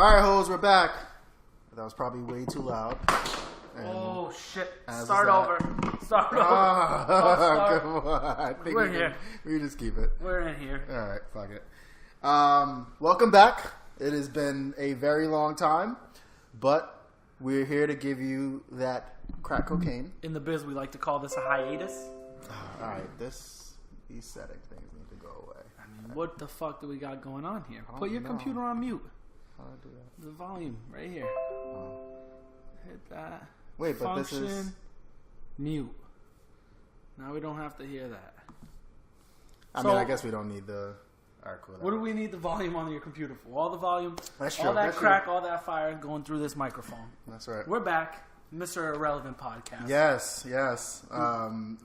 All right, hoes, we're back. That was probably way too loud. And oh, shit. Start over. Start over. Come on. I think We're here. We just keep it. We're in here. All right, fuck it. Welcome back. It has been a very long time, but we're here to give you that crack cocaine. In the biz, we like to call this a hiatus. All right, these setting things need to go away. I mean, what the fuck do we got going on here? Put your computer on mute. How do I do that? The volume right here. Hit that. Wait, but Function, this is mute. Now we don't have to hear that. I mean, I guess we don't need the. All right, cool. What do we need the volume on your computer for? All the volume, That's true. all that That's crack, true. all that fire going through this microphone. That's right. We're back, Mr. Irrelevant Podcast. Yes.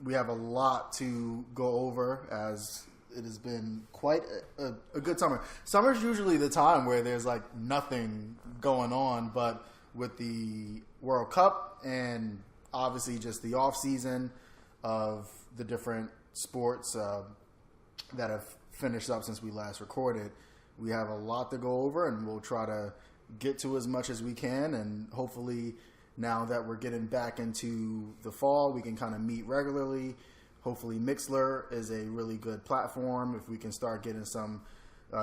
We have a lot to go over as it has been quite a good summer. Summer's usually the time where there's like nothing going on, but with the World Cup and obviously just the off season of the different sports that have finished up since we last recorded, we have a lot to go over, and we'll try to get to as much as we can, and hopefully now that we're getting back into the fall, we can kind of meet regularly. Hopefully Mixler is a really good platform. If we can start getting some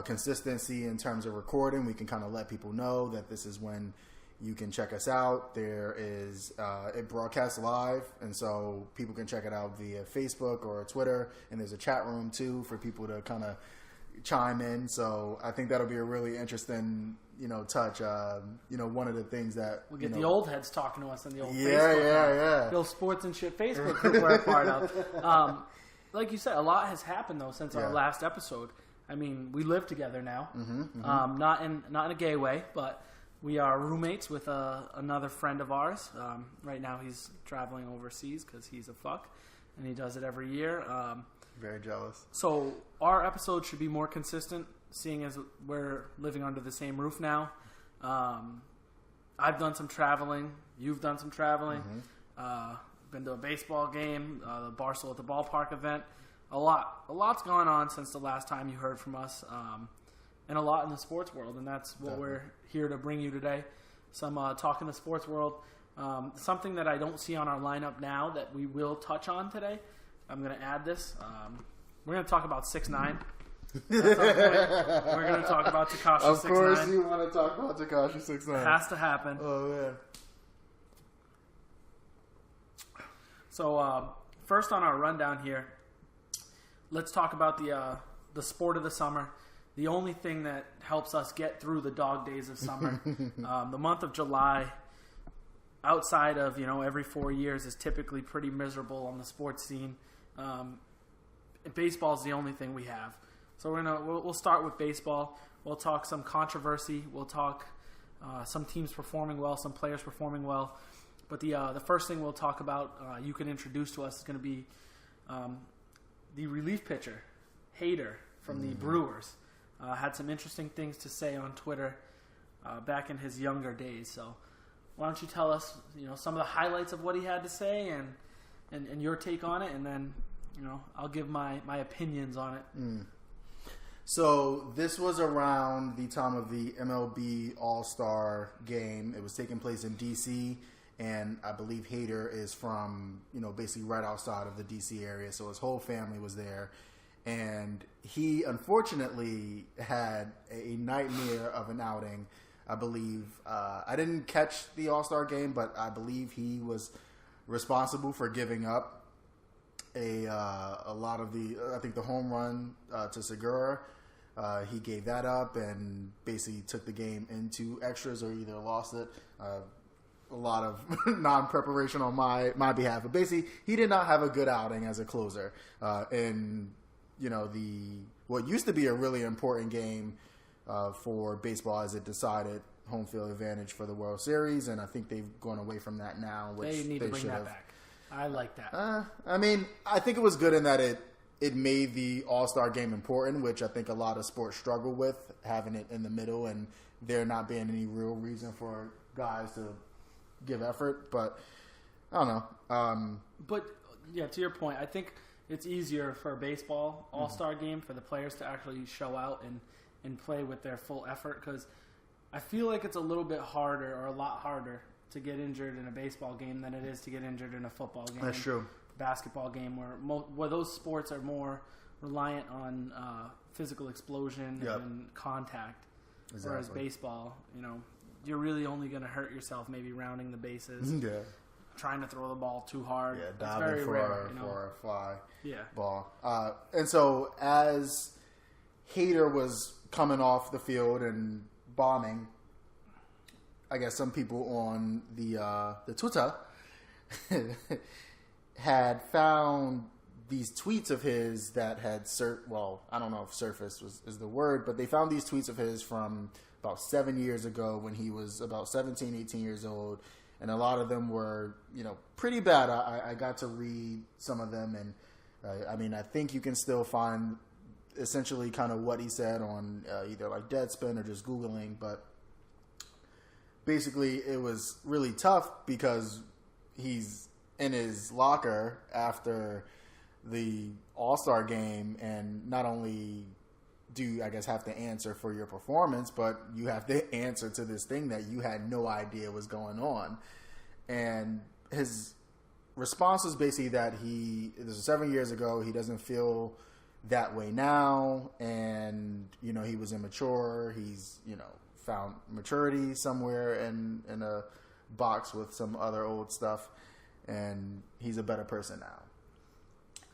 consistency in terms of recording, we can kind of let people know that this is when you can check us out. There is it broadcasts live, and so people can check it out via Facebook or Twitter, and there's a chat room too for people to kind of chime in. So I think that'll be a really interesting, touch. One of the things that we'll get the old heads talking to us in the old Facebook. Yeah. The old sports and shit Facebook group we're a part of. Like you said, a lot has happened though since our last episode. I mean, we live together now, not in a gay way, but we are roommates with another friend of ours. Right now, he's traveling overseas because he's a fuck, and he does it every year. Very jealous. So our episode should be more consistent, seeing as we're living under the same roof now. I've done some traveling. You've done some traveling. Been to a baseball game, the Barcelona at the Ballpark event. A lot's gone on since the last time you heard from us, and a lot in the sports world, and that's what we're here to bring you today. Some talk in the sports world. Something that I don't see on our lineup now that we will touch on today. I'm going to add this. We're going to talk about 6ix9ine. We're going to talk about Tekashi 6ix9ine. Of course you want to talk about Tekashi 6ix9ine. It has to happen. Oh, man. So, first on our rundown here, let's talk about the sport of the summer. The only thing that helps us get through the dog days of summer. The month of July, outside of, every 4 years, is typically pretty miserable on the sports scene. Baseball is the only thing we have. So we'll start with baseball. We'll talk some controversy. We'll talk some teams performing well, some players performing well. But the first thing we'll talk about, you can introduce to us, is going to be the relief pitcher, Hader, from the Brewers. Had some interesting things to say on Twitter back in his younger days. So why don't you tell us, some of the highlights of what he had to say and your take on it, and then, I'll give my opinions on it. So this was around the time of the MLB All-Star game. It was taking place in D.C., and I believe Hader is from, basically right outside of the D.C. area, so his whole family was there. And he, unfortunately, had a nightmare of an outing. I believe I didn't catch the All-Star game, but I believe he was responsible for giving up a lot of I think the home run to Segura. He gave that up and basically took the game into extras or either lost it. A lot of non-preparation on my behalf, but basically he did not have a good outing as a closer. And what used to be a really important game for baseball, as it decided home field advantage for the World Series, and I think they've gone away from that now. Which they need to bring that have. back. I like that. I mean, I think it was good in that it made the All-Star game important, which I think a lot of sports struggle with, having it in the middle and there not being any real reason for guys to give effort. But I don't know. But yeah, to your point, I think it's easier for a baseball all-star game for the players to actually show out and play with their full effort, because I feel like it's a little bit harder or a lot harder to get injured in a baseball game than it is to get injured in a football game. That's true. Basketball game where those sports are more reliant on physical explosion and contact. Exactly. Whereas baseball, you're really only going to hurt yourself maybe rounding the bases. Yeah. Trying to throw the ball too hard. Yeah, diving for a fly ball. And so as Hader was coming off the field and bombing, I guess some people on the Twitter had found these tweets of his that had I don't know if surfaced is the word, but they found these tweets of his from about 7 years ago when he was about 17, 18 years old. And a lot of them were, pretty bad. I got to read some of them, and I think you can still find essentially kind of what he said on either like Deadspin or just Googling. But basically, it was really tough because he's in his locker after the All-Star game, and not only do you, I guess, have to answer for your performance, but you have to answer to this thing that you had no idea was going on. And his response was basically that this was 7 years ago, he doesn't feel that way now, and, he was immature. He's, found maturity somewhere in a box with some other old stuff, and he's a better person now.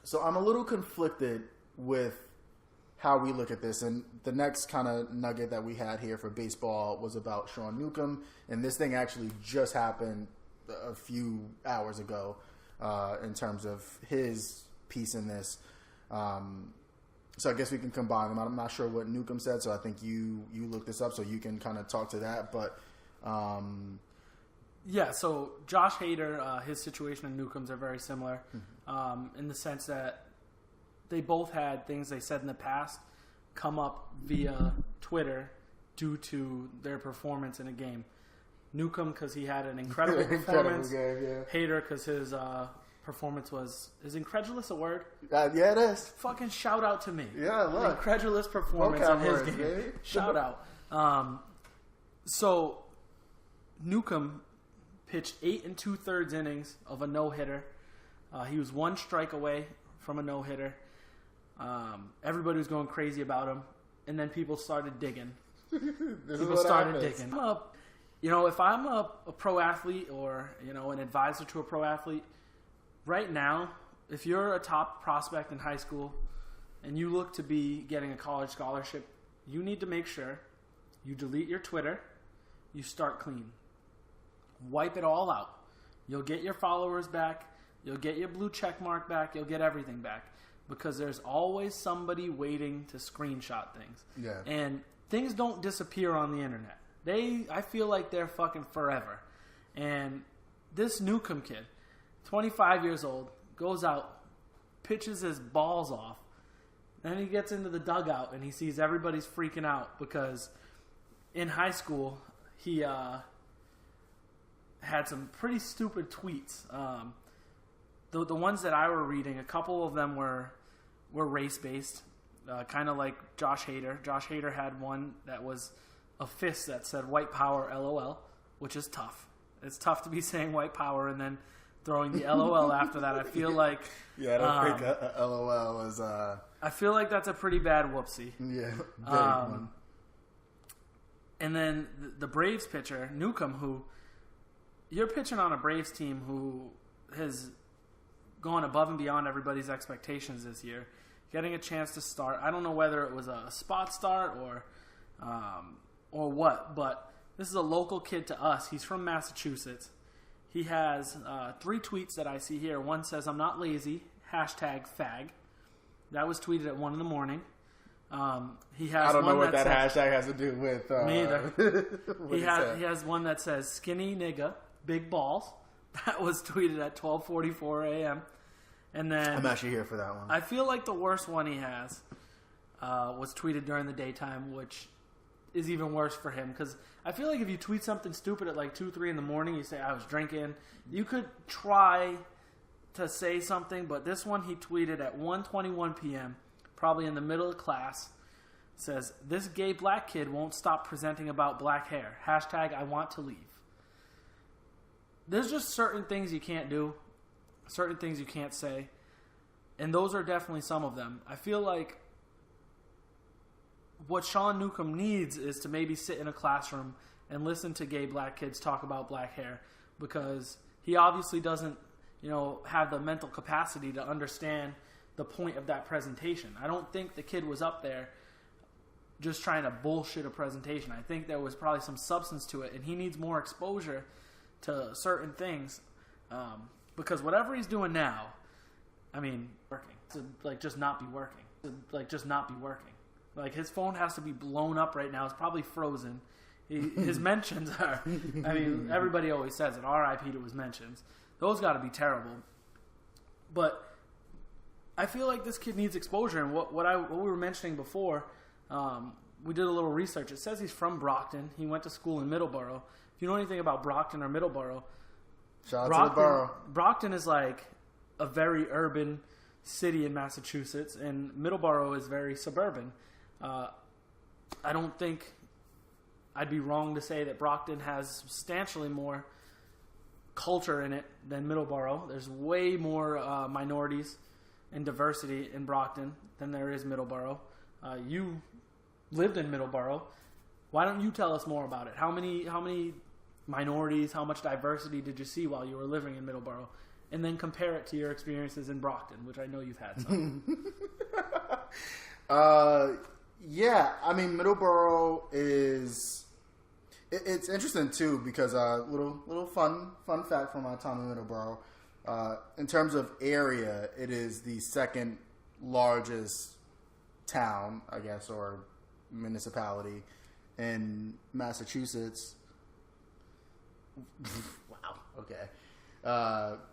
So I'm a little conflicted with how we look at this. And the next kind of nugget that we had here for baseball was about Sean Newcomb. And this thing actually just happened a few hours ago in terms of his piece in this. So I guess we can combine them. I'm not sure what Newcomb said, so I think you looked this up so you can kind of talk to that. But so Josh Hader, his situation and Newcomb's are very similar in the sense that they both had things they said in the past come up via Twitter due to their performance in a game. Newcomb because he had an incredible performance. Game, yeah. Hader because his performance was... Is incredulous a word? Yeah, it is. Fucking shout out to me. Yeah, look. Incredulous performance in his game. Baby. Shout out. So Newcomb pitched 8 2/3 innings of a no-hitter. He was 1 strike away from a no-hitter. Everybody was going crazy about him, and then people started digging. People started digging. If I'm a pro athlete or an advisor to a pro athlete, right now, if you're a top prospect in high school and you look to be getting a college scholarship, you need to make sure you delete your Twitter, you start clean, wipe it all out. You'll get your followers back, you'll get your blue check mark back, you'll get everything back. Because there's always somebody waiting to screenshot things. Yeah. And things don't disappear on the internet. I feel like they're fucking forever. And this Newcomb kid, 25 years old, goes out, pitches his balls off. Then he gets into the dugout and he sees everybody's freaking out because in high school he had some pretty stupid tweets. The ones that I were reading, a couple of them were race-based, kind of like Josh Hader. Josh Hader had one that was a fist that said white power LOL, which is tough. It's tough to be saying white power and then throwing the LOL after that. I feel like... Yeah, I don't think a LOL was... I feel like that's a pretty bad whoopsie. Yeah, big one. And then the Braves pitcher, Newcomb, who... You're pitching on a Braves team who has gone above and beyond everybody's expectations this year. Getting a chance to start. I don't know whether it was a spot start or what, but this is a local kid to us. He's from Massachusetts. He has 3 tweets that I see here. One says, "I'm not lazy," #fag. That was tweeted at 1 a.m. He has. I don't know what that hashtag has to do with. Me either. He has one that says "skinny nigga, big balls." That was tweeted at 12:44 a.m. And then I'm actually here for that one. I feel like the worst one he has was tweeted during the daytime, which is even worse for him because I feel like if you tweet something stupid at like 2, 3 in the morning, you say I was drinking. You could try to say something, but this one he tweeted at 1:21 p.m., probably in the middle of class, says, "This gay black kid won't stop presenting about black hair. Hashtag I want to leave." There's just certain things you can't do, certain things you can't say, and those are definitely some of them. I feel like what Sean Newcomb needs is to maybe sit in a classroom and listen to gay black kids talk about black hair, because he obviously doesn't, have the mental capacity to understand the point of that presentation. I don't think the kid was up there just trying to bullshit a presentation. I think there was probably some substance to it, and he needs more exposure to certain things, because whatever he's doing now, working to just not be working, Like, his phone has to be blown up right now. It's probably frozen. His mentions are, everybody always says it, RIP to his mentions. Those got to be terrible. But I feel like this kid needs exposure. And what we were mentioning before, we did a little research. It says he's from Brockton. He went to school in Middleborough. If you know anything about Brockton or Middleborough, shout out to the borough. Brockton is like a very urban city in Massachusetts, and Middleborough is very suburban. I don't think I'd be wrong to say that Brockton has substantially more culture in it than Middleborough. There's way more minorities and diversity in Brockton than there is Middleborough. You lived in Middleborough. Why don't you tell us more about it? How many minorities, how much diversity did you see while you were living in Middleborough? And then compare it to your experiences in Brockton, which I know you've had some. Yeah, Middleborough is... It's interesting, too, because little fun fact from my time in Middleborough. In terms of area, it is the second largest town, I guess, or municipality in Massachusetts. Wow, okay.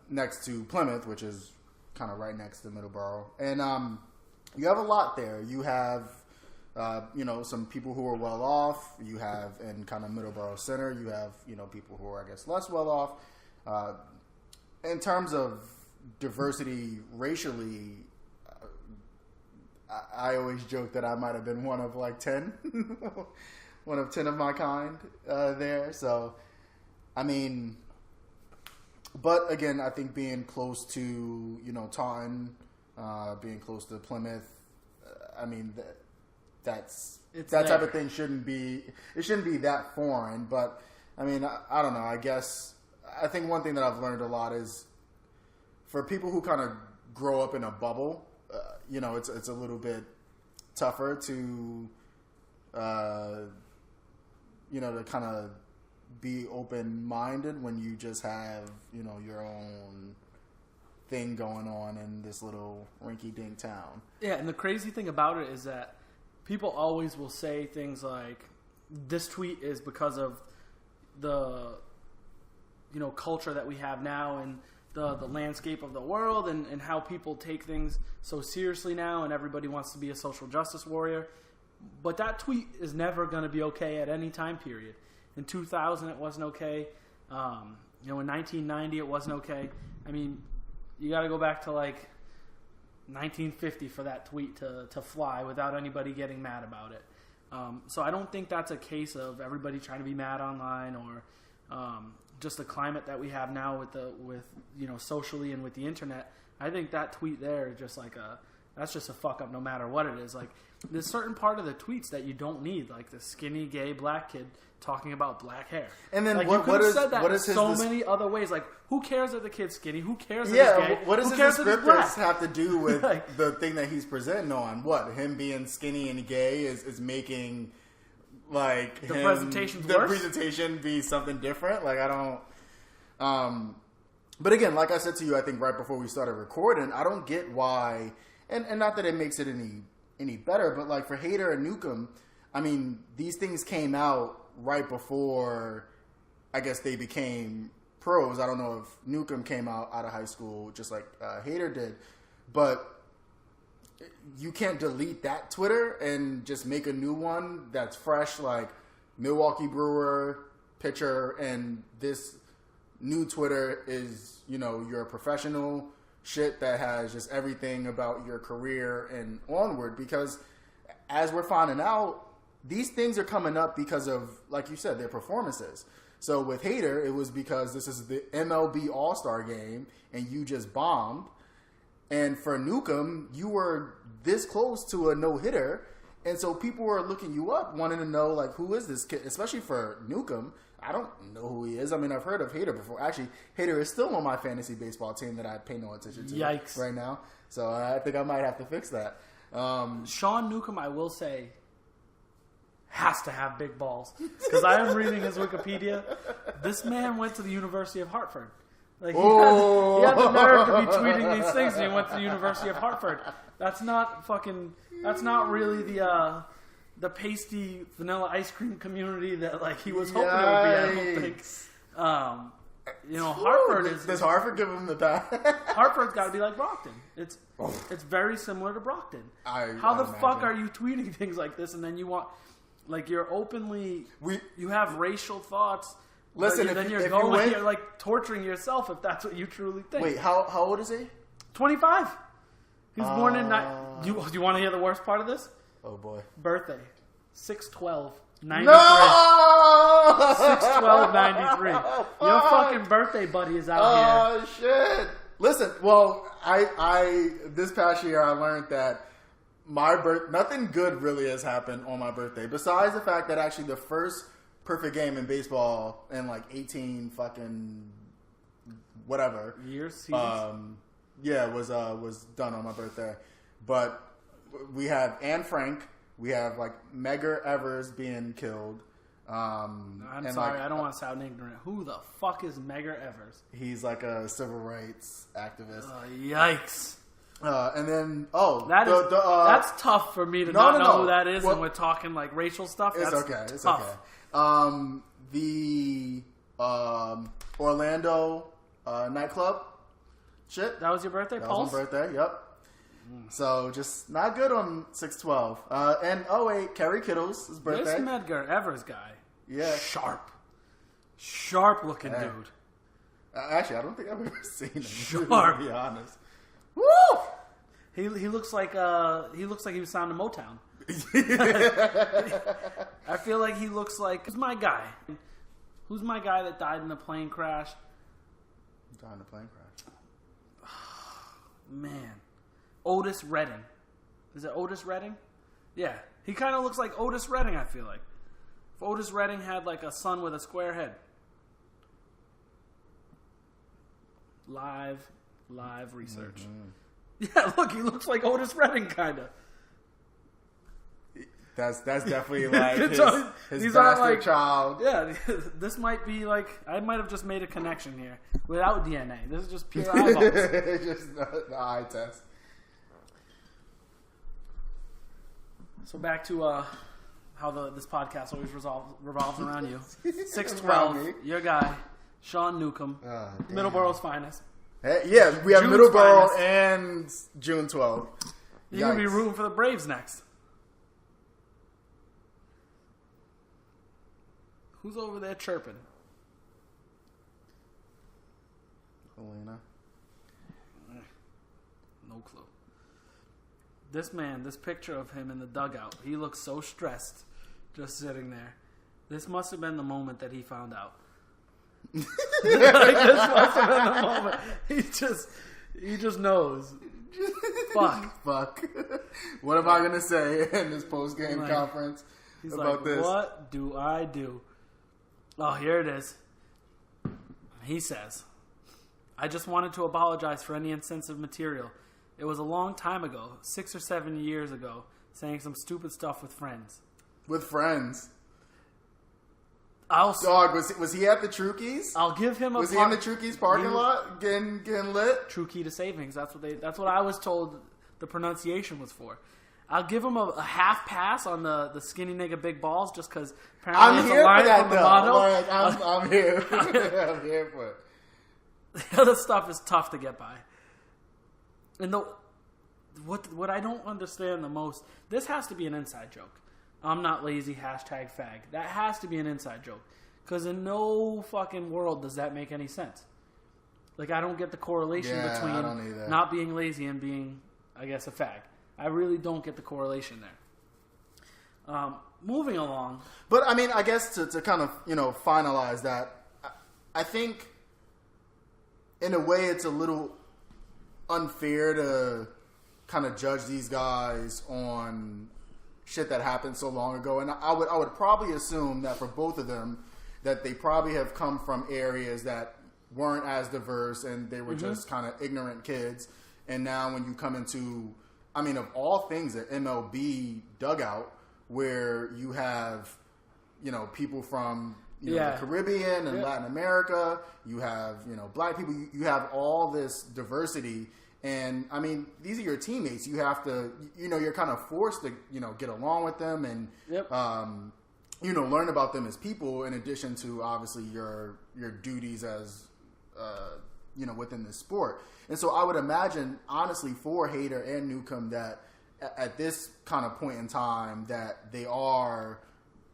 Next to Plymouth, which is kind of right next to Middleborough. And you have a lot there. You have... some people who are well off. You have in kind of Middleborough Center, you have, people who are, I guess, less well off. In terms of diversity racially, I always joke that I might have been one of like 10, one of 10 of my kind there. So, but again, I think being close to, Taunton, being close to Plymouth, that type of thing shouldn't be that foreign. But I don't know. I think one thing that I've learned a lot is for people who kind of grow up in a bubble, it's a little bit tougher to to kind of be open-minded when you just have your own thing going on in this little rinky-dink town. Yeah, and the crazy thing about it is that people always will say things like, this tweet is because of the, culture that we have now and the landscape of the world and how people take things so seriously now and everybody wants to be a social justice warrior. But that tweet is never going to be okay at any time period. In 2000, it wasn't okay. In 1990, it wasn't okay. You got to go back to 1950 for that tweet to fly without anybody getting mad about it. So I don't think that's a case of everybody trying to be mad online or just the climate that we have now with socially and with the internet. I think that tweet there is just that's just a fuck up no matter what it is. There's certain part of the tweets that you don't need, like the skinny gay black kid talking about black hair. And then you could have said that in so many other ways. Who cares if the kid's skinny? Who cares if he's gay? What does his descriptors have to do with the thing that he's presenting on? What, him being skinny and gay is making the presentation be something different? I don't. But again, like I said to you, I think right before we started recording, I don't get why, and not that it makes it any better, but for Hader and Newcomb, these things came out right before, I guess, they became pros. I don't know if Newcomb came out of high school just like Hader did, but you can't delete that Twitter and just make a new one that's fresh, like Milwaukee Brewer pitcher, and this new Twitter is, your professional shit that has just everything about your career and onward, because as we're finding out, these things are coming up because of, like you said, their performances. So with Hader, it was because this is the MLB All-Star game and you just bombed. And for Newcomb, you were this close to a no-hitter. And so people were looking you up, wanting to know, like, who is this kid? Especially for Newcomb. I don't know who he is. I mean, I've heard of Hader before. Actually, Hader is still on my fantasy baseball team that I pay no attention to right now. So I think I might have to fix that. Sean Newcomb, I will say, has to have big balls. Because I am reading his Wikipedia. This man went to the University of Hartford. Like he had the nerve to be tweeting these things, and he went to the University of Hartford. That's not really the pasty vanilla ice cream community that like he was hoping it would be. I don't think. Hartford is. Does Hartford give him the pass? Hartford's got to be like Brockton. It's very similar to Brockton. How the fuck are you tweeting things like this, and then you want like you're openly you have racial thoughts. Listen, you're like torturing yourself if that's what you truly think. Wait, how old is he? 25. He was born in. Do you want to hear the worst part of this? Oh boy. Birthday 6/12/93. No! 6/12/93. Your fucking birthday buddy is out here. Oh shit! Listen, well, I this past year I learned that nothing good really has happened on my birthday besides the fact that actually the first perfect game in baseball in like 18 fucking whatever years. Was done on my birthday. But we have Anne Frank. We have like Medgar Evers being killed. I'm sorry, I don't want to sound ignorant. Who the fuck is Medgar Evers? He's like a civil rights activist. Yikes. And then that's tough for me to not know who that is, and we're talking like racial stuff. It's that's okay. It's tough. okay. The Orlando nightclub shit. That was your birthday, That Pulse? was my birthday, yep. So just not good on 6/12. And Kerry Kittle's his birthday. This Medgar Evers guy. Yeah. Sharp looking dude. Actually, I don't think I've ever seen him. Sharp. To be honest. Woo! He looks like he was signed to Motown. I feel like he looks like who's my guy that died in a plane crash? Died in a plane crash. Man, Otis Redding. Is it Otis Redding? Yeah, he kind of looks like Otis Redding. I feel like if Otis Redding had like a son with a square head. Live research. Mm-hmm. Yeah, look, he looks like Otis Redding, kind of. That's definitely like his bastard child. Yeah, this might be like I might have just made a connection here without DNA. This is just pure eyeballs. Just the eye test. So back to how this podcast always revolves around you. 6/12, your guy, Sean Newcomb, Middleborough's finest. Hey, yeah, we have June's Middleborough finest. and June 12th. You're gonna be rooting for the Braves next. Who's over there chirping? Helena. No clue. This man, this picture of him in the dugout, he looks so stressed just sitting there. This must have been the moment that he found out. Like, this must have been the moment. He just knows. Fuck. What am I going to say in this post-game conference about this? What do I do? Oh, here it is. He says, I just wanted to apologize for any insensitive material. It was a long time ago, 6 or 7 years ago, saying some stupid stuff with friends. With friends? Dog, was he at the Trukey's? I'll give him a. Was he in the Trukey's parking lot getting lit? True Key to Savings. That's what I was told the pronunciation was for. I'll give him a half pass on the skinny nigga big balls just because apparently it's a line from the motto. I'm here. I'm here for it. The other stuff is tough to get by. And what I don't understand the most, this has to be an inside joke. I'm not lazy, #fag. That has to be an inside joke. Because in no fucking world does that make any sense. Like, I don't get the correlation between not being lazy and being, I guess, a fag. I really don't get the correlation there. Moving along. But, I mean, I guess to kind of, finalize that, I think in a way it's a little unfair to kind of judge these guys on shit that happened so long ago. And I would probably assume that for both of them, that they probably have come from areas that weren't as diverse and they were just kind of ignorant kids. And now when you come into, I mean, of all things, an MLB dugout where you have, people from the Caribbean and Latin America, you have, black people, you have all this diversity. And, I mean, these are your teammates. You have to, you're kind of forced to, get along with them and, learn about them as people in addition to, obviously, your duties as, within the sport. And so I would imagine, honestly, for Hader and Newcomb that at this kind of point in time that they are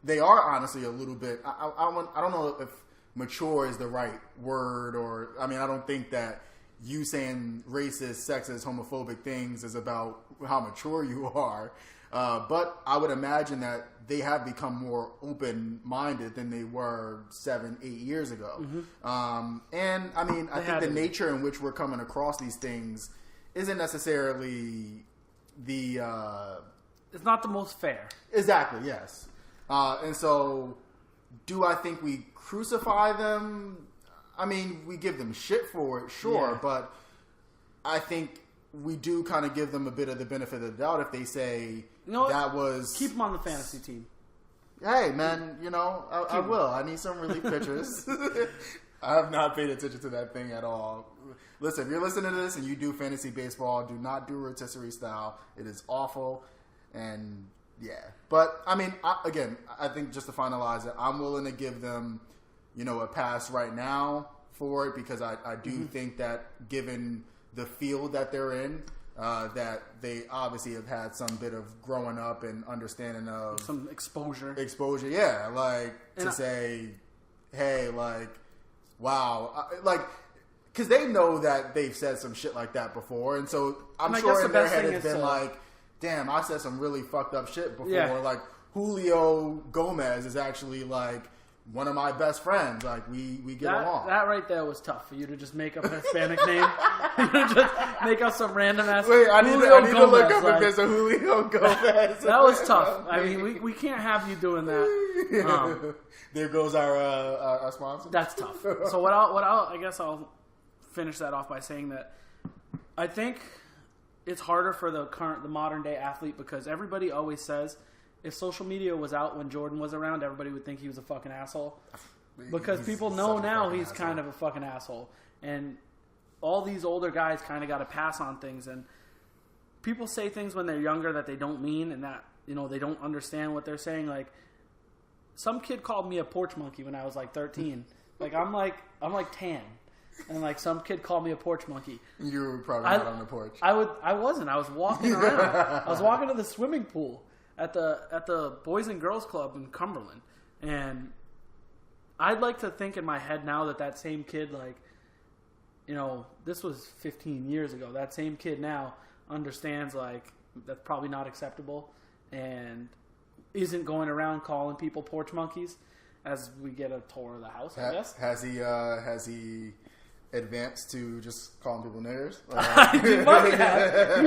honestly a little bit, I don't know if mature is the right word or, I mean, I don't think that you saying racist, sexist, homophobic things is about how mature you are. But I would imagine that they have become more open-minded than they were 7-8 years ago. And, I mean, I think the nature in which we're coming across these things isn't necessarily the... it's not the most fair. Exactly, yes. And so, do I think we crucify them? I mean, we give them shit for it, sure, but I think we do kind of give them a bit of the benefit of the doubt if they say that was... Keep them on the fantasy team. Hey, man, I will. I need some relief pitchers. I have not paid attention to that thing at all. Listen, if you're listening to this and you do fantasy baseball, do not do rotisserie style. It is awful. And, yeah. But, I mean, I think just to finalize it, I'm willing to give them... a pass right now for it because I do think that given the field that they're in, that they obviously have had some bit of growing up and understanding of... Some exposure. Exposure, yeah. Say, hey, wow. Because they know that they've said some shit like that before. And so I'm sure in their head it's been damn, I said some really fucked up shit before. Yeah. Like, Julio Gomez is actually, one of my best friends. We get along. That right there was tough for you to just make up a Hispanic name. You just make up some random ass. Wait, I need to look up if there's a Julio Gomez. That was tough. I mean, we can't have you doing that. There goes our sponsor. That's tough. So I guess I'll finish that off by saying that I think it's harder for the modern day athlete because everybody always says, if social media was out when Jordan was around, everybody would think he was a fucking asshole. Because people know now he's kind of a fucking asshole. And all these older guys kind of got to pass on things. And people say things when they're younger that they don't mean and that, they don't understand what they're saying. Like, some kid called me a porch monkey when I was 13. I'm 10. And some kid called me a porch monkey. You were probably not on the porch. I wasn't. I was walking around. I was walking to the swimming pool at the Boys and Girls Club in Cumberland, and I'd like to think in my head now that same kid, this was 15 years ago. That same kid now understands that's probably not acceptable, and isn't going around calling people porch monkeys as we get a tour of the house. I guess has he advanced to just calling people niggers? He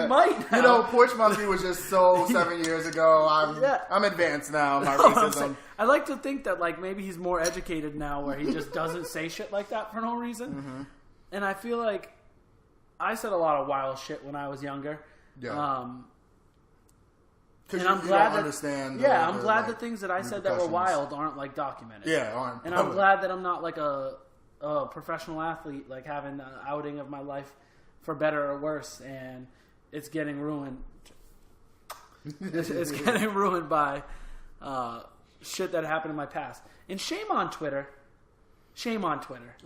might have. Porch monkey was just so 7 years ago. I'm advanced now. My racism. I like to think that maybe he's more educated now, where he just doesn't say shit like that for no reason. And I feel like I said a lot of wild shit when I was younger. Yeah. And I'm glad I'm glad that things that I said that were wild aren't documented. Yeah, aren't. And I'm glad that I'm not a professional athlete, having an outing of my life for better or worse, and it's getting ruined. It's getting ruined by shit that happened in my past. And shame on Twitter.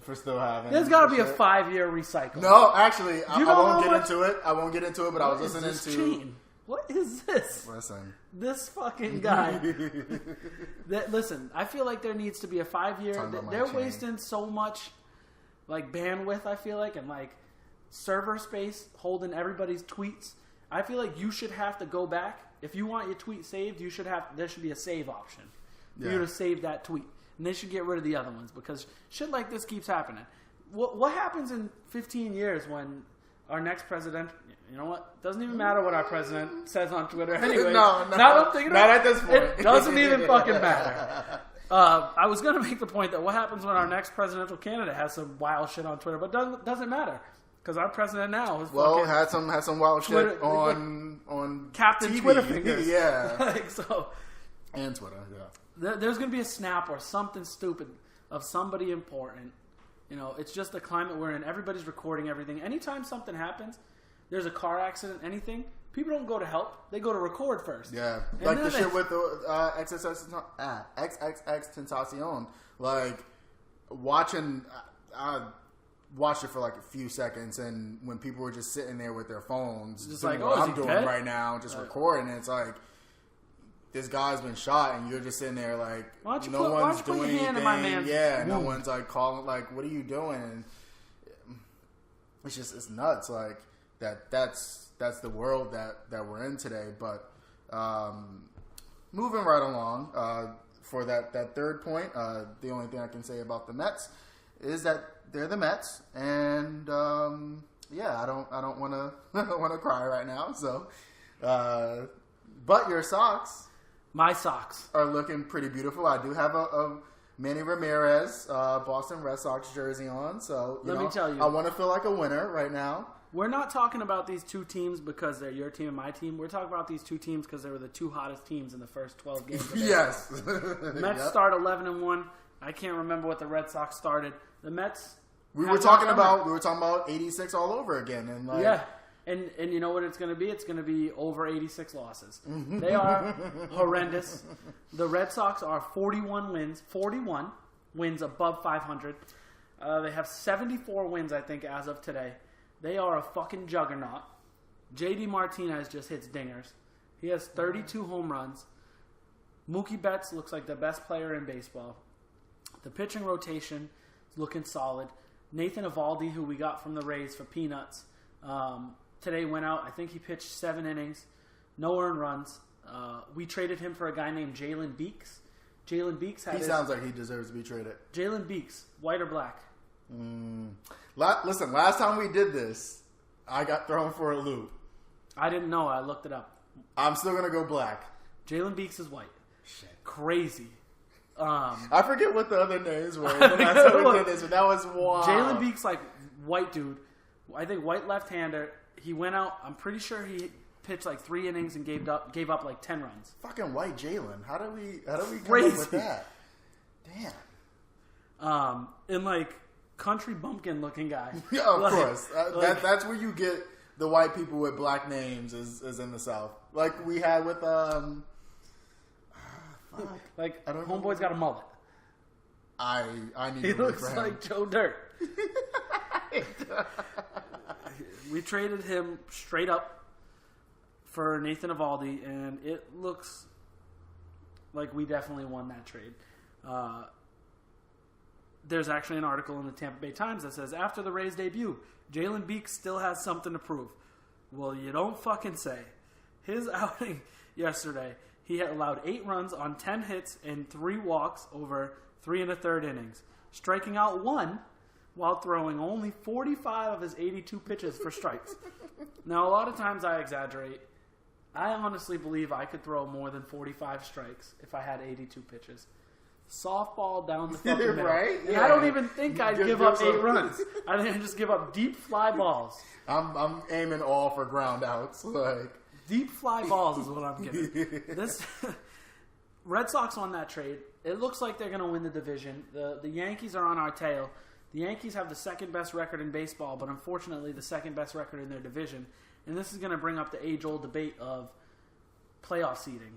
For still having. There's got to be a 5-year recycle. No, actually, I won't get into it. But I was listening to... Chain? What is this? Listen. This fucking guy. Listen, I feel like there needs to be a 5-year... They're wasting so much bandwidth, I feel like, and server space holding everybody's tweets. I feel like you should have to go back If you want your tweet saved, there should be a save option for Yeah. you to save that tweet. And they should get rid of the other ones because shit like this keeps happening. What happens in 15 years when our next president, you know what? Doesn't even matter what our president says on Twitter anyway. No, now I'm thinking not at this point. It doesn't even fucking matter. I was going to make the point that what happens when our next presidential candidate has some wild shit on Twitter, but doesn't matter because our president now is had some wild Twitter, shit on Captain TV. Twitter fingers. Yeah, like, so and Twitter. Yeah, there's going to be a snap or something stupid of somebody important. You know, it's just the climate we're in. Everybody's recording everything. Anytime something happens, there's a car accident, anything, people don't go to help. They go to record first. Yeah. And Like the shit with the XXX Tentacion. Like, watching... I watched it for like a few seconds, and when people were just sitting there with their phones, just doing like, what is I'm he doing dead? right now, just recording, and it's like... This guy's been shot, and you're just sitting there like, why don't you no one's put your doing hand anything. in my man's Yeah, no wound? one's like calling, like, what are you doing? And it's nuts. Like that's the world that we're in today. But moving right along, for that third point, the only thing I can say about the Mets is that they're the Mets, and I don't want to cry right now. So, but your socks. My socks Are looking pretty beautiful. I do have a Manny Ramirez Boston Red Sox jersey on, so Let me tell you. I want to feel like a winner right now. We're not talking about these two teams because they're your team and my team. We're talking about these two teams because they were the two hottest teams in the first 12 games. Of Yes. Mets start 11-1. I can't remember what the Red Sox started. The Mets. We have were talking not about 86 all over again, and like Yeah. And you know what it's going to be? It's going to be over 86 losses. They are horrendous. The Red Sox are 41 wins above 500. They have 74 wins, I think, as of today. They are a fucking juggernaut. JD Martinez just hits dingers. He has 32 home runs. Mookie Betts looks like the best player in baseball. The pitching rotation is looking solid. Nathan Eovaldi, who we got from the Rays for peanuts, today went out. I think he pitched 7 innings, no earned runs. We traded him for a guy named Jalen Beeks. Jalen Beeks had sounds like he deserves to be traded. Jalen Beeks, white or black? Listen, last time we did this, I got thrown for a loop. I didn't know. I looked it up. I'm still gonna go black. Jalen Beeks is white. Shit. Crazy. I forget what the other names were. The last time we did this, but that was wild. Jalen Beeks, like white dude. I think white left-hander. He went out. I'm pretty sure he pitched like 3 innings and gave up like 10 runs. Fucking white Jalen. How do we come up Crazy. with that? Damn. And like country bumpkin looking guy. Yeah, of Like- course. That's where you get the white people with black names is in the South. Like we had with Like I don't know. homeboy's got a mullet. I need He to root looks for him. like Joe Dirt. We traded him straight up for Nathan Eovaldi, and it looks like we definitely won that trade. There's actually an article in the Tampa Bay Times that says, after the Rays debut, Jalen Beeks still has something to prove. Well, you don't fucking say. His outing yesterday, he had allowed 8 runs on 10 hits and 3 walks over 3 1/3 innings, striking out 1 while throwing only 45 of his 82 pitches for strikes. Now, a lot of times I exaggerate. I honestly believe I could throw more than 45 strikes if I had 82 pitches. Softball down the fucking middle. Right? And Yeah. I don't even think I'd Give give up yourself- 8 runs. I think I'd just give up deep fly balls. I'm aiming all for ground outs. Like Deep fly balls is what I'm getting. This Red Sox on that trade. It looks like they're going to win the division. The Yankees are on our tail. The Yankees have the second best record in baseball, but unfortunately the second best record in their division. And this is going to bring up the age-old debate of playoff seeding.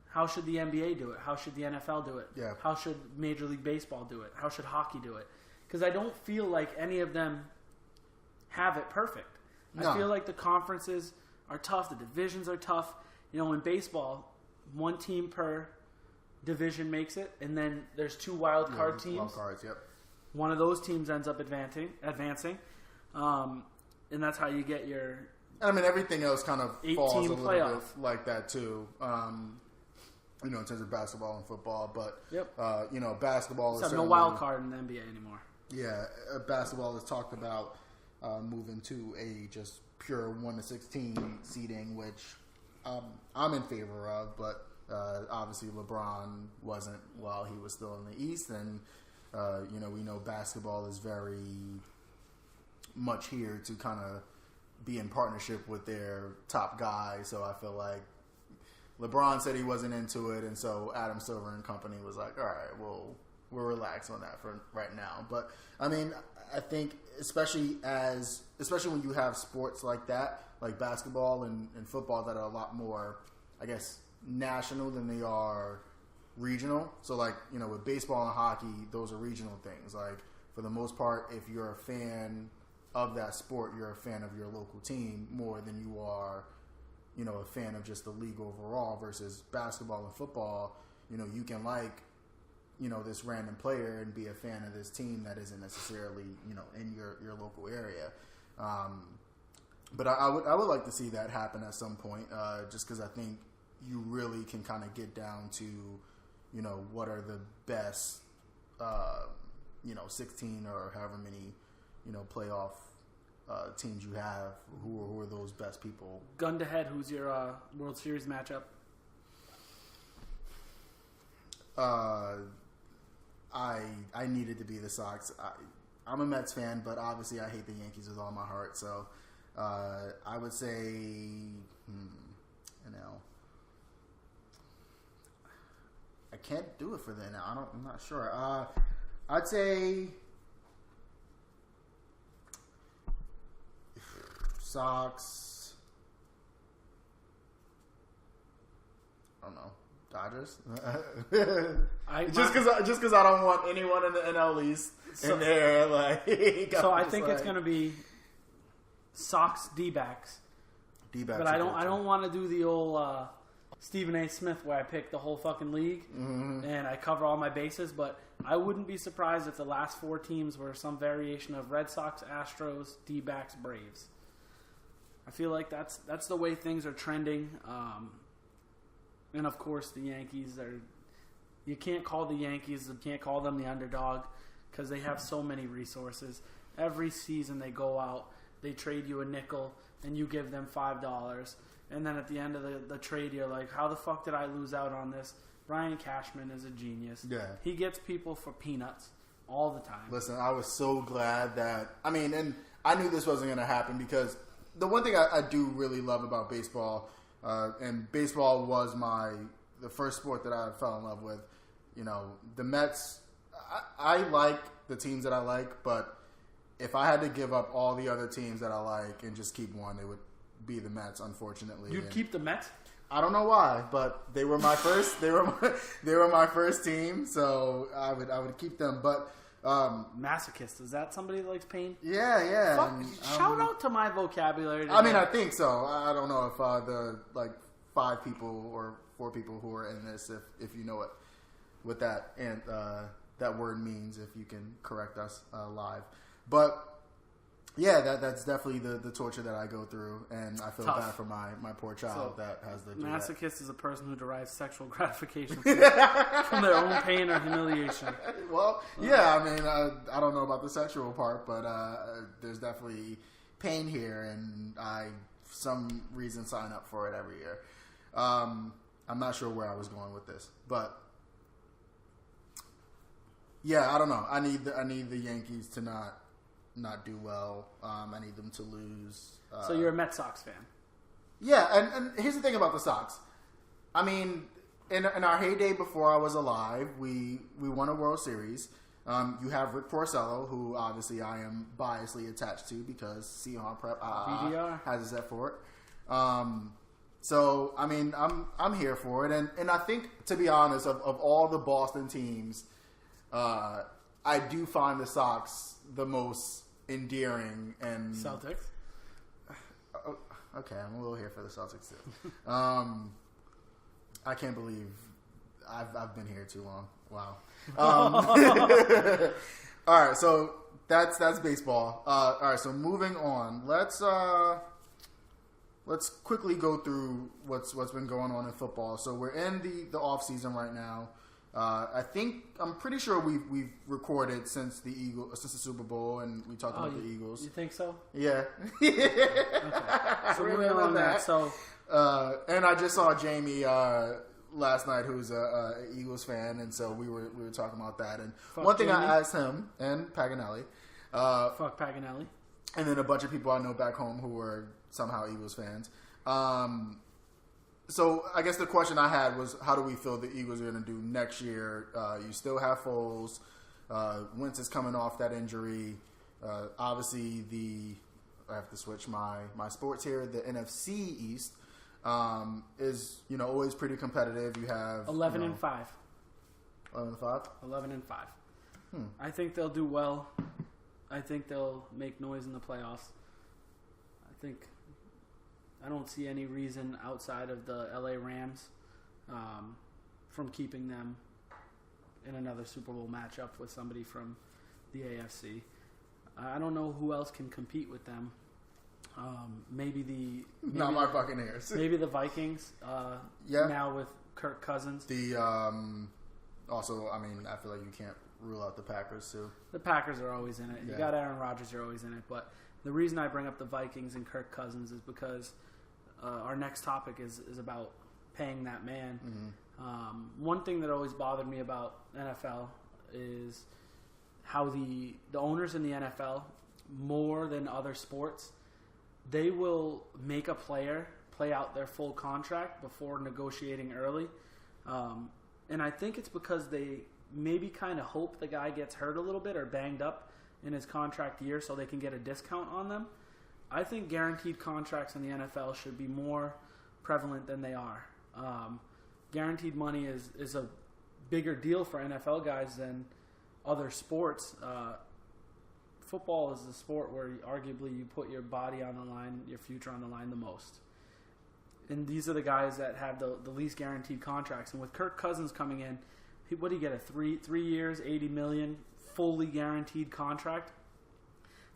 How should the NBA do it? How should the NFL do it? Yeah. How should Major League Baseball do it? How should hockey do it? Because I don't feel like any of them have it perfect. No. I feel like the conferences are tough. The divisions are tough. You know, in baseball, 1 team per division makes it, and then there's 2 wild card teams. Wild cards, yep. One of those teams ends up advancing, and that's how you get I mean, everything else kind of falls a little playoff. bit like that too. In terms of basketball and football, but basketball is no wild card in the NBA anymore. Yeah, basketball is talked about moving to a just pure 1-16 seeding, which I'm in favor of, but obviously LeBron wasn't while he was still in the East, and we know basketball is very much here to kind of be in partnership with their top guy. So I feel like LeBron said he wasn't into it, and so Adam Silver and company was like, all right, well, we'll relax on that for right now. But I mean, I think especially when you have sports like that, like basketball and football, that are a lot more, I guess, national than they are regional. So like, with baseball and hockey, those are regional things. Like, for the most part, if you're a fan of that sport, you're a fan of your local team more than you are, a fan of just the league overall. Versus basketball and football, you can like, this random player and be a fan of this team that isn't necessarily, in your local area. But I would like to see that happen at some point, just because I think you really can kind of get down to, what are the best, 16 or however many, playoff teams you have. Who are those best people? Gun to head, who's your World Series matchup? I needed to be the Sox. I'm a Mets fan, but obviously I hate the Yankees with all my heart. So I would say, I can't do it for the NL. I'm not sure. I'd say Sox. I don't know. Dodgers. Just because I don't want anyone in the NL East in there. So I think it's going to be Sox D-backs. But I don't want to do the old Stephen A. Smith where I pick the whole fucking league and I cover all my bases. But I wouldn't be surprised if the last 4 teams were some variation of Red Sox, Astros, D-backs, Braves. I feel like that's the way things are trending. And of course, the Yankees are. You can't call the Yankees. You can't call them the underdog because they have so many resources. Every season they go out, they trade you a nickel, and you give them $5. And then at the end of the trade, you're like, "How the fuck did I lose out on this?" Brian Cashman is a genius. Yeah, he gets people for peanuts all the time. Listen, I was so glad that and I knew this wasn't going to happen because the one thing I do really love about baseball. And baseball was the first sport that I fell in love with. The Mets, I like the teams that I like, but if I had to give up all the other teams that I like and just keep one, it would be the Mets, unfortunately. You'd keep the Mets? I don't know why, but they were my first. They were my first team, so I would keep them. But masochist, is that somebody that likes pain? Yeah. Shout out to my vocabulary today. I think so. I don't know if the 5 people or 4 people who are in this, if you know what that and that word means, if you can correct us live. But yeah, that's definitely the torture that I go through, and I feel bad for my poor child that has the masochist is a person who derives sexual gratification from their own pain or humiliation. Well, yeah, I don't know about the sexual part, but there's definitely pain here, and I for some reason sign up for it every year. I'm not sure where I was going with this, but yeah, I don't know. I need the Yankees to not do well. I need them to lose. So you're a Mets Sox fan? Yeah, and here's the thing about the Sox. In our heyday before I was alive, we won a World Series. You have Rick Porcello, who obviously I am biasly attached to because Seahawk Prep has a set for it. So I'm here for it, and I think, to be honest, of all the Boston teams, I do find the Sox the most endearing. And Celtics. Okay, I'm a little here for the Celtics too. I can't believe I've been here too long. Wow. All right, so that's baseball. All right, so moving on. Let's let's quickly go through what's been going on in football. So we're in the off season right now. I'm pretty sure we've recorded since the Super Bowl, and we talked about the Eagles. You think so? Yeah. Okay. So moving on that. So, and I just saw Jaymes last night, who's a Eagles fan, and so we were talking about that. And one thing I asked him and Paganelli, fuck Paganelli, and then a bunch of people I know back home who were somehow Eagles fans. So I guess the question I had was, how do we feel the Eagles are going to do next year? You still have Foles. Wentz is coming off that injury. Obviously, I have to switch my sports here. The NFC East is always pretty competitive. You have 11-5. 11-5. 11-5. I think they'll do well. I think they'll make noise in the playoffs. I don't see any reason outside of the LA Rams from keeping them in another Super Bowl matchup with somebody from the AFC. I don't know who else can compete with them. Not my Buccaneers. Maybe the Vikings. Now with Kirk Cousins. Also, I feel like you can't rule out the Packers too. The Packers are always in it. Yeah. You got Aaron Rodgers, you're always in it. But the reason I bring up the Vikings and Kirk Cousins is because our next topic is about paying that man. Mm-hmm. One thing that always bothered me about NFL is how the owners in the NFL, more than other sports, they will make a player play out their full contract before negotiating early. And I think it's because they maybe kind of hope the guy gets hurt a little bit or banged up in his contract year so they can get a discount on them. I think guaranteed contracts in the NFL should be more prevalent than they are. Guaranteed money is a bigger deal for NFL guys than other sports. Football is the sport where arguably you put your body on the line, your future on the line the most. And these are the guys that have the least guaranteed contracts. And with Kirk Cousins coming in, what do you get, a 3 years, $80 million, fully guaranteed contract?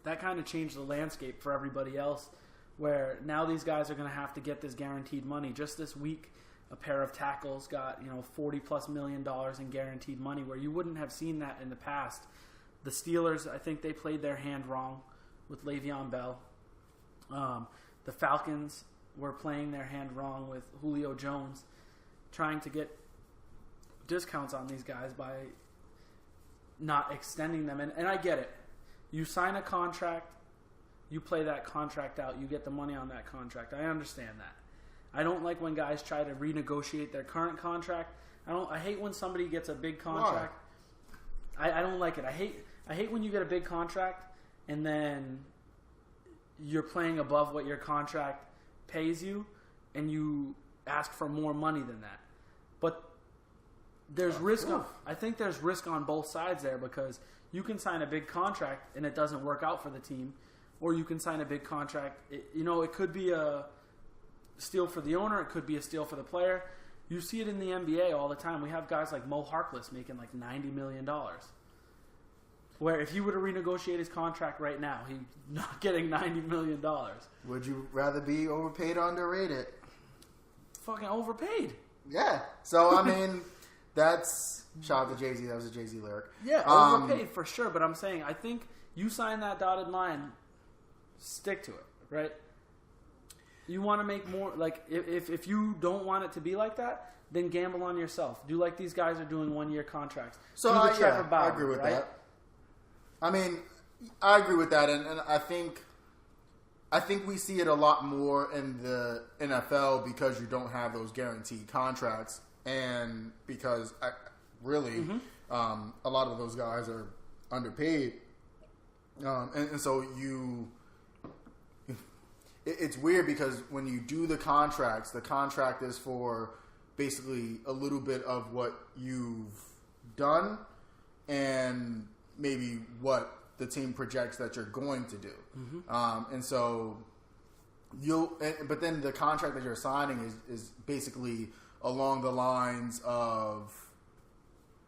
That kind of changed the landscape for everybody else, where now these guys are going to have to get this guaranteed money. Just this week, a pair of tackles got $40+ million in guaranteed money, where you wouldn't have seen that in the past. The Steelers, I think they played their hand wrong with Le'Veon Bell. The Falcons were playing their hand wrong with Julio Jones, trying to get discounts on these guys by not extending them. And I get it. You sign a contract, you play that contract out, you get the money on that contract. I understand that. I don't like when guys try to renegotiate their current contract. I hate when somebody gets a big contract. I don't like it. I hate when you get a big contract and then you're playing above what your contract pays you and you ask for more money than that. But there's risk. I think there's risk on both sides there, because you can sign a big contract and it doesn't work out for the team, or you can sign a big contract. It could be a steal for the owner. It could be a steal for the player. You see it in the NBA all the time. We have guys like Mo Harkless making like $90 million. Where if he were to renegotiate his contract right now, he's not getting $90 million. Would you rather be overpaid or underrated? Fucking overpaid. Yeah. So, that's... Shout out to Jay-Z. That was a Jay-Z lyric. Yeah, overpaid for sure. But I'm saying, I think you sign that dotted line, stick to it, right? You want to make more... Like, if you don't want it to be like that, then gamble on yourself. Do like these guys are doing one-year contracts. So, I agree with that. I agree with that, and I think we see it a lot more in the NFL because you don't have those guaranteed contracts, and because a lot of those guys are underpaid, and so it's weird because when you do the contracts, the contract is for basically a little bit of what you've done and maybe what the team projects that you're going to do. Mm-hmm. And so but then the contract that you're signing is basically along the lines of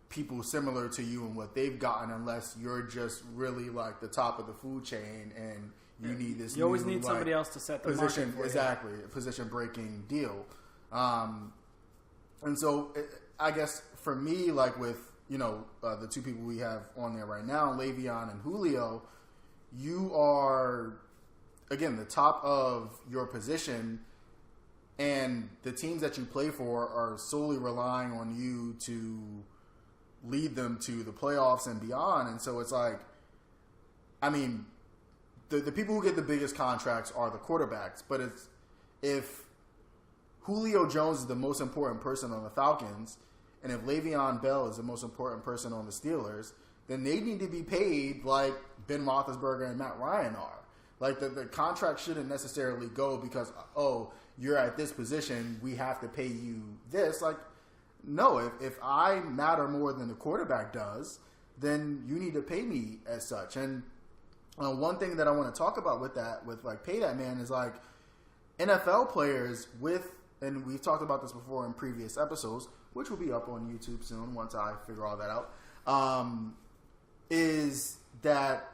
people similar to you and what they've gotten, unless you're just really like the top of the food chain and You need this. You always need somebody else to set the position market for exactly a position breaking deal. And so I guess for me, like with the two people we have on there right now, Le'Veon and Julio, you are again the top of your position. And the teams that you play for are solely relying on you to lead them to the playoffs and beyond. And so it's like, I mean, the people who get the biggest contracts are the quarterbacks. But if Julio Jones is the most important person on the Falcons, and if Le'Veon Bell is the most important person on the Steelers, then they need to be paid like Ben Roethlisberger and Matt Ryan are. Like the contract shouldn't necessarily go because, you're at this position, we have to pay you this. Like, no, if I matter more than the quarterback does, then you need to pay me as such. And one thing that I want to talk about with that, with like pay that man, is like NFL players and we've talked about this before in previous episodes, which will be up on YouTube soon once I figure all that out, is that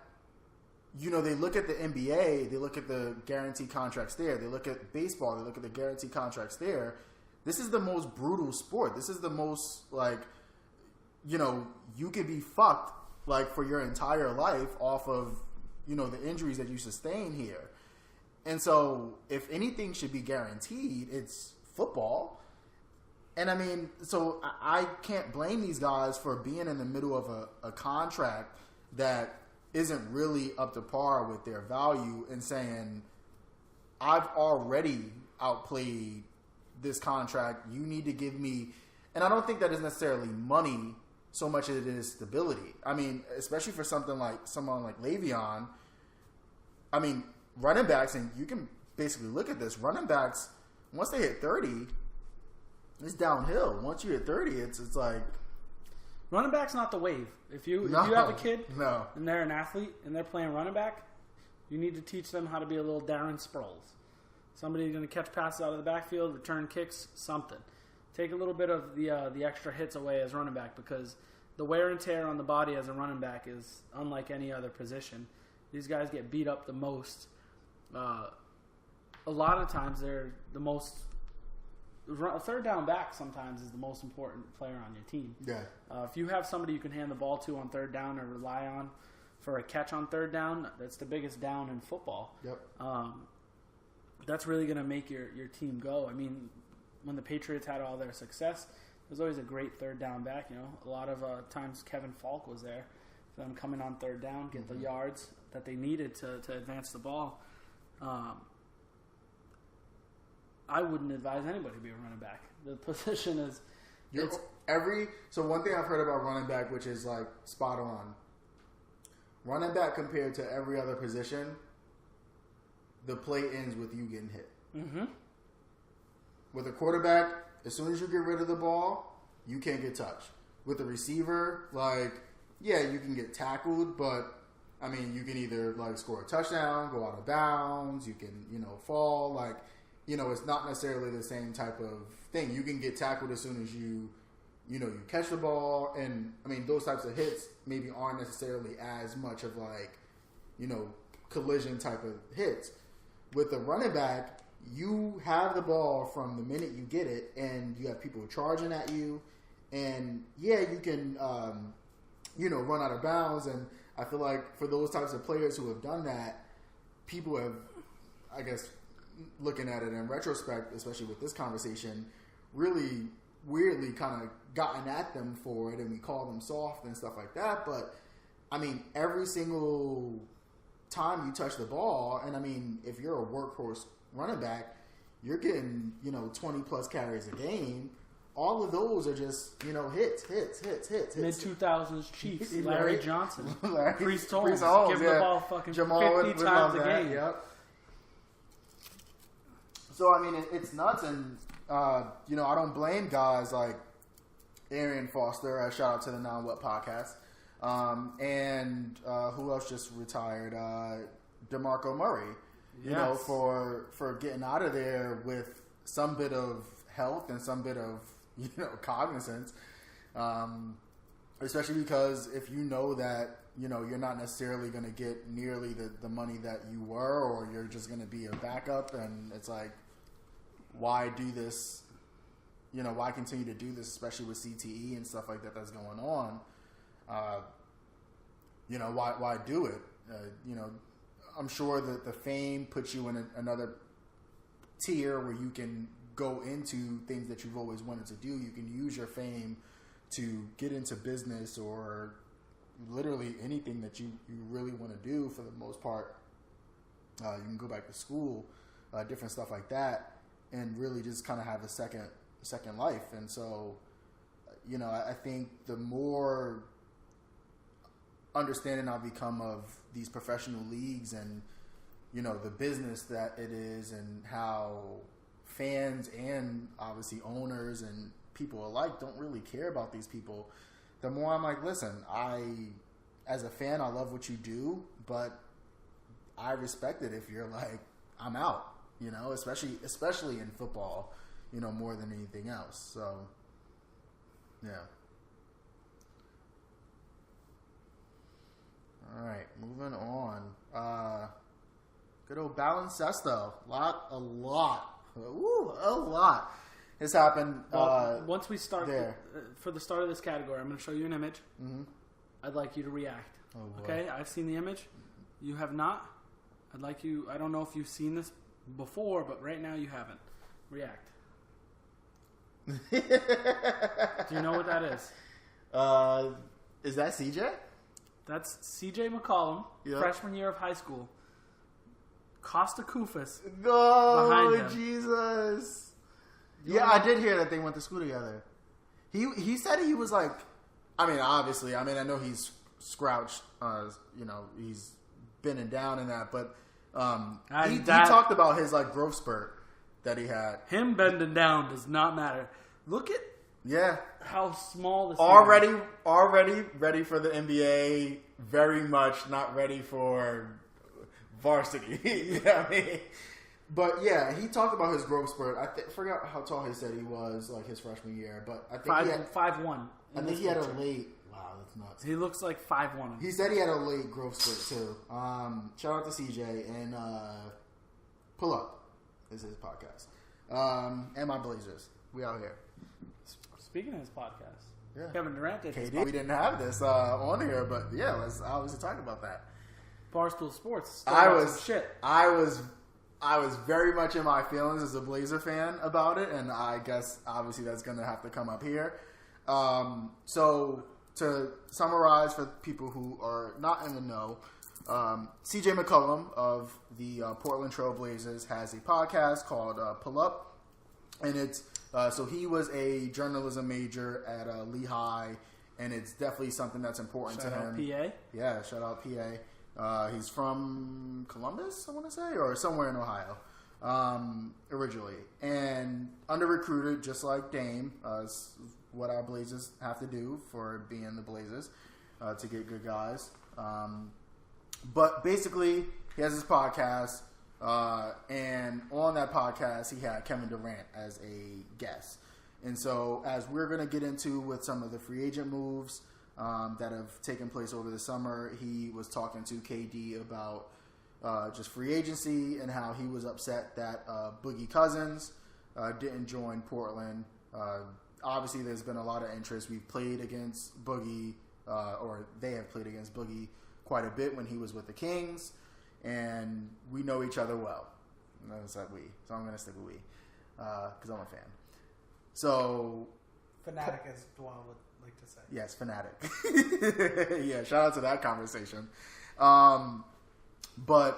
they look at the NBA, they look at the guaranteed contracts there, they look at baseball, they look at the guaranteed contracts there. This is the most brutal sport. This is the most, like, you could be fucked, like, for your entire life off of, the injuries that you sustain here. And so, if anything should be guaranteed, it's football. And, I mean, so I can't blame these guys for being in the middle of a contract that isn't really up to par with their value and saying, I've already outplayed this contract. You need to give me, and I don't think that is necessarily money so much as it is stability. I mean, especially for someone like Le'Veon. I mean, running backs, and you can basically look at this. Running backs, once they hit 30, it's downhill. Once you hit 30, it's like. Running back's not the wave. If you have a kid and they're an athlete and they're playing running back, you need to teach them how to be a little Darren Sproles. Somebody's going to catch passes out of the backfield, return kicks, something. Take a little bit of the extra hits away as running back, because the wear and tear on the body as a running back is unlike any other position. These guys get beat up the most. A lot of times they're the most. A third down back sometimes is the most important player on your team. Yeah. If you have somebody you can hand the ball to on third down or rely on for a catch on third down, that's the biggest down in football. Yep. That's really going to make your team go. I mean, when the Patriots had all their success, there's always a great third down back. A lot of times Kevin Falk was there for them coming on third down, get the yards that they needed to advance the ball. I wouldn't advise anybody to be a running back. The position is... So one thing I've heard about running back, which is like spot on. Running back compared to every other position, the play ends with you getting hit. Mm-hmm. With a quarterback, as soon as you get rid of the ball, you can't get touched. With a receiver, you can get tackled, but I mean, you can either score a touchdown, go out of bounds, you can fall, it's not necessarily the same type of thing. You can get tackled as soon as you catch the ball. And, I mean, those types of hits maybe aren't necessarily as much of, collision type of hits. With the running back, you have the ball from the minute you get it, and you have people charging at you. And, you can, run out of bounds. And I feel like for those types of players who have done that, people have, I guess, looking at it in retrospect, especially with this conversation, really weirdly kind of gotten at them for it, and we call them soft and stuff like that. But I mean, every single time you touch the ball, and I mean, if you're a workhorse running back, you're getting 20 plus carries a game. All of those are just hits. Mid 2000s Chiefs, Larry Johnson, Priest Holmes, give the ball fucking Jamal 50 times a game. Yep. So, I mean, it's nuts, and, I don't blame guys like Arian Foster, shout out to the Non What podcast, and who else just retired? DeMarco Murray, for getting out of there with some bit of health and some bit of, cognizance. especially because if you know that, you're not necessarily going to get nearly the money that you were, or you're just going to be a backup, and it's like, why do this? Why continue to do this, especially with CTE and stuff like that that's going on? Why do it? I'm sure that the fame puts you in another tier where you can go into things that you've always wanted to do. You can use your fame to get into business or literally anything that you really want to do for the most part. You can go back to school, different stuff like that, and really just kind of have a second life. And so, I think the more understanding I've become of these professional leagues and, the business that it is and how fans and obviously owners and people alike don't really care about these people, the more I'm like, listen, as a fan, I love what you do, but I respect it if you're like, I'm out, especially in football, more than anything else. So, yeah. All right, moving on. Good old Baloncesto. A lot has happened. Once we start for the start of this category, I'm going to show you an image. Mm-hmm. I'd like you to react. Oh, boy. Okay, I've seen the image. You have not. I'd like you. I don't know if you've seen this before, but right now you haven't. React. Do you know what that is? Is that CJ? That's CJ McCollum, Yep. freshman year of high school. Costa Koufos. No, behind him. Jesus. I did hear that they went to school together. He said he was like, obviously, I know he's scrouched, he's been and down in that, but he talked about his like growth spurt that he had. Him bending down does not matter. Look at how small this already ready for the NBA, very much not ready for varsity. You know what I mean? But yeah, he talked about his growth spurt. I forgot how tall he said he was, like his freshman year, but I think he had 5'1". I think he had a late. Wow, that's nuts. He looks like 5'1". He said he had a late growth spurt too. Shout out to CJ and Pull Up is his podcast. And my Blazers, we out here. Speaking of his podcast, Yeah. Kevin Durant did his KD. We didn't have this on here, but yeah, let's obviously talk about that. Barstool Sports. I was very much in my feelings as a Blazer fan about it, and I guess obviously that's going to have to come up here. So to summarize for people who are not in the know, CJ McCollum of the Portland Trail Blazers has a podcast called Pull Up, and it's so he was a journalism major at Lehigh, and it's definitely something that's important to him. Shout out PA. Yeah, shout out PA. He's from Columbus, I want to say, or somewhere in Ohio, originally, and under-recruited, just like Dame. Is what our Blazers have to do for being the Blazers to get good guys. But basically, he has his podcast, and on that podcast, he had Kevin Durant as a guest. And so, as we're going to get into with some of the free agent moves that have taken place over the summer, he was talking to KD about just free agency and how he was upset that Boogie Cousins didn't join Portland. Obviously, there's been a lot of interest. We've played against Boogie, or they have played against Boogie quite a bit when he was with the Kings, and we know each other well. And I said we, so I'm going to stick with we, because I'm a fan. So, fanatic, as Dwan would like to say. Yes, fanatic. Yeah, shout out to that conversation. But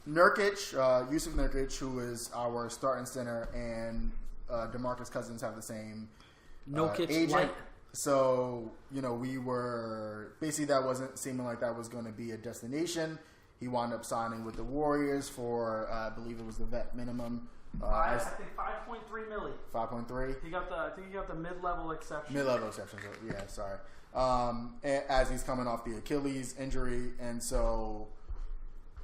Nurkic, Yusuf Nurkic, who is our starting center, and DeMarcus Cousins have the same agent. Light. So, we were basically, that wasn't seeming like that was going to be a destination. He wound up signing with the Warriors for, I believe it was the vet minimum. I think 5.3 milli. 5.3. I think he got the mid-level exception. Mid-level exception. Yeah, sorry. As he's coming off the Achilles injury, and so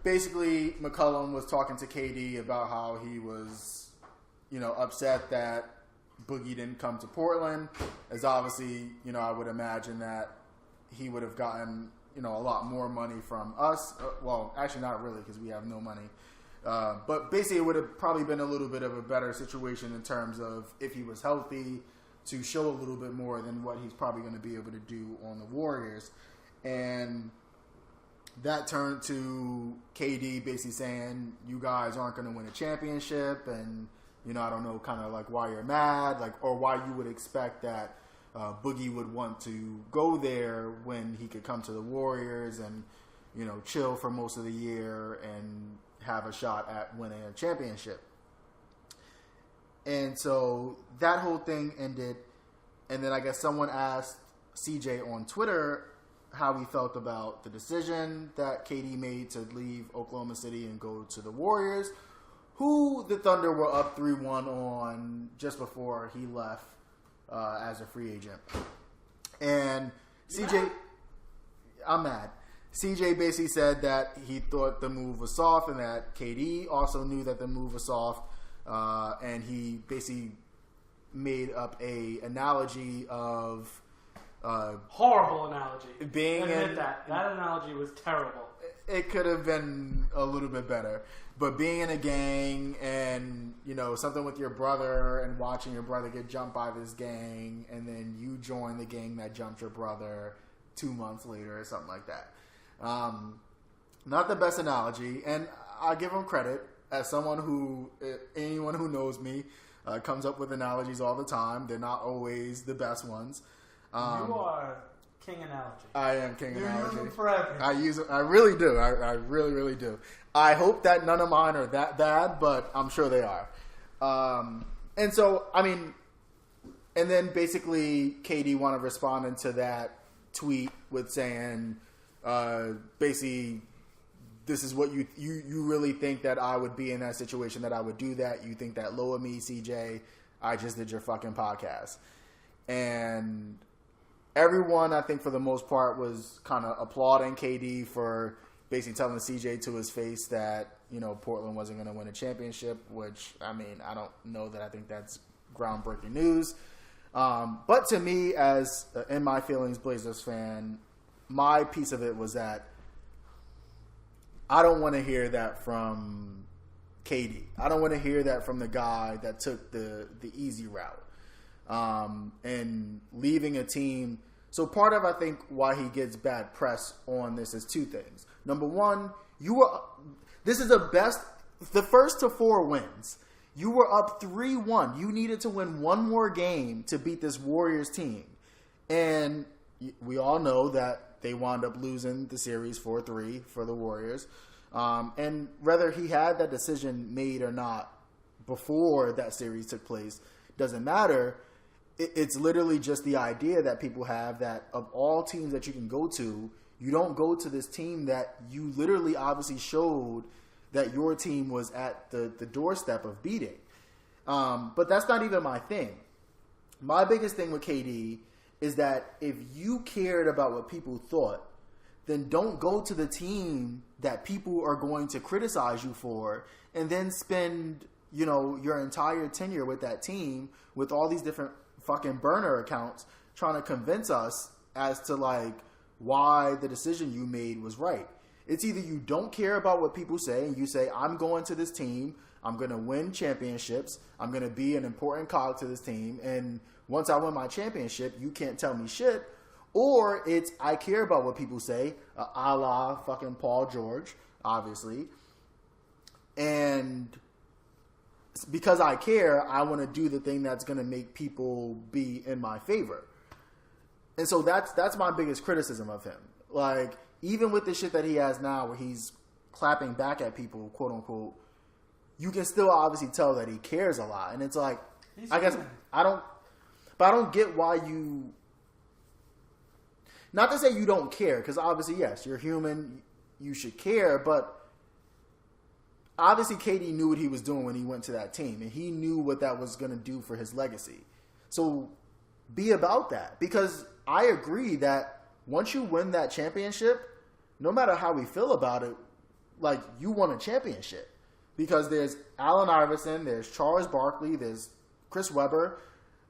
basically McCollum was talking to KD about how he was, upset that Boogie didn't come to Portland, as obviously, I would imagine that he would have gotten, a lot more money from us. Well, actually not really, because we have no money. But basically, it would have probably been a little bit of a better situation in terms of if he was healthy to show a little bit more than what he's probably going to be able to do on the Warriors. And that turned to KD basically saying, you guys aren't going to win a championship, and, I don't know kind of like why you're mad, like, or why you would expect that Boogie would want to go there when he could come to the Warriors and, chill for most of the year and have a shot at winning a championship. And so that whole thing ended, and then I guess someone asked CJ on Twitter how he felt about the decision that KD made to leave Oklahoma City and go to the Warriors, who the Thunder were up 3-1 on just before he left as a free agent. And CJ, I'm mad. CJ basically said that he thought the move was soft and that KD also knew that the move was soft. And he basically made up a analogy of horrible analogy. That analogy was terrible. It could have been a little bit better, but being in a gang and something with your brother and watching your brother get jumped by this gang, and then you join the gang that jumped your brother 2 months later or something like that. Not the best analogy, and I give him credit. As anyone who knows me comes up with analogies all the time. They're not always the best ones. You are king analogy. I am king You're analogy. using forever. I use it. I really do. I really, really do. I hope that none of mine are that bad, but I'm sure they are. And so, and then basically KD wanted to respond into that tweet with saying, basically, this is what you really think that I would be in that situation, that I would do that. You think that low of me, CJ. I just did your fucking podcast. And everyone, I think for the most part, was kind of applauding KD for basically telling CJ to his face that, Portland wasn't going to win a championship, which, I don't know that I think that's groundbreaking news. But to me, as in my feelings Blazers fan, my piece of it was that I don't want to hear that from KD. I don't want to hear that from the guy that took the easy route and leaving a team. So part of, I think, why he gets bad press on this is two things. Number one, this is the first to 4 wins. You were up 3-1. You needed to win one more game to beat this Warriors team. And we all know that they wound up losing the series 4-3 for the Warriors. And whether he had that decision made or not before that series took place doesn't matter. It's literally just the idea that people have that of all teams that you can go to, you don't go to this team that you literally obviously showed that your team was at the doorstep of beating. But that's not even my thing. My biggest thing with KD is that if you cared about what people thought, then don't go to the team that people are going to criticize you for and then spend, your entire tenure with that team with all these different fucking burner accounts trying to convince us as to why the decision you made was right. It's either you don't care about what people say and you say, I'm going to this team, I'm going to win championships, I'm going to be an important cog to this team, and once I win my championship, you can't tell me shit. Or it's, I care about what people say, a la fucking Paul George, obviously. And because I care, I want to do the thing that's going to make people be in my favor. And so that's my biggest criticism of him. Even with the shit that he has now where he's clapping back at people, quote unquote, you can still obviously tell that he cares a lot. And it's I guess I don't get why you, not to say you don't care, because obviously, yes, you're human, you should care, but obviously KD knew what he was doing when he went to that team, and he knew what that was going to do for his legacy. So be about that, because I agree that once you win that championship, no matter how we feel about it, you won a championship. Because there's Allen Iverson, there's Charles Barkley, there's Chris Webber,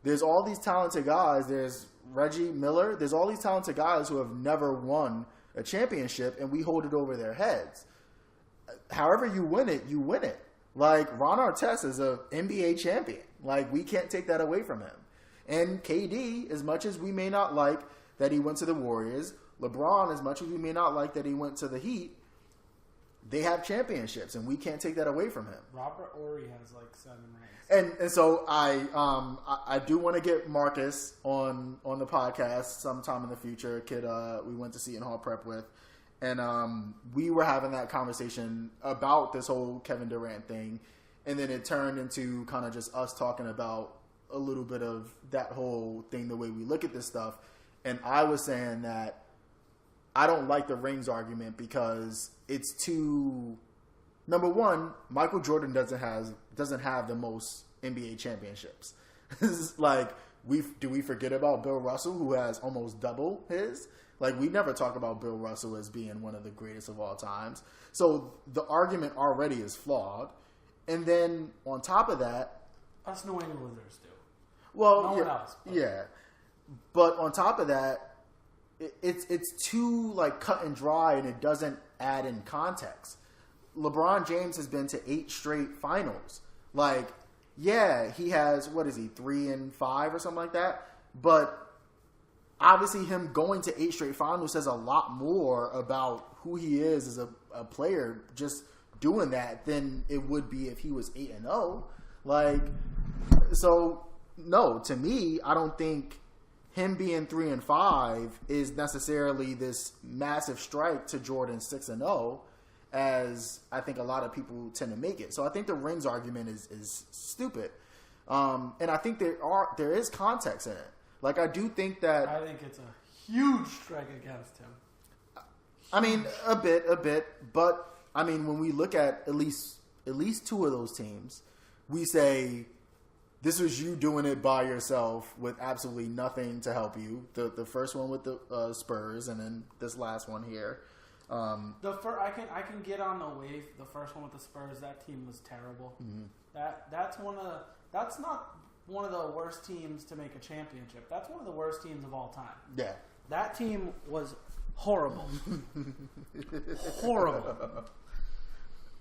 there's all these talented guys. There's Reggie Miller. There's all these talented guys who have never won a championship, and we hold it over their heads. However you win it, you win it. Like, Ron Artest is an NBA champion. Like, we can't take that away from him. And KD, as much as we may not like that he went to the Warriors, LeBron, as much as we may not like that he went to the Heat, they have championships, and we can't take that away from him. Robert Horry has like 7 rings. And so I do want to get Marcus on the podcast sometime in the future. A kid we went to Seton Hall Prep with, and we were having that conversation about this whole Kevin Durant thing, and then it turned into kind of just us talking about a little bit of that whole thing, the way we look at this stuff. And I was saying that I don't like the rings argument because it's too. Number one, Michael Jordan doesn't have the most NBA championships. Like, do we forget about Bill Russell, who has almost double his? Like, we never talk about Bill Russell as being one of the greatest of all times. So the argument already is flawed. And then on top of that, us New Englanders do. Well, no one else. But. Yeah, but on top of that, it's too like cut and dry, and it doesn't add in context. LeBron James has been to 8 straight finals. Like, yeah, he has, 3 and 5 or something like that. But obviously him going to 8 straight finals says a lot more about who he is as a player just doing that than it would be if he was 8-0. Like, so no, to me, I don't think him being 3 and 5 is necessarily this massive strike to Jordan's 6-0. As I think a lot of people tend to make it. So I think the rings argument is stupid. And I think there is context in it. Like, I do think that... I think it's a huge strike against him. I mean, a bit. But, I mean, when we look at least 2 of those teams, we say, this was you doing it by yourself with absolutely nothing to help you. The first one with the Spurs, and then this last one here. I can get on the wave. The first one with the Spurs, that team was terrible. Mm-hmm. That's not one of the worst teams to make a championship. That's one of the worst teams of all time. Yeah, that team was horrible, horrible.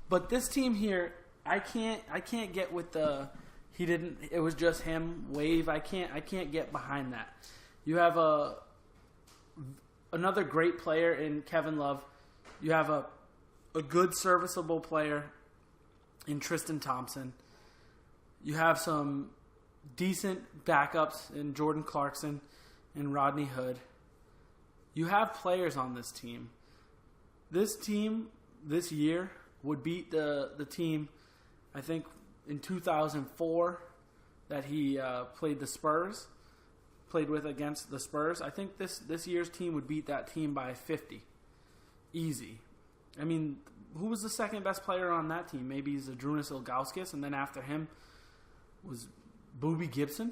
But this team here, I can't get with the he didn't. It was just him wave. I can't get behind that. You have another great player in Kevin Love. You have a good serviceable player in Tristan Thompson. You have some decent backups in Jordan Clarkson and Rodney Hood. You have players on this team. This team this year would beat the team, I think, in 2004 that he played with against the Spurs. I think this year's team would beat that team by 50. Easy. I mean, who was the second best player on that team? Maybe Zydrunas Ilgauskas, and then after him was Boobie Gibson.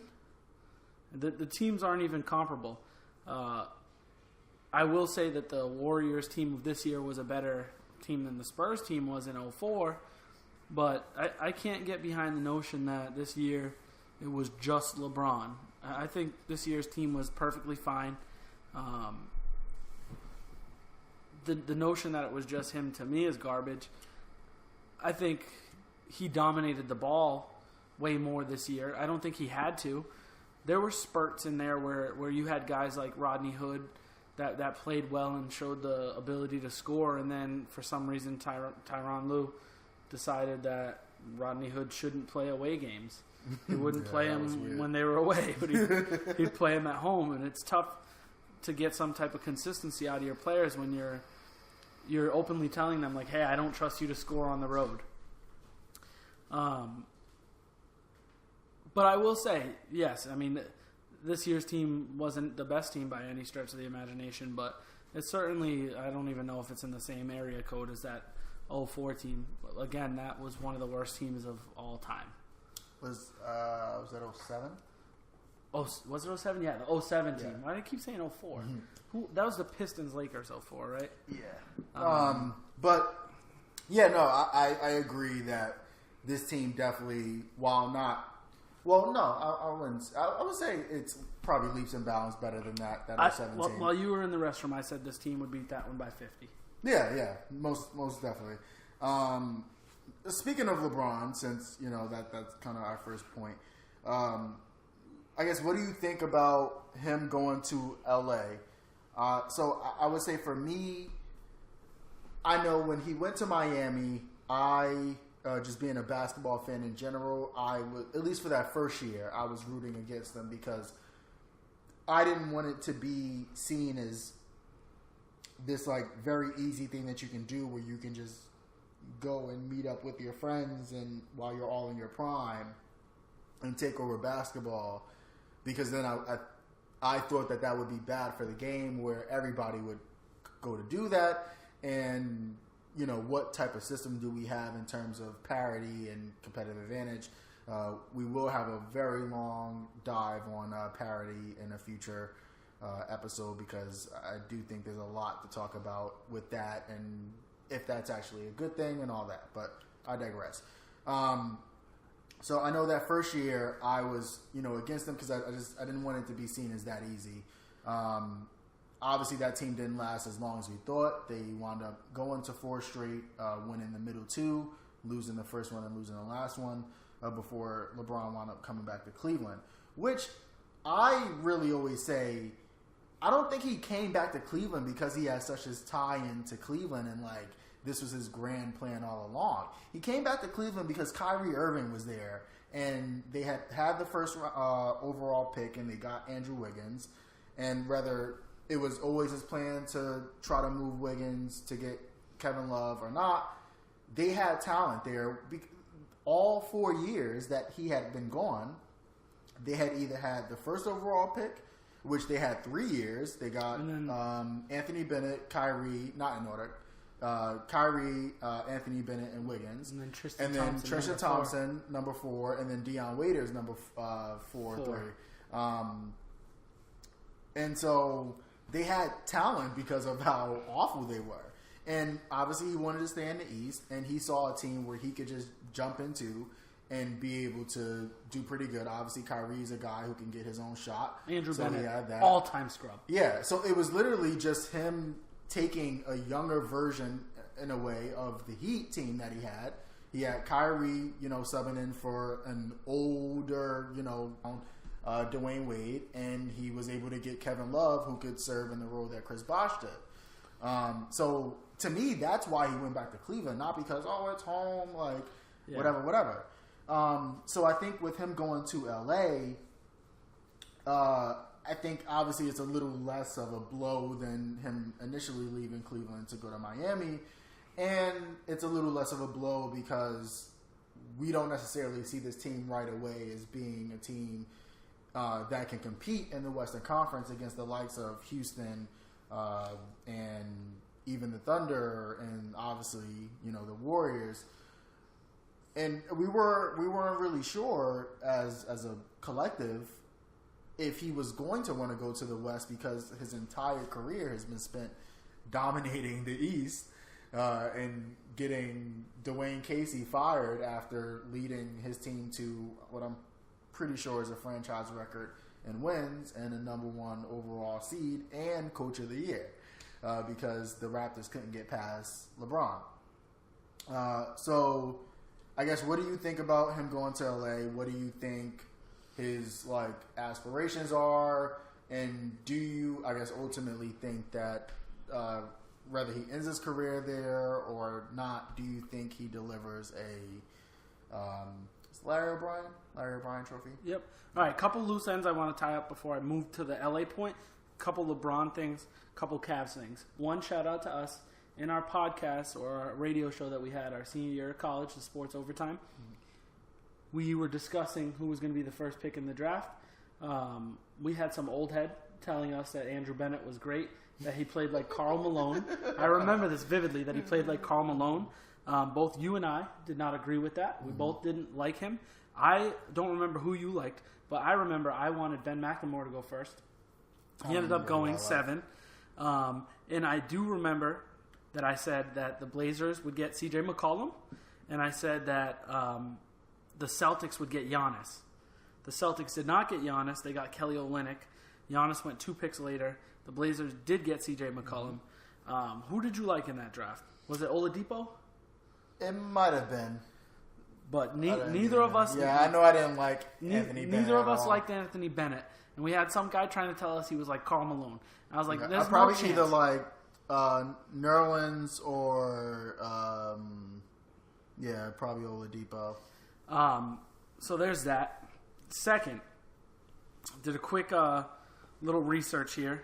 The teams aren't even comparable. I will say that the Warriors team of this year was a better team than the Spurs team was in 2004, but I can't get behind the notion that this year it was just LeBron. I think this year's team was perfectly fine. The notion that it was just him, to me, is garbage. I think he dominated the ball way more this year. I don't think he had to. There were spurts in there where you had guys like Rodney Hood that played well and showed the ability to score, and then for some reason Tyronn Lue decided that Rodney Hood shouldn't play away games. He wouldn't play him when they were away, but he'd play him at home, and it's tough to get some type of consistency out of your players when you're openly telling them, like, hey, I don't trust you to score on the road. But I will say, yes, I mean, this year's team wasn't the best team by any stretch of the imagination, but it's certainly, I don't even know if it's in the same area code as that 2004 team. But again, that was one of the worst teams of all time. Was that 2007? Oh, was it 07? Yeah, the 2007 team. Yeah. Why do I keep saying 04? Mm-hmm. That was the Pistons-Lakers 04, right? Yeah. But, yeah, no, I agree that this team definitely, while not Well, no, I wouldn't. I would say it's probably leaps and bounds better than that 17. While you were in the restroom, I said this team would beat that one by 50. Yeah, most definitely. Speaking of LeBron, since that's kind of our first point, I guess what do you think about him going to LA? So I would say for me, I know when he went to Miami, just being a basketball fan in general, I would, at least for that first year, I was rooting against them because I didn't want it to be seen as this like very easy thing that you can do where you can just go and meet up with your friends and while you're all in your prime and take over basketball, because then I thought that would be bad for the game where everybody would go to do that. And what type of system do we have in terms of parity and competitive advantage? We will have a very long dive on parity in a future episode because I do think there's a lot to talk about with that and if that's actually a good thing and all that. But I digress. So I know that first year I was against them because I didn't want it to be seen as that easy. Obviously, that team didn't last as long as we thought. They wound up going to 4 straight, winning the middle 2, losing the first one and losing the last one before LeBron wound up coming back to Cleveland. Which I really always say, I don't think he came back to Cleveland because he had such a tie-in to Cleveland and like this was his grand plan all along. He came back to Cleveland because Kyrie Irving was there and they had the first overall pick and they got Andrew Wiggins, and whether it was always his plan to try to move Wiggins to get Kevin Love or not, they had talent there. All 4 years that he had been gone, they had either had the first overall pick, which they had 3 years. They got Anthony Bennett, Kyrie, not in order, Kyrie, Anthony Bennett, and Wiggins. And then Tristan Thompson, number 4, and then Deion Waiters, number 4. And so they had talent because of how awful they were. And obviously he wanted to stay in the East, and he saw a team where he could just jump into and be able to do pretty good. Obviously Kyrie's a guy who can get his own shot. Andrew so Bennett, all-time scrub. Yeah, so it was literally just him taking a younger version, in a way, of the Heat team that he had. He had Kyrie, subbing in for an older, Dwayne Wade, and he was able to get Kevin Love, who could serve in the role that Chris Bosh did. So to me, that's why he went back to Cleveland, not because it's home, whatever. So I think with him going to LA, I think obviously it's a little less of a blow than him initially leaving Cleveland to go to Miami, and it's a little less of a blow because we don't necessarily see this team right away as being a team that can compete in the Western Conference against the likes of Houston and even the Thunder and obviously the Warriors. And we weren't really sure as a collective if he was going to want to go to the West because his entire career has been spent dominating the East and getting Dwayne Casey fired after leading his team to what I'm pretty sure is a franchise record in wins and a number 1 overall seed and coach of the year because the Raptors couldn't get past LeBron. So I guess what do you think about him going to LA? What do you think his aspirations are? And do you, I guess, ultimately think that whether he ends his career there or not, do you think he delivers a Larry O'Brien trophy? Yep. All right, couple loose ends I want to tie up before I move to the LA point. Couple LeBron things, couple Cavs things. One, shout out to us in our podcast or our radio show that we had our senior year of college, the Sports Overtime. We were discussing who was going to be the first pick in the draft. We had some old head telling us that Andrew Bennett was great, that he played like Karl Malone. I remember this vividly, that he played like Karl Malone. Both you and I did not agree with that. We both didn't like him. I don't remember who you liked, but I remember I wanted Ben McLemore to go first. He ended up going 7. And I do remember that I said that the Blazers would get C.J. McCollum, and I said that the Celtics would get Giannis. The Celtics did not get Giannis. They got Kelly Olynyk. Giannis went 2 picks later. The Blazers did get C.J. McCollum. Who did you like in that draft? Was it Oladipo? It might have been. But neither of us... Yeah, I know I didn't like Anthony Bennett. Neither of us liked Anthony Bennett. And we had some guy trying to tell us he was like Karl Malone. And I was like, there's I'd probably no chance. either like Nerlens or... probably Oladipo. So there's that. Second, did a quick little research here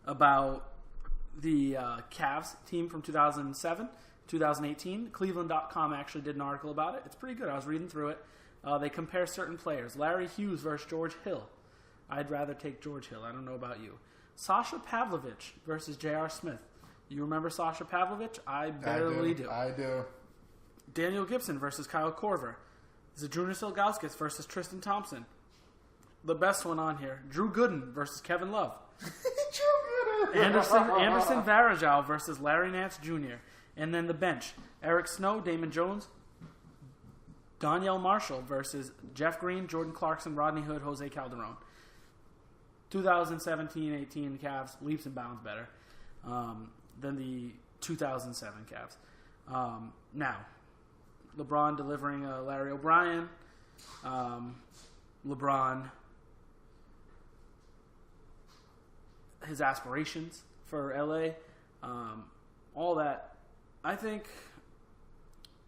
about the Cavs team from 2007, 2018. Cleveland.com actually did an article about it. It's pretty good. I was reading through it. They compare certain players. Larry Hughes versus George Hill. I'd rather take George Hill. I don't know about you. Sasha Pavlovich versus J.R. Smith. You remember Sasha Pavlovich? I barely do. I do. Daniel Gibson versus Kyle Korver. Zydrunas Ilgauskas versus Tristan Thompson. The best one on here. Drew Gooden versus Kevin Love. Anderson Varejao versus Larry Nance Jr. And then the bench. Eric Snow, Damon Jones, Danielle Marshall versus Jeff Green, Jordan Clarkson, Rodney Hood, Jose Calderon. 2017-18 Cavs, leaps and bounds better than the 2007 Cavs. Now, LeBron delivering Larry O'Brien. LeBron, his aspirations for LA. All that. I think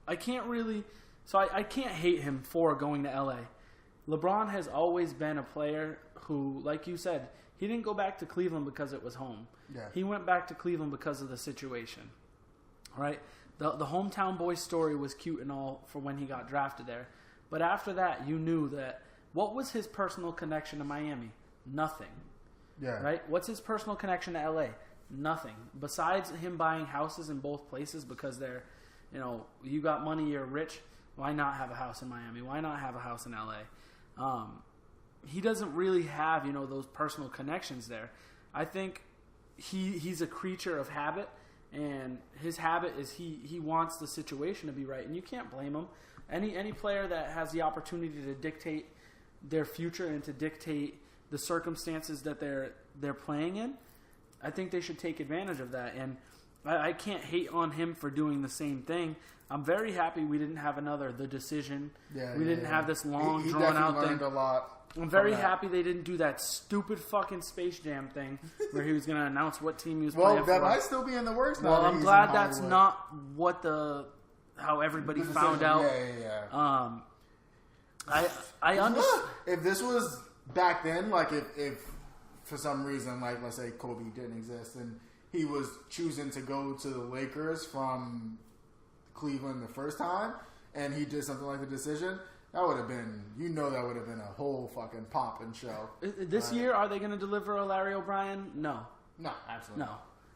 I can't really... So I can't hate him for going to LA. LeBron has always been a player who, like you said, he didn't go back to Cleveland because it was home. Yeah. He went back to Cleveland because of the situation. Right? The hometown boy story was cute and all for when he got drafted there. But after that, you knew that what was his personal connection to Miami? Nothing. Yeah. Right? What's his personal connection to LA? Nothing. Besides him buying houses in both places because they're, you got money, you're rich. Why not have a house in Miami? Why not have a house in LA? He doesn't really have, those personal connections there. I think he's a creature of habit, and his habit is he wants the situation to be right, and you can't blame him. Any player that has the opportunity to dictate their future and to dictate the circumstances that they're playing in, I think they should take advantage of that. And I can't hate on him for doing the same thing. I'm very happy we didn't have another The Decision. We didn't have this long, drawn-out thing. A lot. I'm very happy they didn't do that stupid fucking Space Jam thing where he was going to announce what team he was playing for. Well, that might still be in the works now. Well, I'm glad that's not what how everybody found out. Yeah. I understand. If this was back then, like if for some reason, like let's say Kobe didn't exist and he was choosing to go to the Lakers from Cleveland the first time, and he did something like The Decision, that would have been, that would have been a whole fucking poppin' show. This year, are they going to deliver a Larry O'Brien? No. No, absolutely no.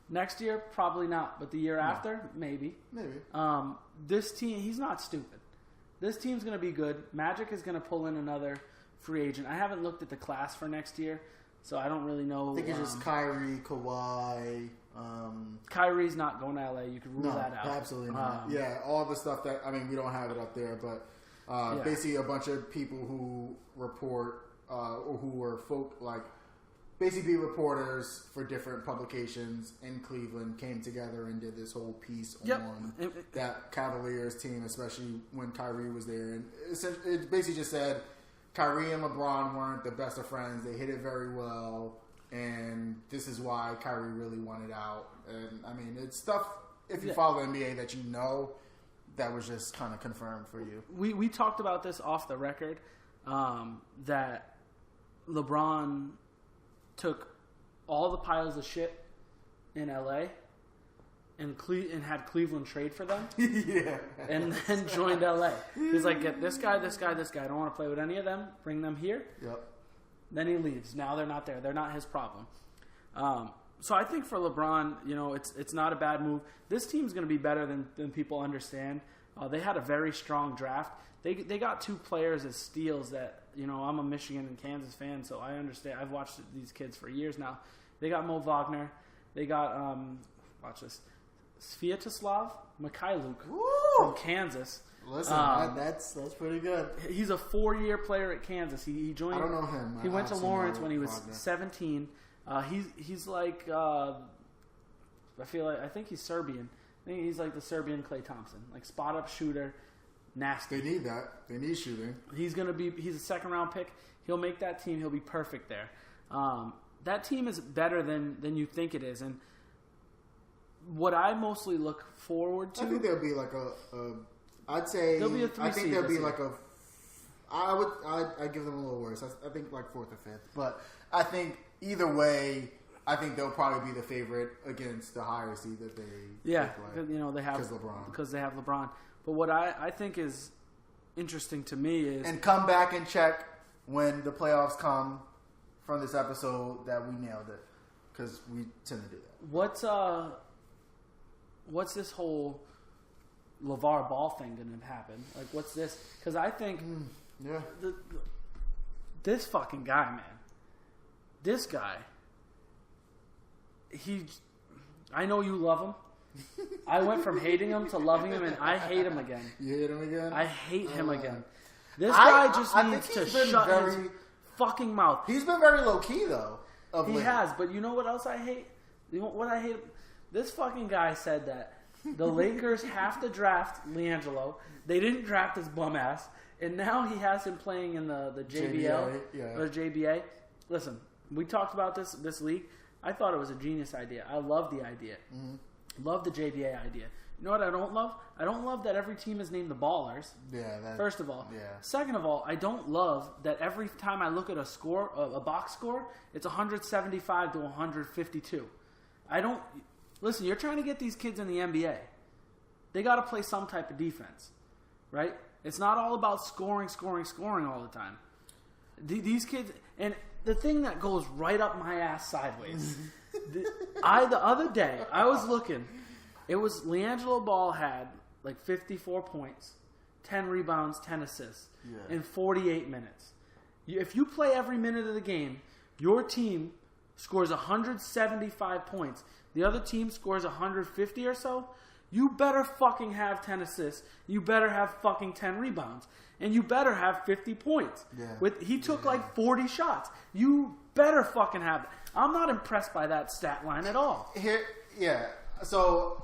Next year, probably not, but the year after, maybe. This team, he's not stupid. This team's going to be good. Magic is going to pull in another free agent. I haven't looked at the class for next year, so I don't really know. I think it's just Kyrie, Kawhi. Kyrie's not going to LA. You can rule that out. Absolutely not. All the stuff that we don't have it up there, but basically a bunch of people who report or who were basically reporters for different publications in Cleveland came together and did this whole piece on that Cavaliers team, especially when Kyrie was there, and it basically just said Kyrie and LeBron weren't the best of friends. They hit it very well. And this is why Kyrie really wanted out. And, it's stuff, if you follow the NBA, that that was just kind of confirmed for you. We talked about this off the record, that LeBron took all the piles of shit in LA and had Cleveland trade for them. And then joined LA. He's like, get this guy, this guy, this guy. I don't want to play with any of them. Bring them here. Yep. Then he leaves. Now they're not there. They're not his problem. So I think for LeBron, it's not a bad move. This team's going to be better than people understand. They had a very strong draft. They got 2 players as steals that, I'm a Michigan and Kansas fan, so I understand. I've watched these kids for years now. They got Mo Wagner. They got, watch this, Sviatoslav Mikhailuk from Kansas. Listen, that's pretty good. He's a 4-year player at Kansas. He joined. I don't know him. He went to Lawrence when he was 17. He's like I think he's Serbian. I think he's like the Serbian Klay Thompson, like spot up shooter, nasty. They need that. They need shooting. He's a 2nd-round pick. He'll make that team. He'll be perfect there. That team is better than you think it is, and what I mostly look forward to. I think there'll be like I'd say there'll be a 3 I think seed there'll be this like year. I'd give them a little worse. I think like 4th or 5th. But I think either way, I think they'll probably be the favorite against the higher seed that they yeah, play. they have LeBron. Because they have LeBron. But what I think is interesting to me is and come back and check when the playoffs come from this episode that we nailed it, because we tend to do that. What's this whole LeVar Ball thing going to happen? Like, what's this? Because I think this fucking guy, man, this guy, I know you love him. I went from hating him to loving him, and I hate him again. You hate him again? I hate him again. This guy just needs to shut his fucking mouth. He's been very low key though. He has, but you know what else I hate? You know what I hate? This fucking guy said that the Lakers have to draft LiAngelo. They didn't draft his bum ass, and now he has him playing in the JBL or JBA. Listen, we talked about this league. I thought it was a genius idea. I love the idea. Mm-hmm. Love the JBA idea. You know what I don't love? I don't love that every team is named the Ballers. Yeah. First of all. Yeah. Second of all, I don't love that every time I look at a score, a box score, it's 175 to 152. I don't... Listen, you're trying to get these kids in the NBA. They got to play some type of defense, right? It's not all about scoring all the time. These kids... And the thing that goes right up my ass sideways... the other day, I was looking... It was LiAngelo Ball had like 54 points, 10 rebounds, 10 assists in 48 minutes. If you play every minute of the game, your team scores 175 points. The other team scores 150 or so. You better fucking have 10 assists. You better have fucking 10 rebounds. And you better have 50 points. Yeah. He took like 40 shots. You better fucking have that. I'm not impressed by that stat line at all. So...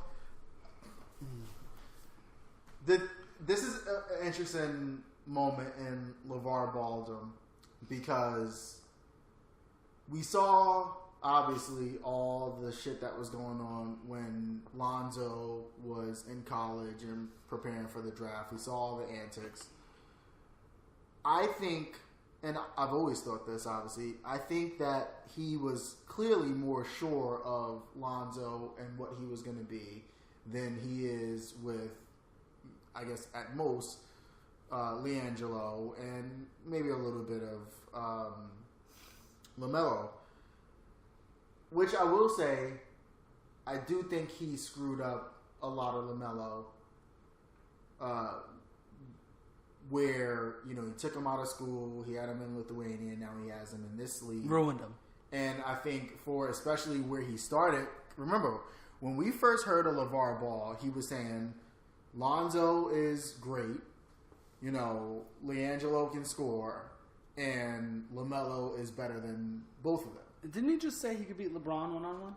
This is an interesting moment in LeVar Ball's because we saw, obviously, all the shit that was going on when Lonzo was in college and preparing for the draft. We saw all the antics. I think, and I've always thought this, obviously, I think that he was clearly more sure of Lonzo and what he was going to be than he is with, I guess, at most, LiAngelo and maybe a little bit of LaMelo. Which I will say, I do think he screwed up a lot of LaMelo. Where, he took him out of school, he had him in Lithuania, now he has him in this league. Ruined him. And I think especially where he started, remember, when we first heard of LeVar Ball, he was saying, Lonzo is great. LiAngelo can score, and LaMelo is better than both of them. Didn't he just say he could beat LeBron one-on-one?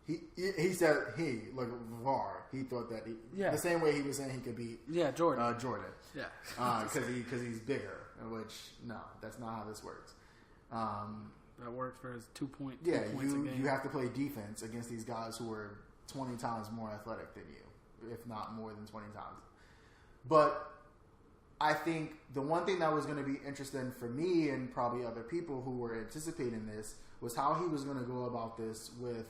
He said LeVar. He thought that the same way he was saying he could beat Jordan. Yeah, because he's bigger. Which no, that's not how this works. That works for his 2 points. Yeah, 2 points a game. You have to play defense against these guys who are 20 times more athletic than you, if not more than 20 times. But I think the one thing that was going to be interesting for me and probably other people who were anticipating this was how he was going to go about this with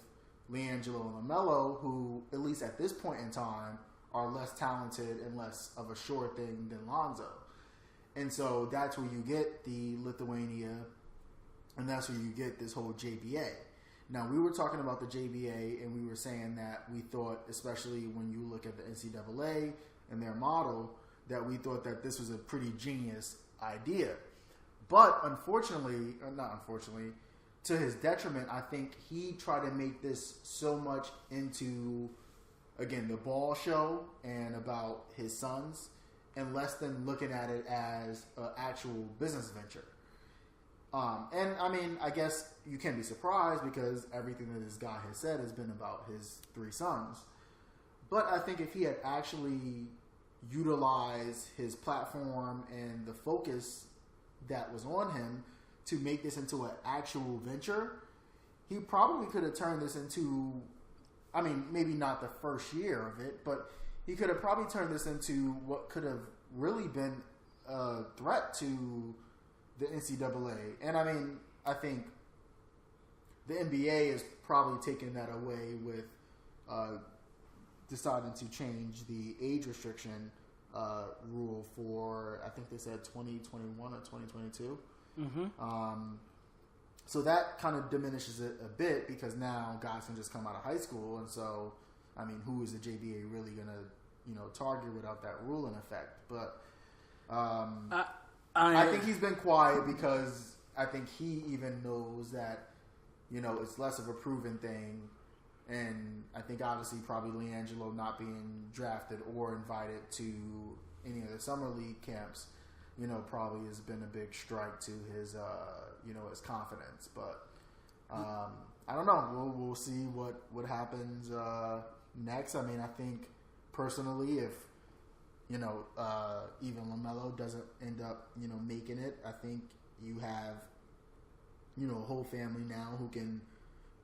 LiAngelo and LaMelo, who, at least at this point in time, are less talented and less of a sure thing than Lonzo. And so that's where you get the Lithuania, and that's where you get this whole JBA. Now, we were talking about the JBA, and we were saying that we thought, especially when you look at the NCAA and their model, that we thought that this was a pretty genius idea. But unfortunately, or not unfortunately, to his detriment, I think he tried to make this so much into again, the ball show and about his sons, and less than looking at it as an actual business venture. And I mean, I guess you can be surprised because everything that this guy has said has been about his 3 sons. But I think if he had actually utilized his platform and the focus that was on him to make this into an actual venture, he probably could have turned this into, I mean, maybe not the first year of it, but he could have probably turned this into what could have really been a threat to the NCAA. And I mean, I think the NBA is probably taking that away with deciding to change the age restriction rule for, I think they said 2021 or 2022. Mm-hmm. So that kind of diminishes it a bit because now guys can just come out of high school, and so I mean, who is the JBA really gonna target without that rule in effect? But I think he's been quiet because I think he even knows that it's less of a proven thing, and I think obviously probably LiAngelo not being drafted or invited to any of the summer league camps, probably has been a big strike to his his confidence. But I don't know. We'll see what happens next. I mean, I think personally, if even LaMelo doesn't end up making it, I think you have a whole family now who can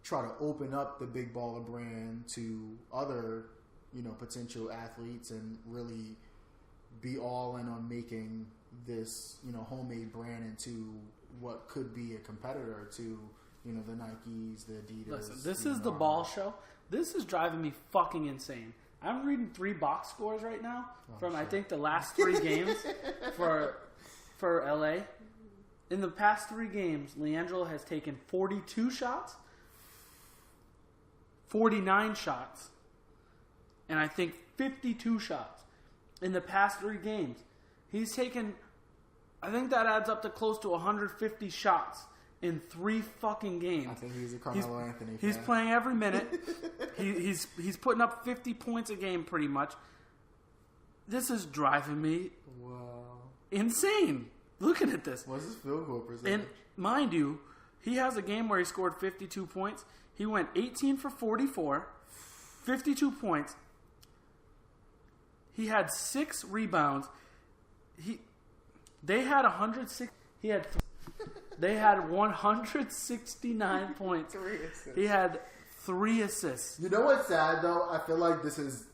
try to open up the Big Baller brand to other potential athletes and really be all in on making this homemade brand into what could be a competitor to the Nikes, the Adidas. Listen, this is the ball show. This is driving me fucking insane. I'm reading 3 box scores right now from shit. I think the last 3 games for LA. In the past 3 games, LiAngelo has taken 42 shots, 49 shots, and I think 52 shots in the past 3 games. He's taken, I think that adds up to close to 150 shots in 3 fucking games. I think he's a Carmelo Anthony fan. He's playing every minute. He's putting up 50 points a game pretty much. This is driving me insane. Looking at this. What's his field goal percentage? And mind you, he has a game where he scored 52 points. He went 18 for 44, 52 points. He had 6 rebounds. They had 106. They had 169 points. 3 assists. He had 3 assists. You know what's sad though? I feel like this is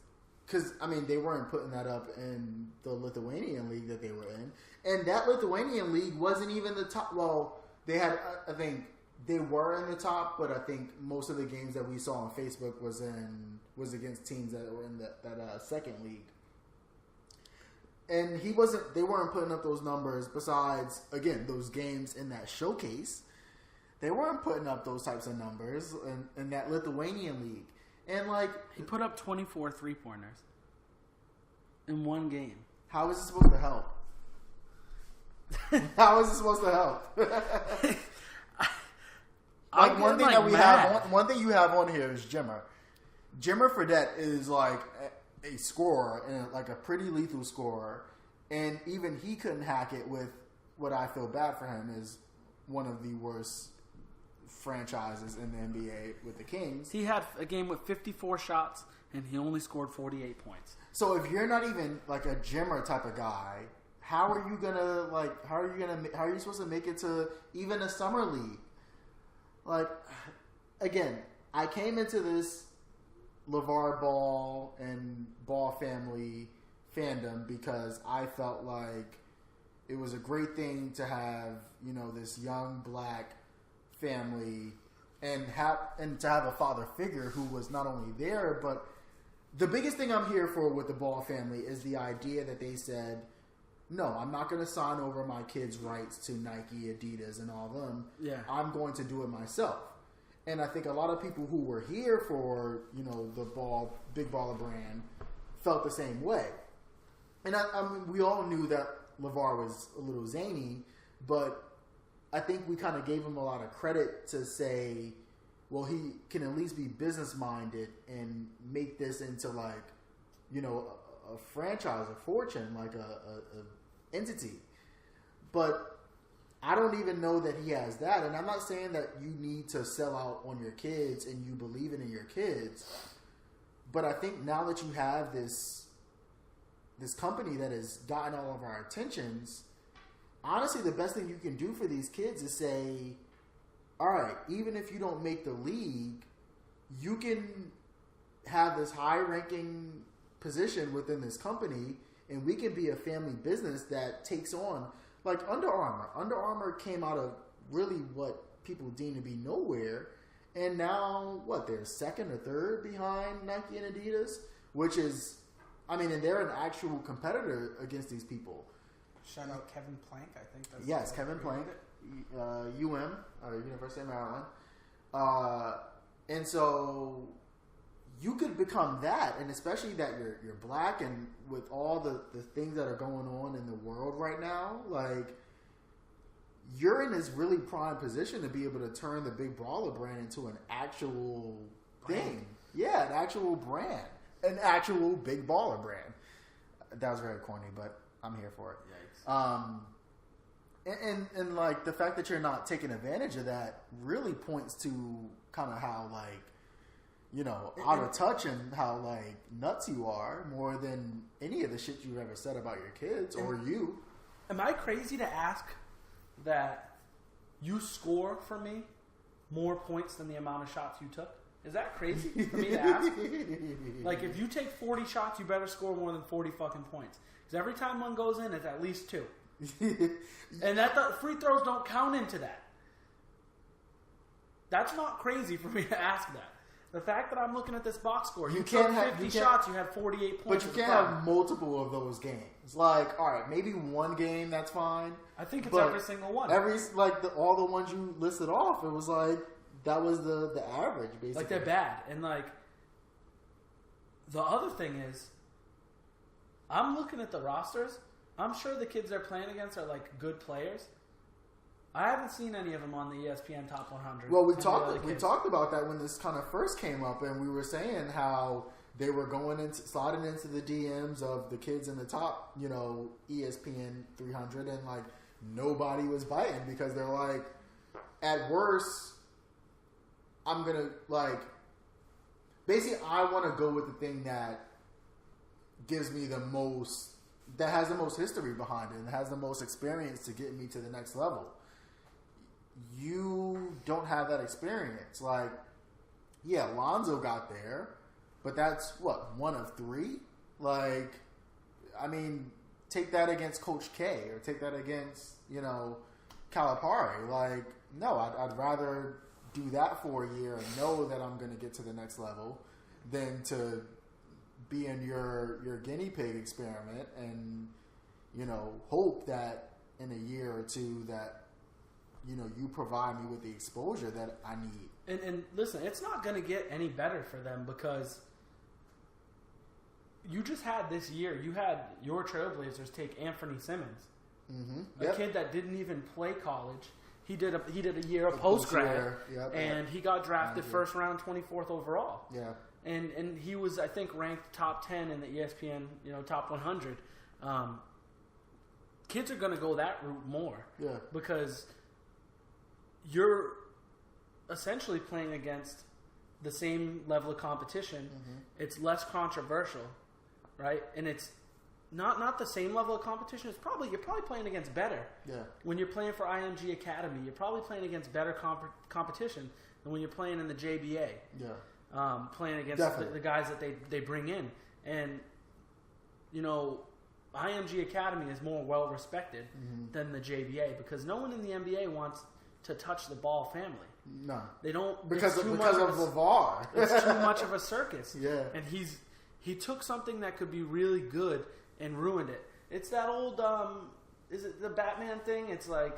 because I mean they weren't putting that up in the Lithuanian league that they were in, and that Lithuanian league wasn't even the top. Well, they had, I think they were in the top, but I think most of the games that we saw on Facebook was against teams that were in that second league. And they weren't putting up those numbers besides, again, those games in that showcase. They weren't putting up those types of numbers in that Lithuanian league. And, he put up 24 3-pointers in 1 game. How is it supposed to help? How is it supposed to help? One thing you have on here is Jimmer. Jimmer Fredette is a scorer and a pretty lethal scorer, and even he couldn't hack it with what I feel bad for him is one of the worst franchises in the NBA with the Kings. He had a game with 54 shots and he only scored 48 points. So if you're not even a Jimmer type of guy, how are you supposed to make it to even a summer league? Again, I came into this LeVar Ball and Ball family fandom because I felt like it was a great thing to have, this young black family and to have a father figure who was not only there, but the biggest thing I'm here for with the Ball family is the idea that they said, no, I'm not going to sign over my kids' rights to Nike, Adidas, and all them. Yeah. I'm going to do it myself. And I think a lot of people who were here for, the Big Baller brand felt the same way. And I mean, we all knew that LeVar was a little zany, but I think we kind of gave him a lot of credit to say, well, he can at least be business minded and make this into like, you know, a franchise, a fortune, like a entity. But I don't even know that he has that. And I'm not saying that you need to sell out on your kids and you believe in your kids. But I think now that you have this company that has gotten all of our attentions, honestly, the best thing you can do for these kids is say, all right, even if you don't make the league, you can have this high-ranking position within this company, and we can be a family business that takes on, like Under Armour. Under Armour came out of really what people deem to be nowhere, and now, they're second or third behind Nike and Adidas, which is, I mean, and they're an actual competitor against these people. Shout out Kevin Plank, I think. Yes, Kevin Plank, University of Maryland. And so you could become that, and especially that you're black, and with all the things that are going on in the world right now, like, you're in this really prime position to be able to turn the Big Baller brand into an actual thing. Yeah, an actual brand. An actual Big Baller brand. That was very corny, but I'm here for it. Yikes. And like the fact that you're not taking advantage of that really points to kind of how, like, you know, out of touch and how like nuts you are more than any of the shit you've ever said about your kids or you. Am I crazy to ask that you score for me more points than the amount of shots you took? Is that crazy for me to ask? Like, if you take 40 shots, you better score more than 40 fucking points. Because every time one goes in, it's at least 2. And that the free throws don't count into that. That's not crazy for me to ask that. The fact that I'm looking at this box score, you took 50 shots, you had 48 points. But you can't have multiple of those games. Like, all right, maybe one game, that's fine. I think it's every single one. All the ones you listed off, it was like, that was the average, basically. Like, they're bad. And, like, the other thing is, I'm looking at the rosters. I'm sure the kids they're playing against are, like, good players. I haven't seen any of them on the ESPN Top 100. Well, we talked about that when this kind of first came up, and we were saying how they were sliding into the DMs of the kids in the top, you know, ESPN 300, and, like, nobody was biting because they're like, at worst, I'm going to, like, basically I want to go with the thing that gives me the most, that has the most history behind it and has the most experience to get me to the next level. You don't have that experience. Like, yeah, Lonzo got there, but that's, one of 3? Like, I mean, take that against Coach K or take that against, you know, Calipari. Like, no, I'd rather do that for a year and know that I'm going to get to the next level than to be in your guinea pig experiment and, you know, hope that in a year or two that, you know, you provide me with the exposure that I need. And listen, it's not going to get any better for them because you just had this year, you had your Trailblazers take Anthony Simmons, a kid that didn't even play college. He did a year of post-grad, and he got drafted first round, 24th overall. Yeah. And he was, I think, ranked top 10 in the ESPN, you know, top 100. Kids are going to go that route more. Yeah. Because you're essentially playing against the same level of competition. It's less controversial, right? And it's not the same level of competition. You're probably playing against better. Yeah. When you're playing for IMG Academy, you're probably playing against better competition than when you're playing in the JBA. Yeah. Playing against the guys that they bring in. And, you know, IMG Academy is more well respected than the JBA because no one in the NBA wants to touch the Ball family. No. They don't. Because of LeVar. It's too much of a circus. Yeah. And he took something that could be really good and ruined it. It's that old, is it the Batman thing? It's like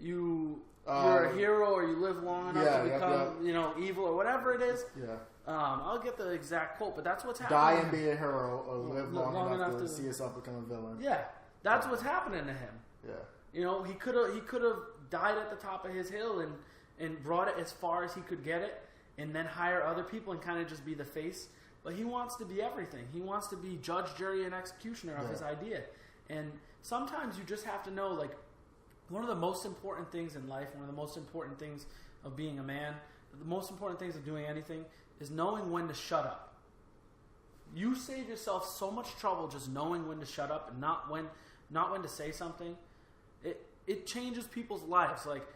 you're a hero or you live long enough to become, you know, evil or whatever it is. Yeah. I'll get the exact quote, but that's what's happening. Die and be a hero or live long enough to see yourself become a villain. Yeah. That's what's happening to him. Yeah. You know, he could have died at the top of his hill and brought it as far as he could get it. and then hire other people and kind of just be the face. But he wants to be everything. He wants to be judge, jury, and executioner of his idea. And sometimes you just have to know, like, one of the most important things in life, one of the most important things of being a man, the most important things of doing anything is knowing when to shut up. You save yourself so much trouble just knowing when to shut up and not when to say something. It changes people's lives. Like,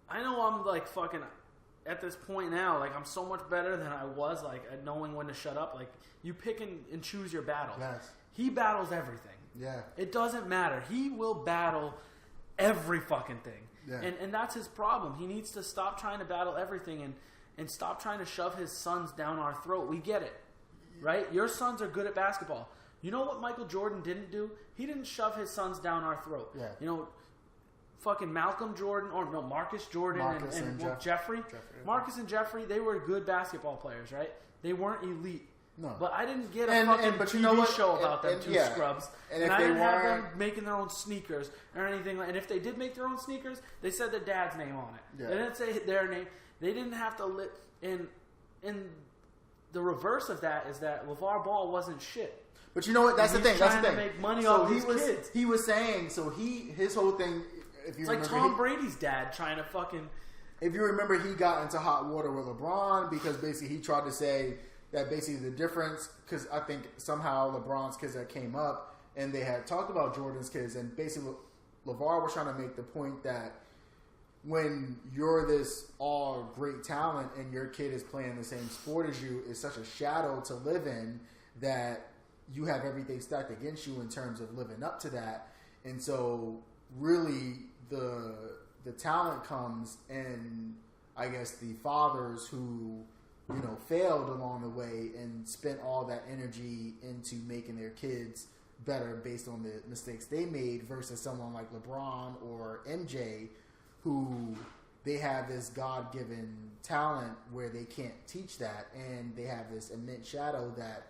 I know I'm like fucking at this point now, like I'm so much better than I was, like at knowing when to shut up. Like, you pick and choose your battles. Yes. He battles everything. Yeah. It doesn't matter. He will battle every fucking thing. Yeah. And that's his problem. He needs to stop trying to battle everything and stop trying to shove his sons down our throat. We get it. Right? Your sons are good at basketball. You know what Michael Jordan didn't do? He didn't shove his sons down our throat. Yeah. You know, fucking Malcolm Jordan, or no, Marcus Jordan and Jeffrey. Marcus and Jeffrey, they were good basketball players, right? They weren't elite. No. But I didn't get a fucking but you TV know what? show about them two scrubs. And And if I they didn't have weren't- them making their own sneakers or anything. And if they did make their own sneakers, they said their dad's name on it. Yeah. They didn't say their name. They didn't have to live in the reverse of that is that LeVar Ball wasn't shit. But you know what? That's the thing. That's the trying thing. to make money so off he his was, kids. He was saying, his whole thing, if you It's like remember, Tom Brady's dad trying to fucking... if you remember, he got into hot water with LeBron because basically he tried to say that basically the difference, because I think somehow LeBron's kids that came up and they had talked about Jordan's kids, and basically LeVar was trying to make the point that when you're this all great talent and your kid is playing the same sport as you, it's such a shadow to live in that you have everything stacked against you in terms of living up to that. And so really the talent comes in, I guess, the fathers who, you know, failed along the way and spent all that energy into making their kids better based on the mistakes they made versus someone like LeBron or MJ who they have this God-given talent where they can't teach that, and they have this immense shadow that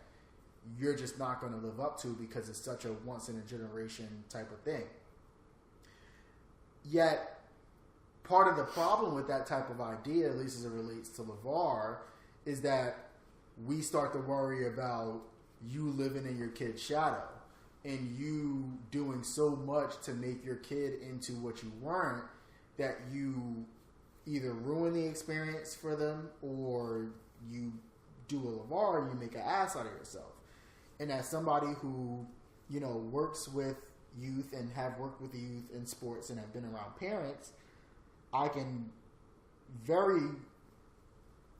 you're just not going to live up to because it's such a once-in-a-generation type of thing. Yet, part of the problem with that type of idea, at least as it relates to LeVar, is that we start to worry about you living in your kid's shadow and you doing so much to make your kid into what you weren't that you either ruin the experience for them or you do a LeVar and you make an ass out of yourself. And as somebody who, you know, works with youth and have worked with youth in sports and have been around parents, I can very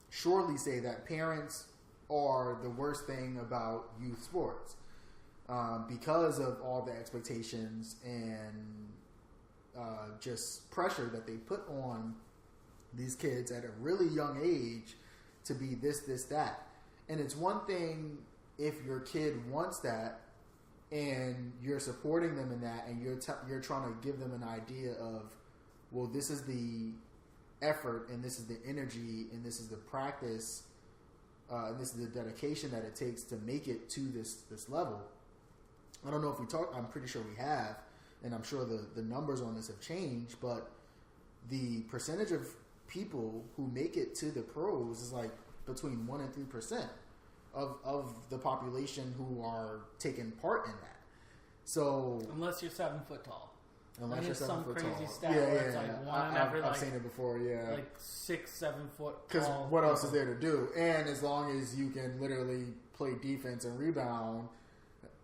surely say that parents are the worst thing about youth sports because of all the expectations and just pressure that they put on these kids at a really young age to be this, that. And it's one thing if your kid wants that and you're supporting them in that and you're trying to give them an idea of, well, this is the effort and this is the energy and this is the practice and this is the dedication that it takes to make it to this level. I don't know if we talked, I'm pretty sure we have, and I'm sure the numbers on this have changed, but the percentage of people who make it to the pros is like between 1% and 3% of the population who are taking part in that. So unless you're 7 foot tall. Unless you're 7 foot tall. Some crazy stat where it's like one in every, I've seen it before, yeah. Like 6, 7 foot tall. Because what else is there to do? And as long as you can literally play defense and rebound,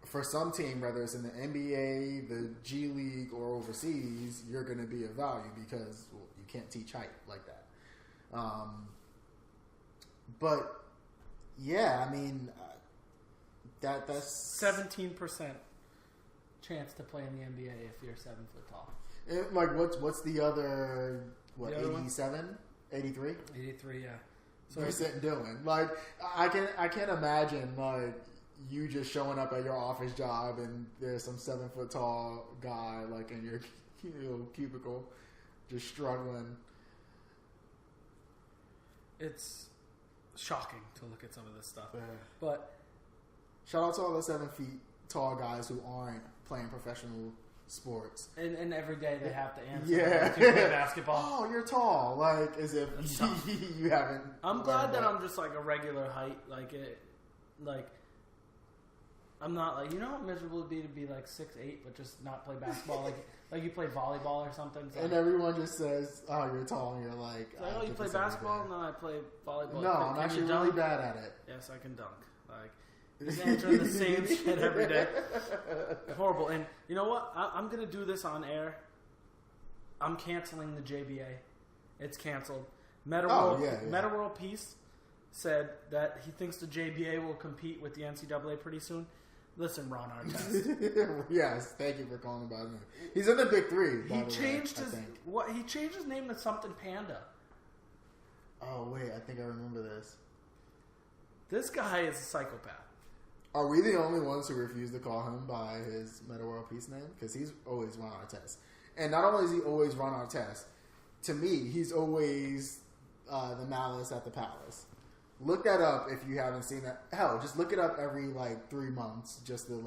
for some team, whether it's in the NBA, the G League, or overseas, you're going to be of value because you can't teach height like that. But yeah, I mean, that's 17% chance to play in the NBA if you're 7 foot tall. Like what's the other? What, The other 87, 83? 83, yeah. So you're sitting doing like I can't imagine like you just showing up at your office job and there's some 7 foot tall guy like in your cubicle just struggling. It's shocking to look at some of this stuff. Yeah. But shout out to all the 7 feet tall guys who aren't playing professional sports. And every day they have to answer. Yeah. Like, you play basketball. Oh, you're tall. Like, as if you haven't. I'm glad that I'm just like a regular height. I'm not like, you know how miserable it would be to be like 6'8", but just not play basketball. like you play volleyball or something. It's And like, everyone just says, "Oh, you're tall," and you're like, oh, you play basketball? No, I play volleyball. No, I'm Can actually you really dunk? bad at it. Yes, I can dunk. Like, just answering the same shit every day. Horrible. And you know what? I'm going to do this on air. I'm canceling the JBA. It's canceled. Meta World Peace said that he thinks the JBA will compete with the NCAA pretty soon. Listen, Ron Artest. Yes, thank you for calling him by name. He's in the Big Three. He changed his name to something Panda. Oh wait, I think I remember this. This guy is a psychopath. Are we the only ones who refuse to call him by his Meta World Peace name? Because he's always Ron Artest. And not only is he always Ron Artest, to me, he's always the Malice at the Palace. Look that up if you haven't seen that. Hell, just look it up every 3 months just to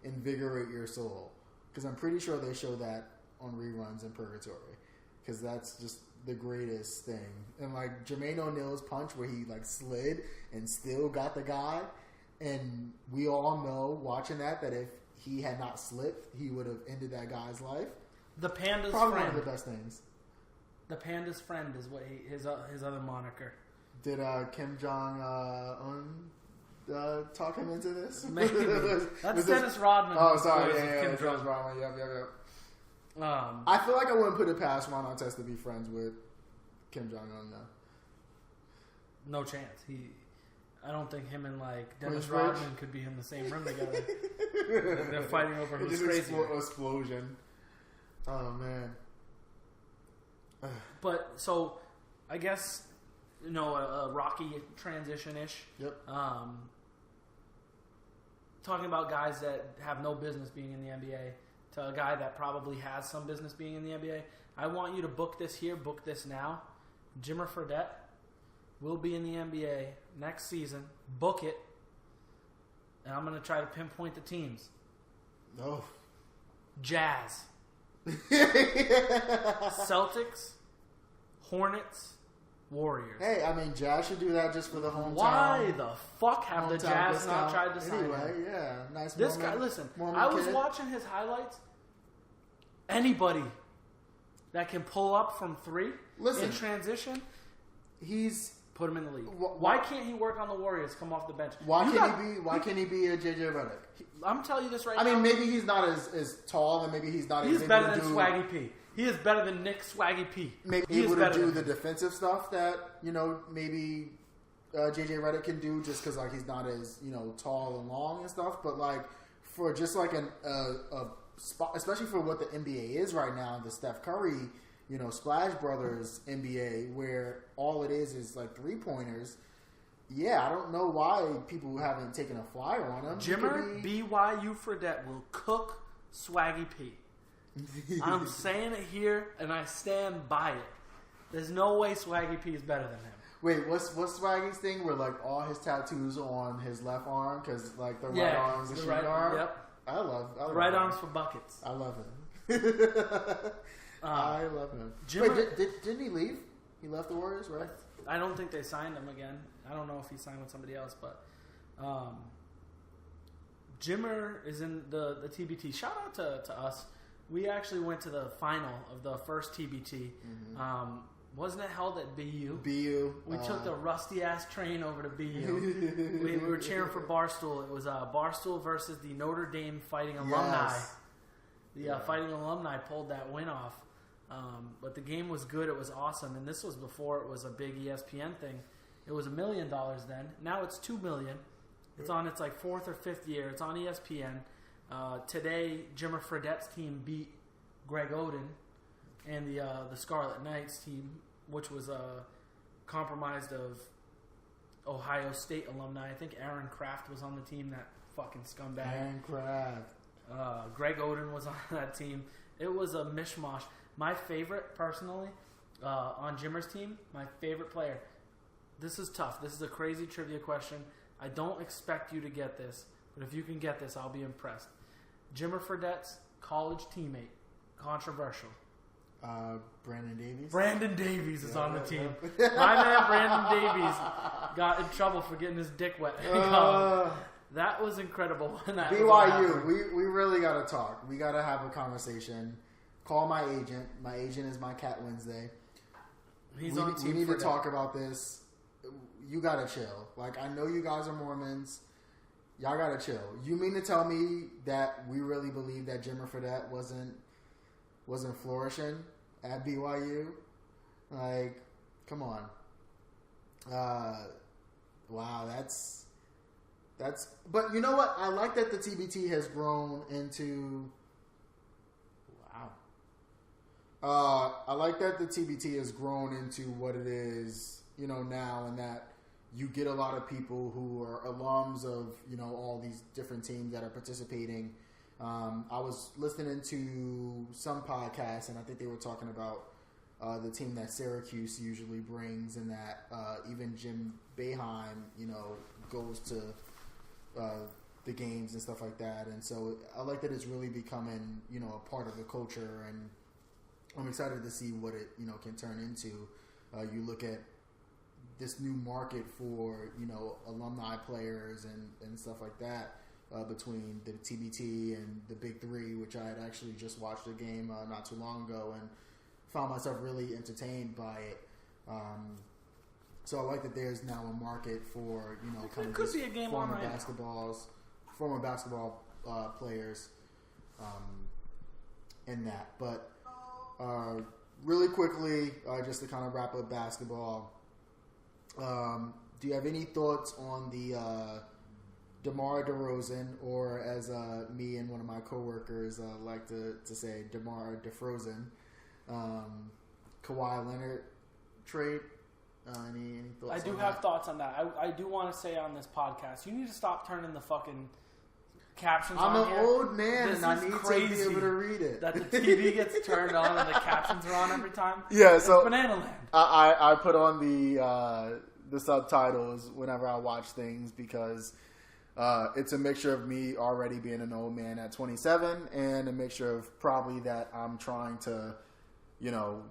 invigorate your soul. Because I'm pretty sure they show that on reruns in Purgatory. Because that's just the greatest thing. And Jermaine O'Neal's punch where he slid and still got the guy. And we all know watching that if he had not slipped, he would have ended that guy's life. The Panda's Probably friend. one of the best things. The Panda's friend is what his other moniker. Did Kim Jong-un talk him into this? Maybe. That's Dennis Rodman. Oh, sorry. Kim Dennis Jong. Rodman. Yep. I feel like I wouldn't put it past Ron Artest to be friends with Kim Jong-un, though. No chance. I don't think him and Dennis Queensbridge? Rodman could be in the same room together. They're fighting over who's crazy. Explosion. Oh, man. But, so, I guess, a rocky transition-ish. Yep. Talking about guys that have no business being in the NBA to a guy that probably has some business being in the NBA. I want you to book this here, book this now. Jimmer Fredette will be in the NBA next season. Book it. And I'm going to try to pinpoint the teams. No. Jazz. Celtics. Hornets. Warriors. Hey, I mean, Jazz should do that just for the hometown. Why the fuck have the hometown Jazz discount. not tried to sign him? Anyway, yeah. Nice This Mormon, guy, listen, Mormon I was kid. watching his highlights. Anybody that can pull up from three in transition, put him in the league. Why can't he work on the Warriors? Come off the bench. Why can't he be a JJ Redick? I'm telling you this right now. I mean, maybe he's not as tall, and maybe he's not. He's as able better to than do, Swaggy P. He is better than Nick Swaggy P. Maybe he able is to do than the defensive stuff that maybe JJ Redick can do, just because he's not as tall and long and stuff. But for just a spot, especially for what the NBA is right now, the Steph Curry, Splash Brothers NBA, where all it is 3-pointers. Yeah, I don't know why people haven't taken a flyer on him. Jimmer BYU Fredette will cook Swaggy P. I'm saying it here, and I stand by it. There's no way Swaggy P is better than him. Wait, what's Swaggy's thing? Where all his tattoos on his left arm because the right arm's a shooting arm. Yep. I love the right him. arm's for buckets. I love him. I love him. Jimmer, wait, didn't he leave? He left the Warriors, right? I don't think they signed him again. I don't know if he signed with somebody else, but Jimmer is in the TBT. Shout out to us. We actually went to the final of the first TBT. Mm-hmm. Wasn't it held at BU? BU. We took the rusty-ass train over to BU. we were cheering for Barstool. It was Barstool versus the Notre Dame Fighting Alumni. Yes. The Fighting Alumni pulled that win off. But the game was good. It was awesome. And this was before it was a big ESPN thing. It was $1 million then. Now it's $2 million. It's on its 4th or 5th year. It's on ESPN. Today, Jimmer Fredette's team beat Greg Oden and the Scarlet Knights team, which was comprised of Ohio State alumni. I think Aaron Kraft was on the team, that fucking scumbag. Aaron Kraft. Greg Oden was on that team. It was a mishmash. My favorite, personally, on Jimmer's team, my favorite player. This is tough. This is a crazy trivia question. I don't expect you to get this, but if you can get this, I'll be impressed. Jimmer Fredette's college teammate. Controversial. Brandon Davies. Brandon Davies is on the team. My man Brandon Davies got in trouble for getting his dick wet. That was incredible. BYU, we really got to talk. We got to have a conversation. Call my agent. My agent is my Cat Wednesday. He's on team. We need to talk about this. You got to chill. Like, I know you guys are Mormons. Y'all got to chill. You mean to tell me that we really believe that Jimmer Fredette wasn't flourishing at BYU? Like, come on. Wow, that's. But you know what? I like that the TBT has grown into. Wow. I like that the TBT has grown into what it is, now, and that you get a lot of people who are alums of, all these different teams that are participating. I was listening to some podcasts, and I think they were talking about the team that Syracuse usually brings, and that even Jim Boeheim, goes to the games and stuff like that. And so I like that it's really becoming, a part of the culture, and I'm excited to see what it, can turn into. You look at this new market for, alumni players and stuff like that, between the TBT and the Big Three, which I had actually just watched a game not too long ago and found myself really entertained by it. So I like that there's now a market for, kind of could be a game former on basketball players in that. But really quickly, just to kind of wrap up basketball, do you have any thoughts on the DeMar DeRozan, or as me and one of my coworkers like to say, DeMar DeFrozen, Kawhi Leonard trade? Any thoughts? I do have thoughts on that. I do want to say on this podcast, you need to stop turning the fucking captions on here. I'm an old man, and I need crazy to be able to read it. That the TV gets turned on and the captions are on every time. Yeah, it's so Banana Land. I put on the subtitles whenever I watch things, because it's a mixture of me already being an old man at 27 and a mixture of probably that I'm trying to,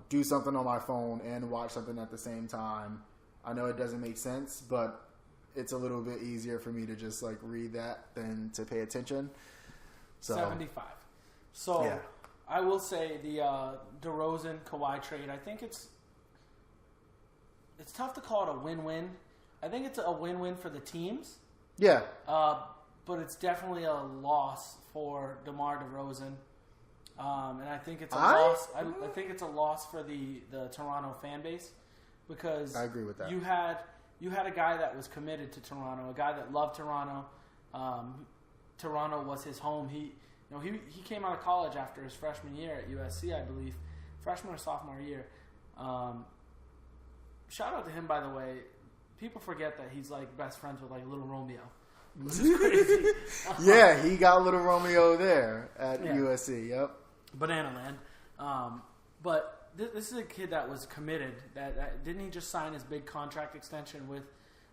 do something on my phone and watch something at the same time. I know it doesn't make sense, but it's a little bit easier for me to just like read that than to pay attention. So 75. So yeah. I will say the DeRozan Kawhi trade, I think it's tough to call it a win-win. I think it's a win-win for the teams. Yeah. But it's definitely a loss for DeMar DeRozan. And I think it's a loss. I think it's a loss for the Toronto fan base, because I agree with that. You had a guy that was committed to Toronto, a guy that loved Toronto. Toronto was his home. He came out of college after his freshman year at USC, I believe, freshman or sophomore year. Shout out to him, by the way. People forget that he's like best friends with like Little Romeo. Which is crazy. Yeah, he got Little Romeo there at USC. Yep. Banana Land. But this is a kid that was committed. That didn't he just sign his big contract extension with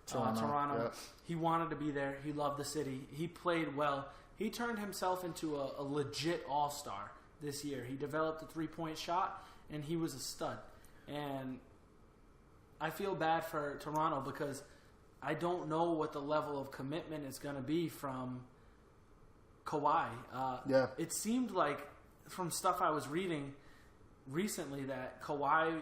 Toronto? Yep. He wanted to be there. He loved the city. He played well. He turned himself into a legit all-star this year. He developed a three-point shot, and he was a stud. And I feel bad for Toronto, because I don't know what the level of commitment is going to be from Kawhi. It seemed like, from stuff I was reading recently, that Kawhi...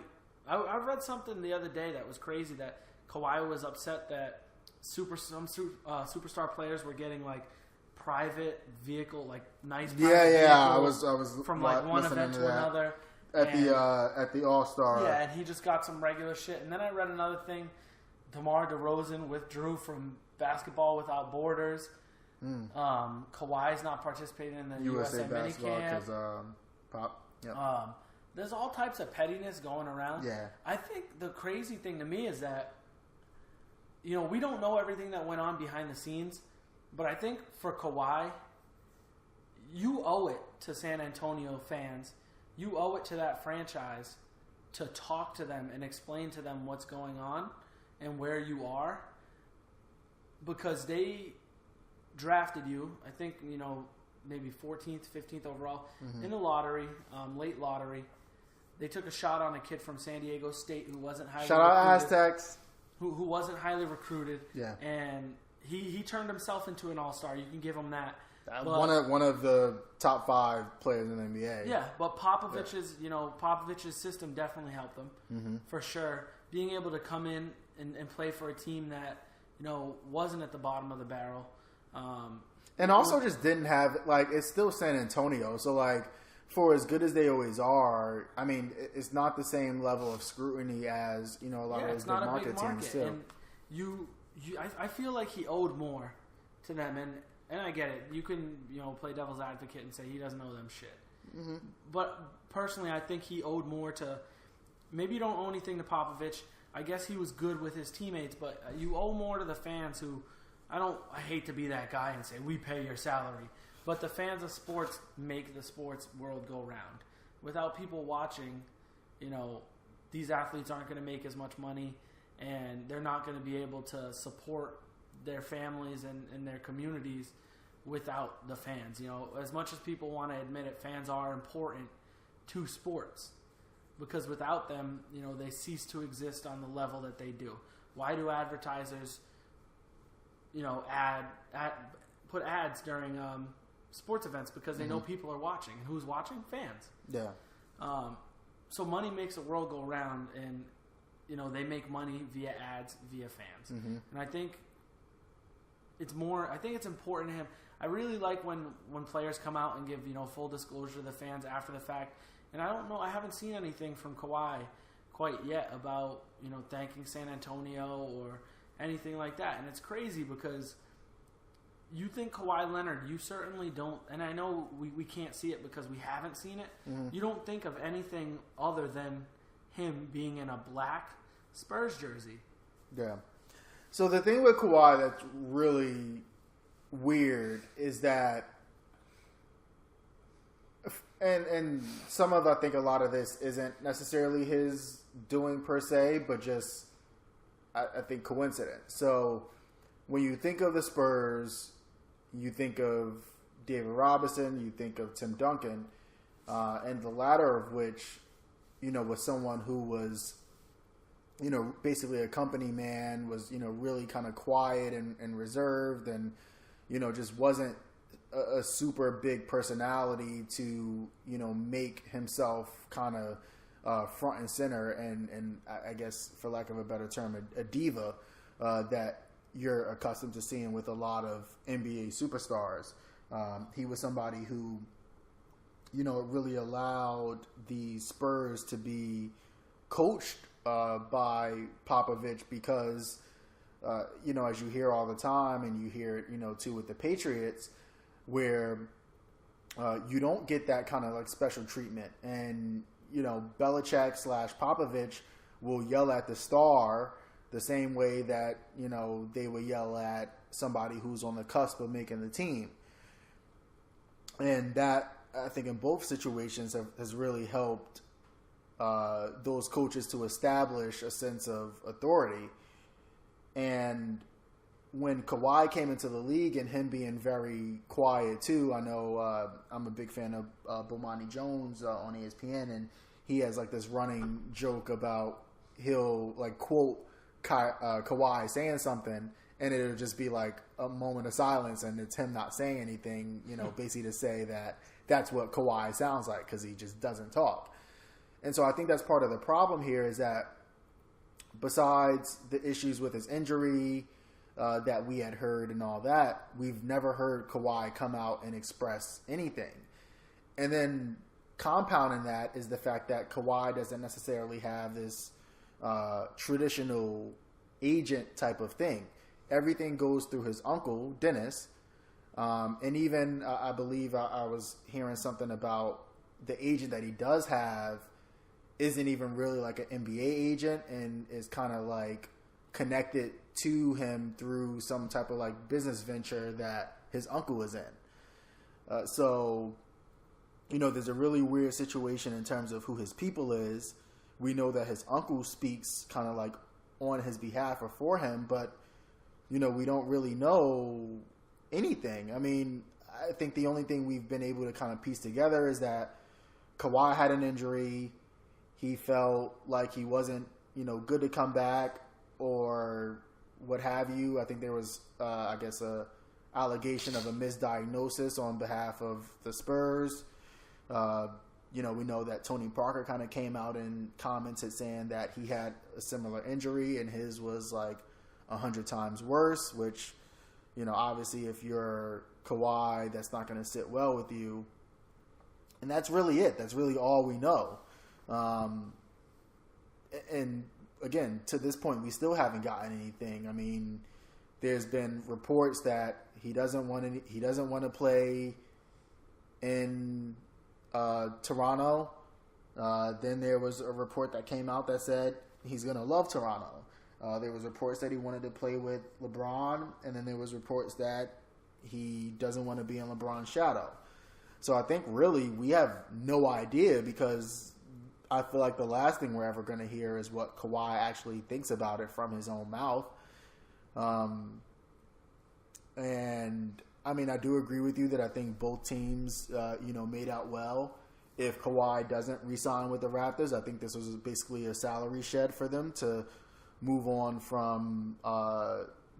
I read something the other day that was crazy, that Kawhi was upset that some superstar players were getting like private vehicle, like nice private vehicles. I was from like one event to another at the All-Star. Yeah, and he just got some regular shit. And then I read another thing: DeMar DeRozan withdrew from Basketball Without Borders. Kawhi's not participating in the USA minicamp. Yep. There's all types of pettiness going around. Yeah. I think the crazy thing to me is that, we don't know everything that went on behind the scenes, but I think for Kawhi, you owe it to San Antonio fans. You owe it to that franchise to talk to them and explain to them what's going on and where you are, because they drafted you. I think, maybe 14th, 15th overall in the lottery, late lottery. They took a shot on a kid from San Diego State who wasn't highly Shout out recruited, Aztecs. who wasn't highly recruited. Yeah. And he turned himself into an all-star. You can give him that. But, One of the top 5 players in the NBA. Yeah, but Popovich's system definitely helped them for sure. Being able to come in and play for a team that wasn't at the bottom of the barrel, and also just didn't have it's still San Antonio, so for as good as they always are, I mean it's not the same level of scrutiny as a lot of those big market teams too. And I feel like he owed more to them, and I get it. You can play devil's advocate and say he doesn't owe them shit, but personally I think he owed more to. Maybe you don't owe anything to Popovich. I guess he was good with his teammates, but you owe more to the fans who, I hate to be that guy and say, we pay your salary. But the fans of sports make the sports world go round. Without people watching, these athletes aren't going to make as much money, and they're not going to be able to support their families and their communities without the fans. As much as people want to admit it, fans are important to sports. Because without them, they cease to exist on the level that they do. Why do advertisers, put ads during sports events? Because they know people are watching. And who's watching? Fans. Yeah. So money makes the world go round, and they make money via ads, via fans. And I think it's important to him. I really like when players come out and give full disclosure to the fans after the fact. And I don't know, I haven't seen anything from Kawhi quite yet about, thanking San Antonio or anything like that. And it's crazy because you think Kawhi Leonard, you certainly don't, and I know we can't see it because we haven't seen it. You don't think of anything other than him being in a black Spurs jersey. Yeah. So the thing with Kawhi that's really weird is that And some of, I think a lot of this isn't necessarily his doing per se, but just, I think, coincidence. So when you think of the Spurs, you think of David Robinson, you think of Tim Duncan, and the latter of which, was someone who was, basically a company man, was, really kind of quiet and reserved and, just wasn't a super big personality to make himself kind of front and center and I guess for lack of a better term a diva that you're accustomed to seeing with a lot of NBA superstars. He was somebody who really allowed the Spurs to be coached by Popovich because as you hear all the time and you hear it too with the Patriots, where you don't get that kind of special treatment. And, Belichick / Popovich will yell at the star the same way that, they will yell at somebody who's on the cusp of making the team. And that, I think, in both situations has really helped those coaches to establish a sense of authority. And when Kawhi came into the league and him being very quiet too, I know I'm a big fan of Bomani Jones on ESPN, and he has this running joke about he'll quote Kawhi saying something, and it'll just be a moment of silence, and it's him not saying anything, basically to say that that's what Kawhi sounds like because he just doesn't talk. And so I think that's part of the problem here is that besides the issues with his injury, that we had heard and all that, we've never heard Kawhi come out and express anything. And then compounding that is the fact that Kawhi doesn't necessarily have this traditional agent type of thing. Everything goes through his uncle, Dennis. And even, I believe I was hearing something about the agent that he does have isn't even really an NBA agent and is kind of connected to him through some type of business venture that his uncle is in. So, there's a really weird situation in terms of who his people is. We know that his uncle speaks kind of on his behalf or for him, but, we don't really know anything. I mean, I think the only thing we've been able to kind of piece together is that Kawhi had an injury. He felt like he wasn't, good to come back or what have you. I think there was, a allegation of a misdiagnosis on behalf of the Spurs. We know that Tony Parker kind of came out and commented saying that he had a similar injury and his was like 100 times worse, which, obviously if you're Kawhi, that's not going to sit well with you. And that's really it. That's really all we know. And again, to this point, we still haven't gotten anything. I mean, there's been reports that he doesn't want to play in Toronto. Then there was a report that came out that said he's going to love Toronto. There was reports that he wanted to play with LeBron, and then there was reports that he doesn't want to be in LeBron's shadow. So I think really we have no idea, because I feel like the last thing we're ever going to hear is what Kawhi actually thinks about it from his own mouth. And I mean, I do agree with you that I think both teams, made out well. If Kawhi doesn't re-sign with the Raptors, I think this was basically a salary shed for them to move on from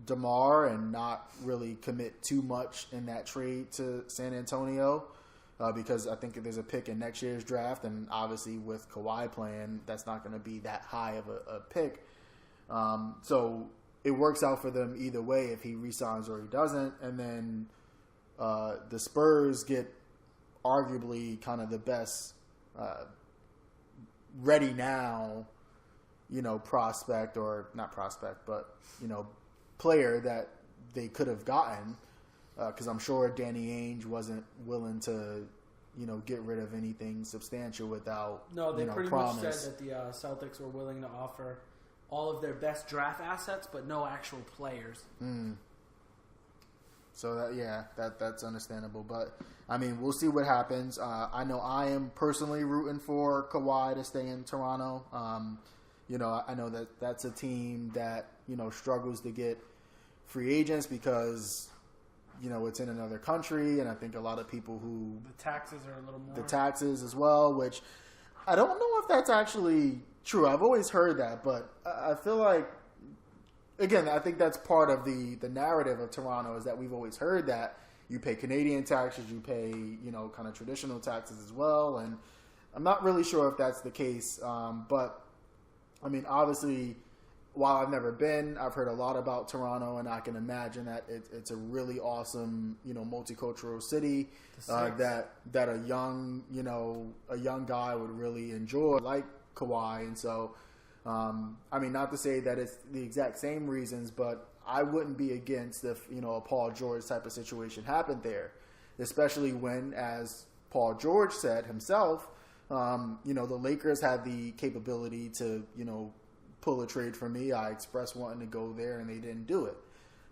DeMar and not really commit too much in that trade to San Antonio, because I think there's a pick in next year's draft, and obviously with Kawhi playing, that's not going to be that high of a pick. So it works out for them either way if he re-signs or he doesn't. And then the Spurs get arguably kind of the best ready now, prospect, or not prospect, but, player that they could have gotten, because I'm sure Danny Ainge wasn't willing to, get rid of anything substantial without they pretty promise. much said that the Celtics were willing to offer all of their best draft assets, but no actual players. So that's understandable. But I mean, we'll see what happens. I know I am personally rooting for Kawhi to stay in Toronto. I know that that's a team that struggles to get free agents because it's in another country, and I think a lot of people who the taxes are a little more. The taxes as well, which I don't know if that's actually true. I've always heard that, but I feel like, again, I think that's part of the narrative of Toronto, is that we've always heard that you pay Canadian taxes, you pay, kind of traditional taxes as well. And I'm not really sure if that's the case. But I mean, obviously, while I've never been, I've heard a lot about Toronto, and I can imagine that it's a really awesome, multicultural city that a young guy would really enjoy, like Kawhi. And so, I mean, not to say that it's the exact same reasons, but I wouldn't be against if, a Paul George type of situation happened there, especially when, as Paul George said himself, the Lakers had the capability to, pull a trade for me. I expressed wanting to go there, and they didn't do it.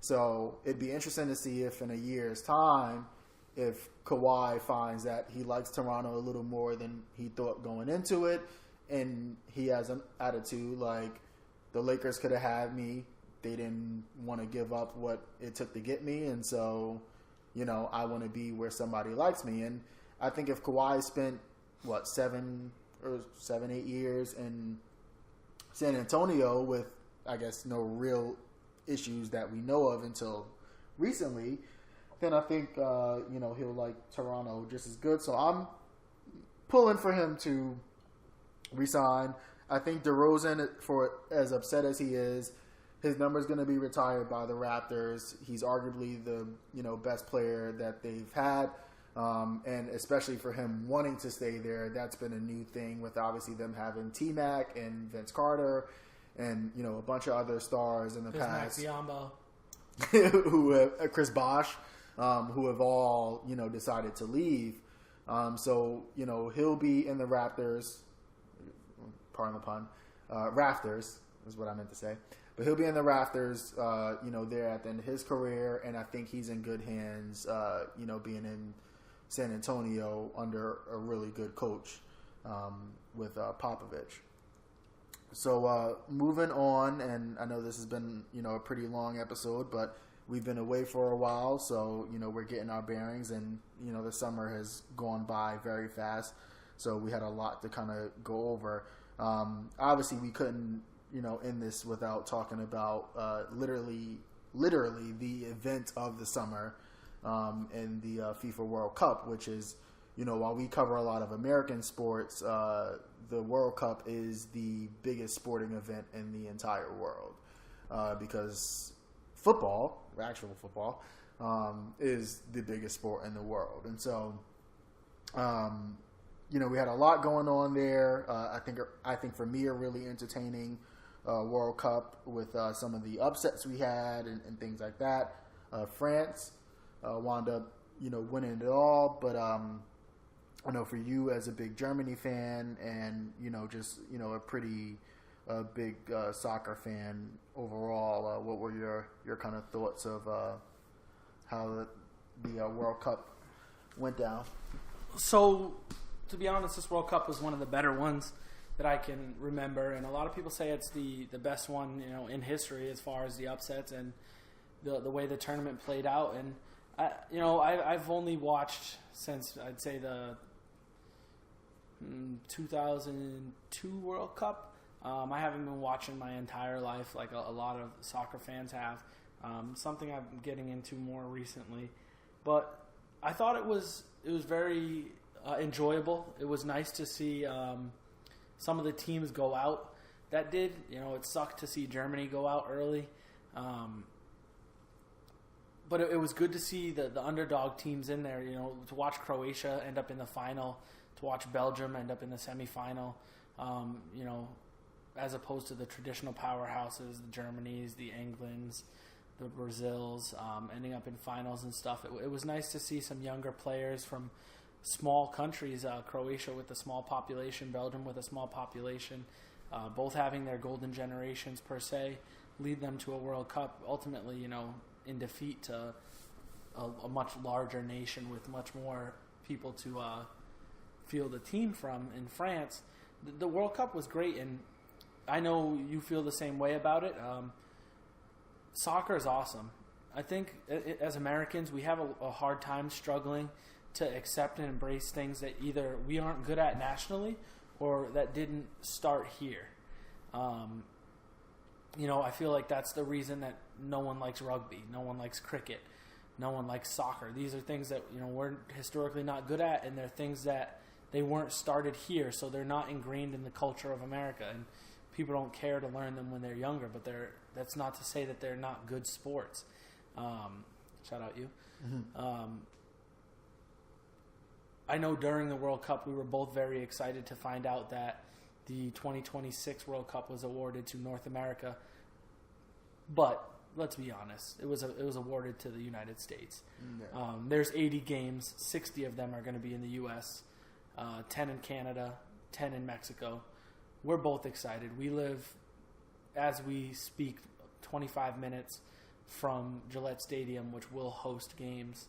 So it'd be interesting to see if in a year's time, if Kawhi finds that he likes Toronto a little more than he thought going into it, and he has an attitude like, the Lakers could have had me. They didn't want to give up what it took to get me. And so, I want to be where somebody likes me. And I think if Kawhi spent, 7, 8 years in San Antonio with, I guess, no real issues that we know of until recently, then I think, he'll like Toronto just as good. So I'm pulling for him to resign. I think DeRozan, for as upset as he is, his number is going to be retired by the Raptors. He's arguably the best player that they've had, and especially for him wanting to stay there, that's been a new thing with obviously them having T-Mac and Vince Carter and a bunch of other stars in the past. who have, Chris Bosh, who have all decided to leave. So he'll be in the Raptors. Pardon the pun. Rafters is what I meant to say. But he'll be in the Rafters, there at the end of his career, and I think he's in good hands, being in San Antonio under a really good coach with Popovich. So moving on, and I know this has been, a pretty long episode, but we've been away for a while, so we're getting our bearings, and the summer has gone by very fast. So we had a lot to kind of go over. Obviously, we couldn't end this without talking about literally the event of the summer in the FIFA World Cup, which is, while we cover a lot of American sports, the World Cup is the biggest sporting event in the entire world because actual football, is the biggest sport in the world. And so, we had a lot going on there. I think for me, a really entertaining World Cup with some of the upsets we had and things like that. France wound up, winning it all, but I know for you as a big Germany fan and just a pretty big soccer fan overall, what were your kind of thoughts of how the World Cup went down? So, to be honest, this World Cup was one of the better ones that I can remember, and a lot of people say it's the best one in history as far as the upsets and the way the tournament played out. And I've only watched since I'd say the 2002 World Cup. I haven't been watching my entire life like a lot of soccer fans have. Something I'm getting into more recently, but I thought it was very enjoyable. It was nice to see some of the teams go out that did. It sucked to see Germany go out early, but it was good to see the underdog teams in there. To watch Croatia end up in the final, to watch Belgium end up in the semifinal. As opposed to the traditional powerhouses, the Germanys, the Englands, the Brazils, ending up in finals and stuff. It was nice to see some younger players from small countries, Croatia with a small population, Belgium with a small population, both having their golden generations per se, lead them to a World Cup, ultimately, in defeat to a much larger nation with much more people to field a team from in France. The World Cup was great, and I know you feel the same way about it. Soccer is awesome. I think as Americans, we have a hard time struggling to accept and embrace things that either we aren't good at nationally or that didn't start here. I feel like that's the reason that no one likes rugby, no one likes cricket, no one likes soccer. These are things that we're historically not good at, and they're things that they weren't started here, so they're not ingrained in the culture of America, and people don't care to learn them when they're younger. But that's not to say that they're not good sports. Shout out you. Mm-hmm. I know during the World Cup we were both very excited to find out that the 2026 World Cup was awarded to North America. But let's be honest, it was awarded to the United States. Yeah. There's 80 games, 60 of them are going to be in the U.S., 10 in Canada, 10 in Mexico. We're both excited. We live, as we speak, 25 minutes from Gillette Stadium, which will host games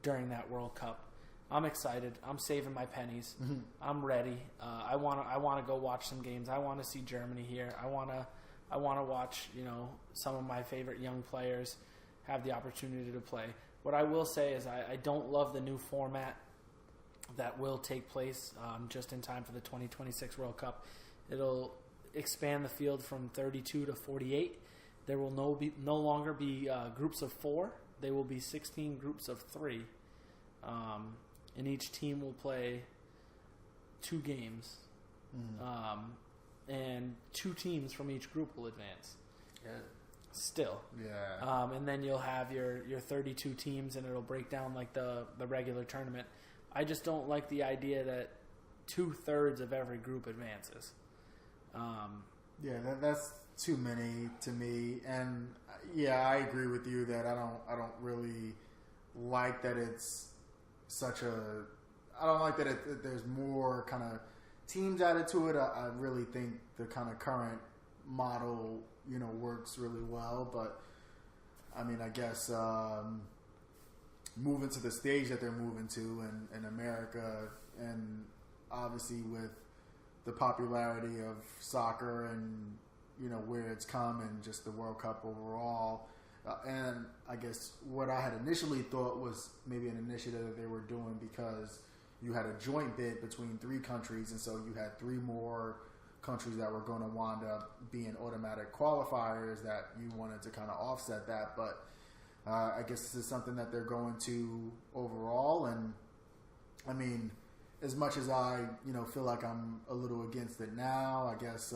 during that World Cup. I'm excited. I'm saving my pennies. Mm-hmm. I'm ready. I want to go watch some games. I want to see Germany here. I want to watch some of my favorite young players have the opportunity to play. What I will say is I don't love the new format that will take place just in time for the 2026 World Cup. It'll expand the field from 32 to 48. There will no longer be groups of 4. There will be 16 groups of 3. And each team will play 2 games. And 2 teams from each group will advance. Yeah. Still. Yeah. And then you'll have your 32 teams, and it'll break down like the regular tournament. I just don't like the idea that 2/3 of every group advances. That's too many to me, and I agree with you that I don't really like that it's such a. I don't like that there's more kind of teams added to it. I really think the kind of current model works really well, but I mean, I guess. Moving to the stage that they're moving to in America, and obviously with the popularity of soccer and where it's come and just the World Cup overall, And I guess what I had initially thought was maybe an initiative that they were doing because you had a joint bid between 3 countries, and so you had 3 more countries that were going to wind up being automatic qualifiers that you wanted to kind of offset that. But I guess this is something that they're going to overall. And I mean, as much as I, feel like I'm a little against it now, I guess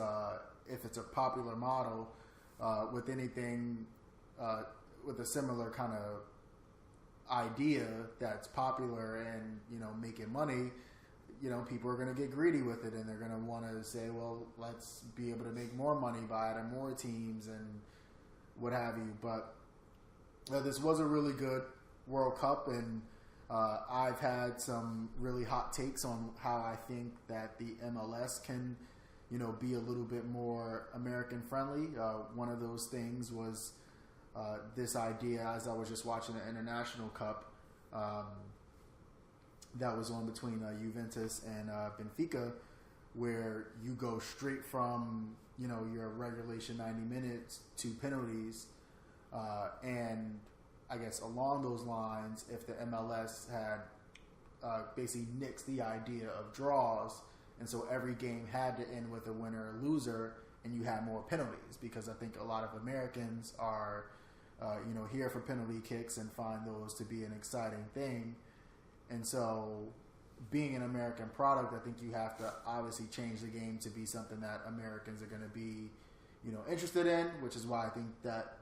if it's a popular model with anything with a similar kind of idea that's popular and making money, people are going to get greedy with it, and they're going to want to say, well, let's be able to make more money by adding more teams and what have you. But this was a really good World Cup, and I've had some really hot takes on how I think that the MLS can be a little bit more American friendly. One of those things was this idea, as I was just watching the International Cup that was on between Juventus and Benfica, where you go straight from your regulation 90 minutes to penalties, and I guess along those lines, if the MLS had basically nixed the idea of draws, and so every game had to end with a winner or loser, and you had more penalties, because I think a lot of Americans are here for penalty kicks and find those to be an exciting thing. And so being an American product, I think you have to obviously change the game to be something that Americans are going to be, interested in, which is why I think that,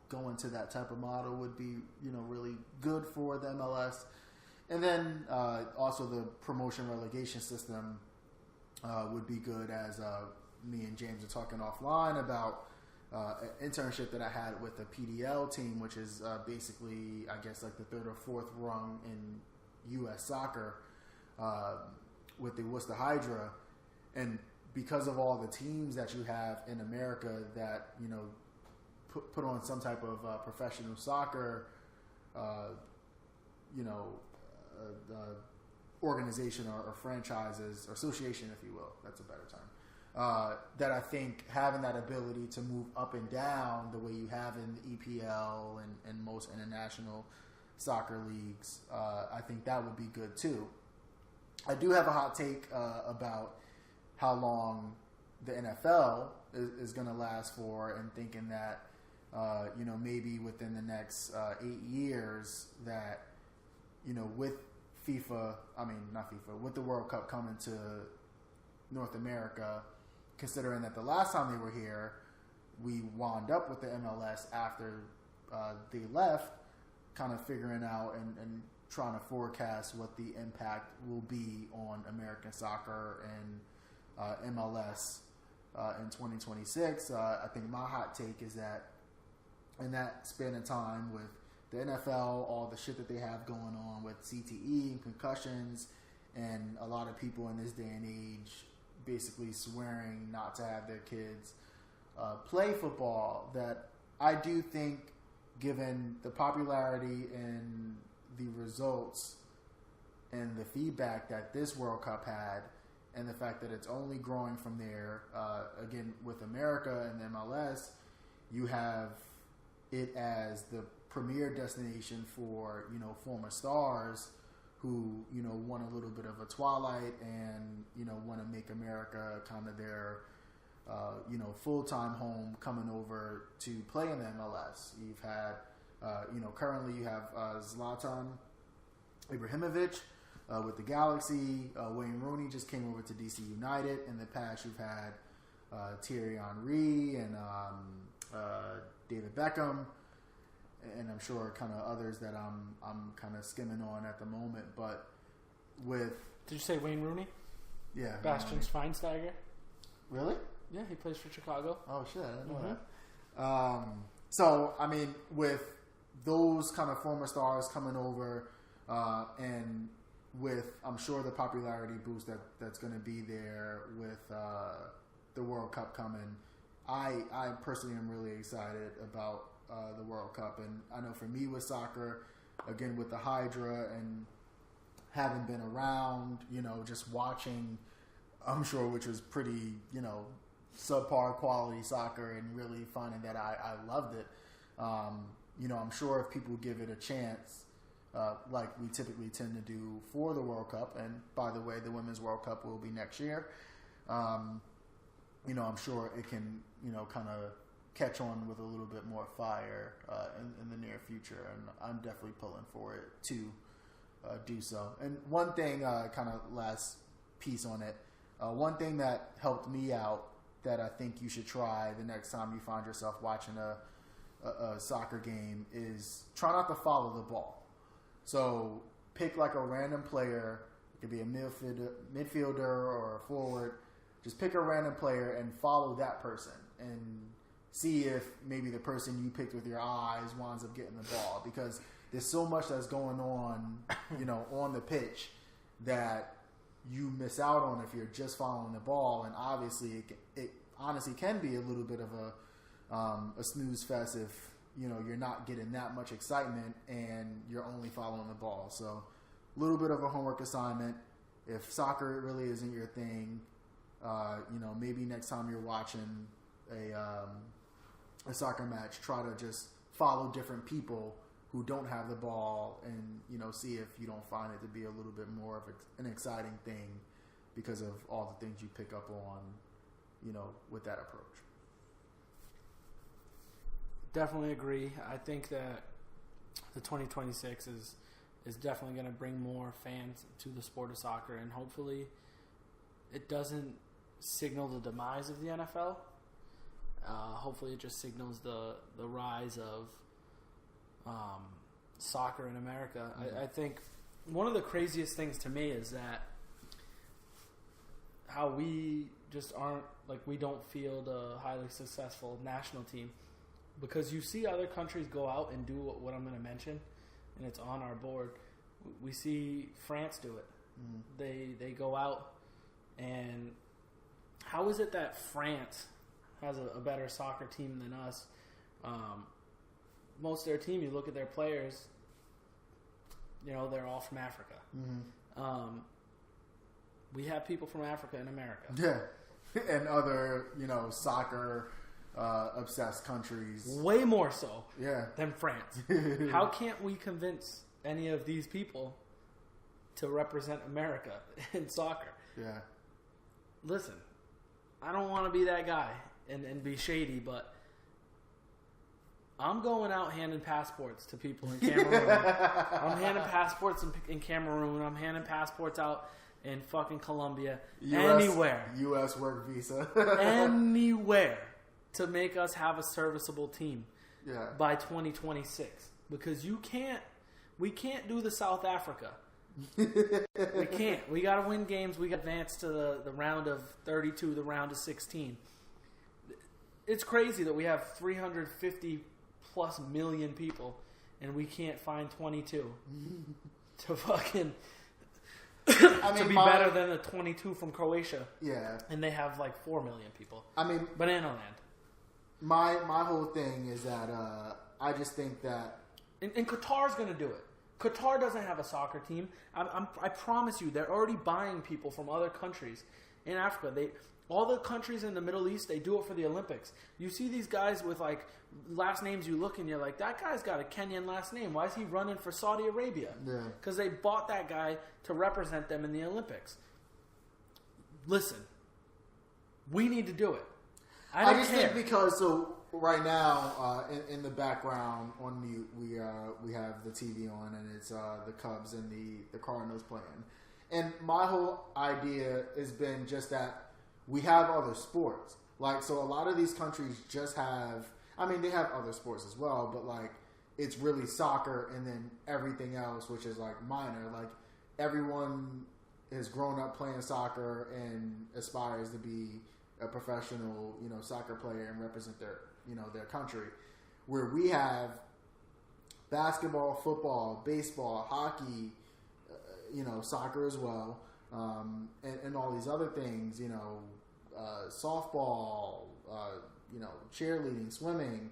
going to that type of model would be, really good for the MLS. And then also the promotion relegation system would be good, as me and Jaymes are talking offline about an internship that I had with the PDL team, which is basically, I guess, like the 3rd or 4th rung in U.S. soccer with the Worcester Hydra. And because of all the teams that you have in America that, put on some type of professional soccer, organization or franchises, or association, if you will, that's a better term, that I think having that ability to move up and down the way you have in the EPL and most international soccer leagues, I think that would be good too. I do have a hot take about how long the NFL is going to last for, and thinking that maybe within the next 8 years that with with the World Cup coming to North America, considering that the last time they were here, we wound up with the MLS after they left, kind of figuring out and trying to forecast what the impact will be on American soccer and MLS in 2026. I think my hot take is that in that span of time, with the NFL, all the shit that they have going on with CTE and concussions, and a lot of people in this day and age basically swearing not to have their kids play football, that I do think, given the popularity and the results and the feedback that this World Cup had, and the fact that it's only growing from there, again, with America and the MLS, you have it as the premier destination for, former stars who, want a little bit of a twilight and, want to make America kind of their, full-time home, coming over to play in the MLS. You've had, currently you have Zlatan Ibrahimovic with the Galaxy. Wayne Rooney just came over to DC United. In the past, you've had Thierry Henry and David Beckham, and I'm sure kind of others that I'm kind of skimming on at the moment. But with, did you say Wayne Rooney? Yeah, Bastian Schweinsteiger. Really? Yeah, he plays for Chicago. Oh shit, I didn't know that. So I mean, with those kind of former stars coming over, and with, I'm sure, the popularity boost that's going to be there with the World Cup coming, I personally am really excited about the World Cup. And I know for me with soccer, again with the Hydra and having been around, just watching, I'm sure, which was pretty, subpar quality soccer, and really finding that I loved it. I'm sure if people give it a chance, like we typically tend to do for the World Cup, and by the way, the Women's World Cup will be next year. I'm sure it can, kind of catch on with a little bit more fire in the near future, and I'm definitely pulling for it to do so. And one thing, kind of last piece on it, one thing that helped me out that I think you should try the next time you find yourself watching a soccer game is try not to follow the ball. So pick like a random player. It could be a midfielder or a forward. Just pick a random player and follow that person and see if maybe the person you picked with your eyes winds up getting the ball, because there's so much that's going on, on the pitch that you miss out on if you're just following the ball. And obviously it honestly can be a little bit of a snooze fest if, you're not getting that much excitement and you're only following the ball. So a little bit of a homework assignment. If soccer really isn't your thing, maybe next time you're watching a soccer match, try to just follow different people who don't have the ball and, see if you don't find it to be a little bit more of an exciting thing because of all the things you pick up on, with that approach. Definitely agree. I think that the 2026 is definitely going to bring more fans to the sport of soccer, and hopefully it doesn't signal the demise of the NFL. Hopefully it just signals the rise of soccer in America. Mm-hmm. I think one of the craziest things to me is that how we just aren't, we don't field a highly successful national team, because you see other countries go out and do what I'm going to mention, and it's on our board. We see France do it. Mm-hmm. They go out, and how is it that France has a better soccer team than us? Most of their team, you look at their players, they're all from Africa. Mm-hmm. We have people from Africa in America. Yeah, and other, soccer obsessed countries. Way more so than France. How can't we convince any of these people to represent America in soccer? Yeah. Listen, I don't want to be that guy and be shady, but I'm going out handing passports to people in Cameroon. I'm handing passports in Cameroon. I'm handing passports out in fucking Colombia. Anywhere. U.S. work visa. Anywhere to make us have a serviceable team by 2026. Because we can't do the South Africa. We can't. We got to win games. We got to advance to the round of 32, the round of 16. It's crazy that we have 350 plus million people and we can't find 22 to fucking to be better than the 22 from Croatia. Yeah. And they have 4 million people. Banana Land. My whole thing is that I just think that... And Qatar's going to do it. Qatar doesn't have a soccer team. I promise you, they're already buying people from other countries in Africa. All the countries in the Middle East, they do it for the Olympics. You see these guys with last names, you look and you're like, that guy's got a Kenyan last name. Why is he running for Saudi Arabia? Yeah. Because they bought that guy to represent them in the Olympics. Listen, we need to do it. I just think because right now in the background on mute we have the TV on and it's the Cubs and the Cardinals playing. And my whole idea has been just that we have other sports. So a lot of these countries just have, they have other sports as well, but it's really soccer and then everything else, which is minor. Everyone has grown up playing soccer and aspires to be a professional, soccer player and represent their country. Where we have basketball, football, baseball, hockey, soccer as well, and all these other things, softball, cheerleading, swimming.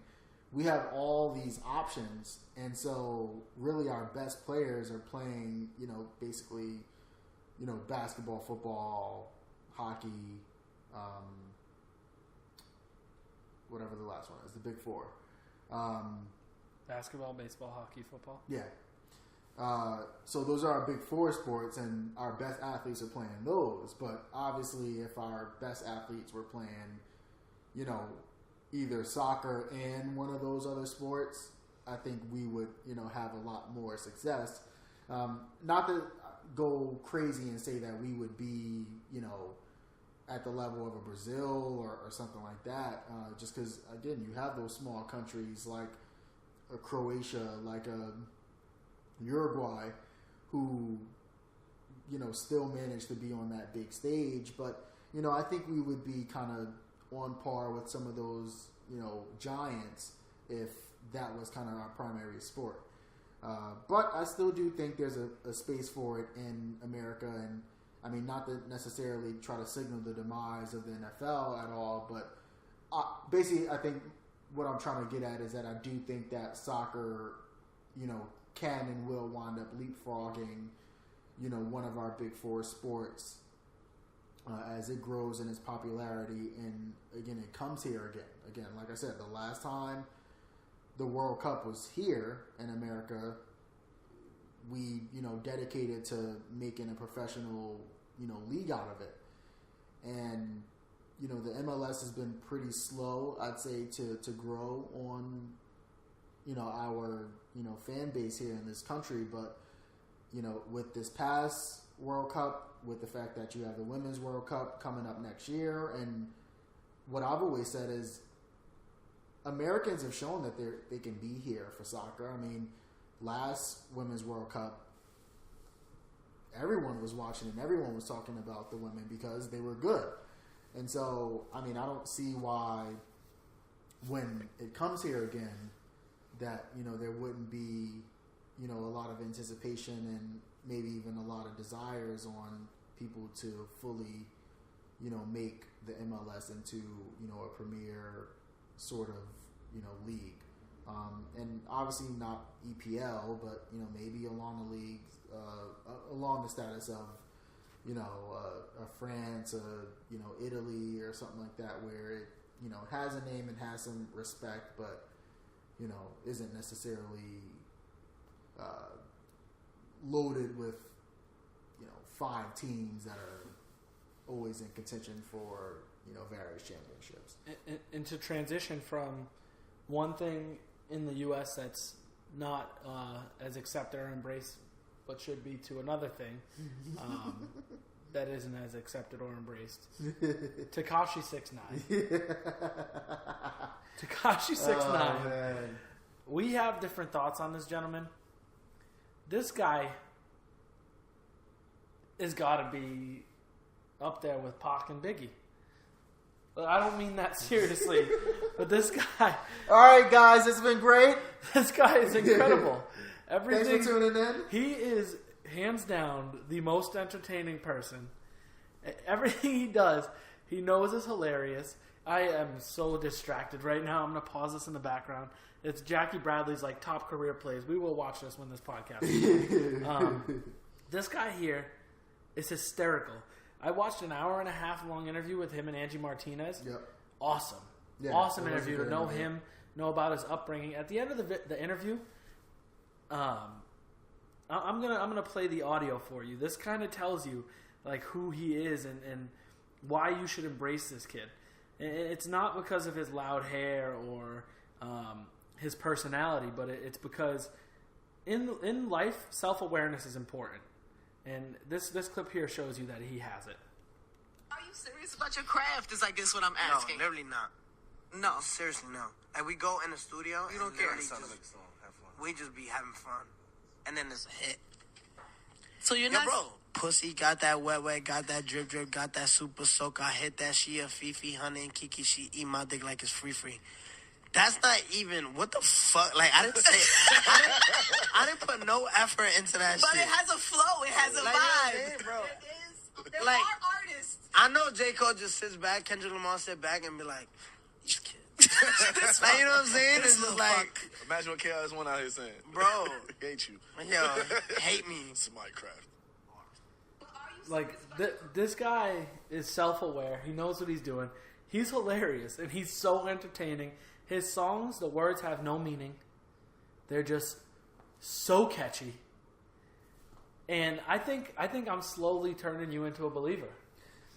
We have all these options, and so really our best players are playing, basically, basketball, football, hockey, whatever the last one is, the big four. Basketball, baseball, hockey, football. Yeah. So those are our big four sports, and our best athletes are playing those. But obviously, if our best athletes were playing, either soccer and one of those other sports, I think we would, have a lot more success. Not to go crazy and say that we would be, at the level of a Brazil or something like that. Just because, again, you have those small countries like Croatia, like Uruguay, who, still manage to be on that big stage. But, I think we would be kind of on par with some of those, giants if that was kind of our primary sport. But I still do think there's a space for it in America. And, I mean, not to necessarily try to signal the demise of the NFL at all, but basically I think what I'm trying to get at is that I do think that soccer, can and will wind up leapfrogging, one of our big four sports as it grows in its popularity. And again, it comes here again. Again, like I said, the last time the World Cup was here in America, we, dedicated to making a professional, league out of it. And, the MLS has been pretty slow, I'd say, to grow on, our, fan base here in this country. But, with this past World Cup, with the fact that you have the Women's World Cup coming up next year, and what I've always said is Americans have shown that they can be here for soccer. I mean, last Women's World Cup, everyone was watching and everyone was talking about the women because they were good. And so, I mean, I don't see why when it comes here again that, there wouldn't be, a lot of anticipation and maybe even a lot of desires on people to fully, make the MLS into, a premier sort of, league. And obviously not EPL, but, maybe along the league, along the status of, France or, Italy or something like that, where it, has a name and has some respect, but, isn't necessarily loaded with, 5 teams that are always in contention for, various championships. And to transition from one thing in the U.S. that's not as accepted or embraced but should be, to another thing that isn't as accepted or embraced. Tekashi 6ix9ine. Tekashi 6ix9ine. Man. We have different thoughts on this gentleman. This guy has got to be up there with Pac and Biggie. But I don't mean that seriously. But this guy... All right, guys, it's been great. This guy is incredible. Everything, Thanks for tuning in. He is, hands down, the most entertaining person. Everything he does, he knows is hilarious. I am so distracted right now. I'm going to pause this in the background. It's Jackie Bradley's top career plays. We will watch this when this podcast is this guy here is hysterical. I watched an hour and a half long interview with him and Angie Martinez. Yep. Awesome. Yeah, awesome interview to know him, know about his upbringing. At the end of the interview, I'm gonna play the audio for you. This kind of tells you who he is and why you should embrace this kid. It's not because of his loud hair or his personality, but it's because in life, self-awareness is important. And this clip here shows you that he has it. Are you serious about your craft? Is this what I'm asking? No, literally not. No. Seriously, no. We go in the studio. You don't care. We just be having fun. And then there's a hit. So you're Yo, not... bro. Pussy got that wet, got that drip, got that super soak. I hit that, she a Fifi, honey, and Kiki. She eat my dick like it's free. That's not even, what the fuck? I didn't say, I didn't put no effort into that But shit. it has a flow. It has a vibe. Bro. It is. There Like- are artists. I know J. Cole just sits back, Kendrick Lamar sit back and be like, these kids. You know what I'm saying? It's just Imagine what KRS-One out here saying. Bro. Hate you. Yo, hate me. It's my craft. This guy is self-aware. He knows what he's doing. He's hilarious, and he's so entertaining. His songs, the words have no meaning. They're just so catchy. And I think I'm slowly turning you into a believer.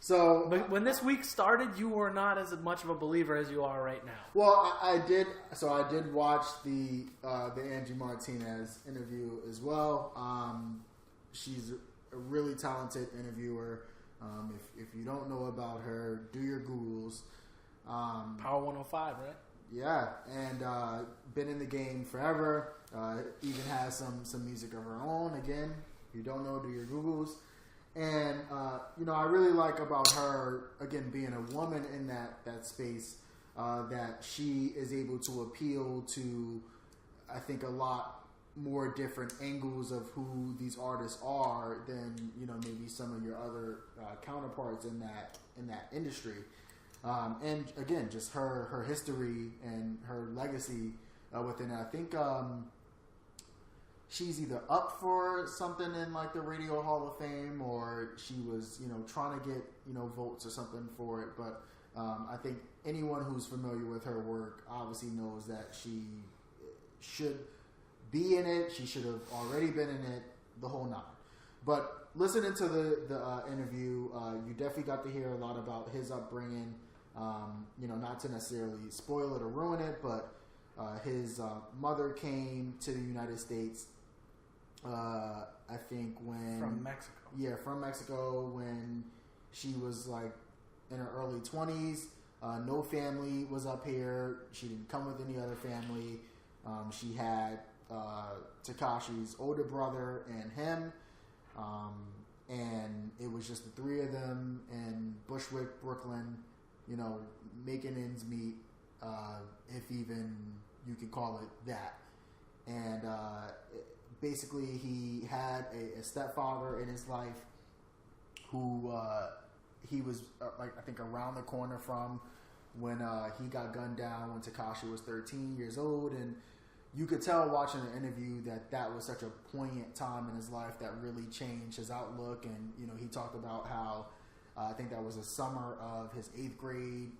So, But when this week started, you were not as much of a believer as you are right now. well, I did. So I did watch the Angie Martinez interview as well. She's a really talented interviewer. If you don't know about her, do your Googles. Power 105, right? Yeah, and been in the game forever. Even has some music of her own. Again, if you don't know, do your Googles. And I really like about her, again, being a woman in that space, that she is able to appeal to, I think, a lot more different angles of who these artists are than maybe some of your other counterparts in that industry. And again, just her history and her legacy within it. I think she's either up for something in like the Radio Hall of Fame, or she was trying to get votes or something for it. But I think anyone who's familiar with her work obviously knows that she should be in it. She should have already been in it, the whole nine. But listening to the interview, you definitely got to hear a lot about his upbringing. Not to necessarily spoil it or ruin it, but his mother came to the United States. I think when From Mexico. Yeah, from Mexico when she was like in her early 20s. No family was up here. She didn't come with any other family. She had Tekashi's older brother and him. And it was just the three of them in Bushwick, Brooklyn, making ends meet, if even you could call it that. And basically he had a stepfather in his life who he was I think around the corner from when he got gunned down when Tekashi was 13 years old. And you could tell watching the interview that was such a poignant time in his life that really changed his outlook. And he talked about how I think that was the summer of his 8th grade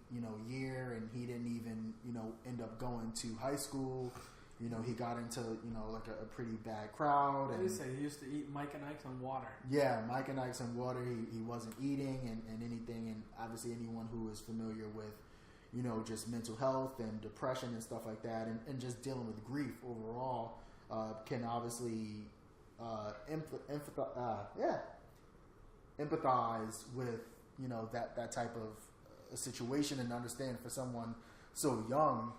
year, and he didn't even end up going to high school. He got into like a pretty bad crowd. What And did he say? He used to eat Mike and Ike's on water. yeah, Mike and Ike's and water. He wasn't eating and anything. And obviously anyone who is familiar with just mental health and depression and stuff like that, and just dealing with grief overall, can obviously empathize with that type of situation, and understand for someone so young,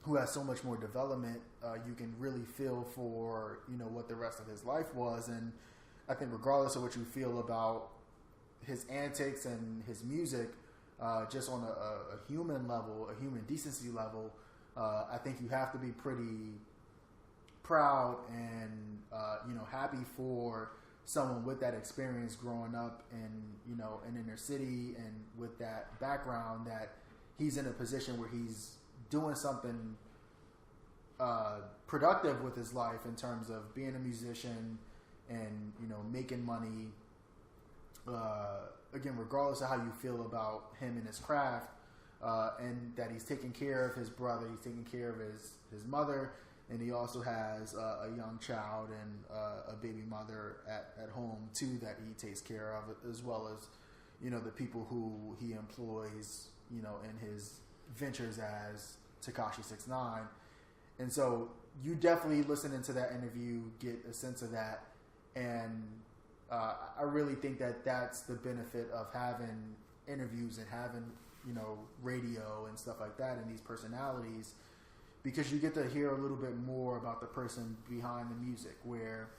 who has so much more development, you can really feel for what the rest of his life was. And I think regardless of what you feel about his antics and his music, just on a human level, a human decency level, I think you have to be pretty proud and happy for someone with that experience growing up in an inner city and with that background, that he's in a position where he's doing something productive with his life in terms of being a musician and making money. Again, regardless of how you feel about him and his craft, and that he's taking care of his brother, he's taking care of his mother, and he also has a young child and a baby mother at home too that he takes care of, as well as the people who he employs in his ventures as Tekashi 6ix9ine. And so you definitely, listening to that interview, get a sense of that. And I really think that that's the benefit of having interviews and having radio and stuff like that, and these personalities, because you get to hear a little bit more about the person behind the music, where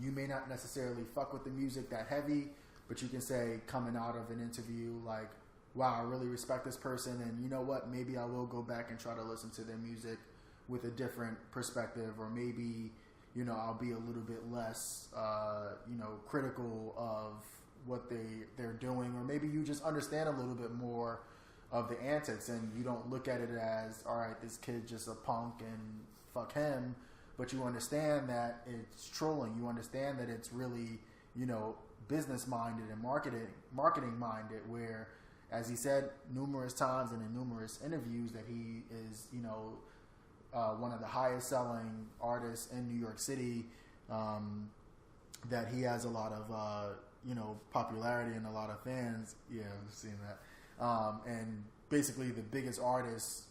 you may not necessarily fuck with the music that heavy, but you can say, coming out of an interview, like, wow, I really respect this person, and you know what, maybe I will go back and try to listen to their music with a different perspective, or maybe I'll be a little bit less critical of what they're doing, or maybe you just understand a little bit more of the antics, and you don't look at it as, all right, this kid just a punk and fuck him, but you understand that it's trolling. You understand that it's really business minded and marketing minded, where as he said numerous times and in numerous interviews, that he is, one of the highest selling artists in New York City, that he has a lot of, popularity and a lot of fans. Yeah, I've seen that. And basically the biggest artist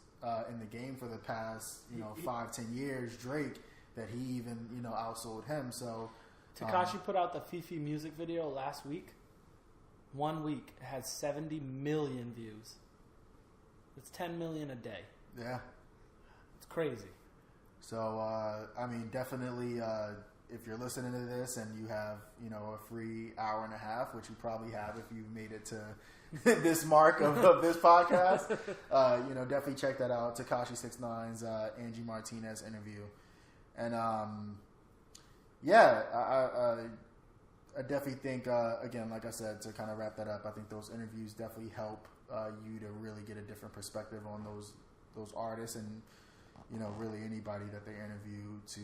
in the game for the past, 5-10 years, Drake, that he even, outsold him. So Tekashi put out the Fifi music video last week. 1 week, it had 70 million views. It's 10 million a day. Yeah. It's crazy. So, definitely, if you're listening to this and you have, a free hour and a half, which you probably have if you've made it to this mark of this podcast, definitely check that out. Tekashi 6ix9ine's Angie Martinez interview. And, I definitely think, again, like I said, to kind of wrap that up, I think those interviews definitely help you to really get a different perspective on those artists and, really anybody that they interview to,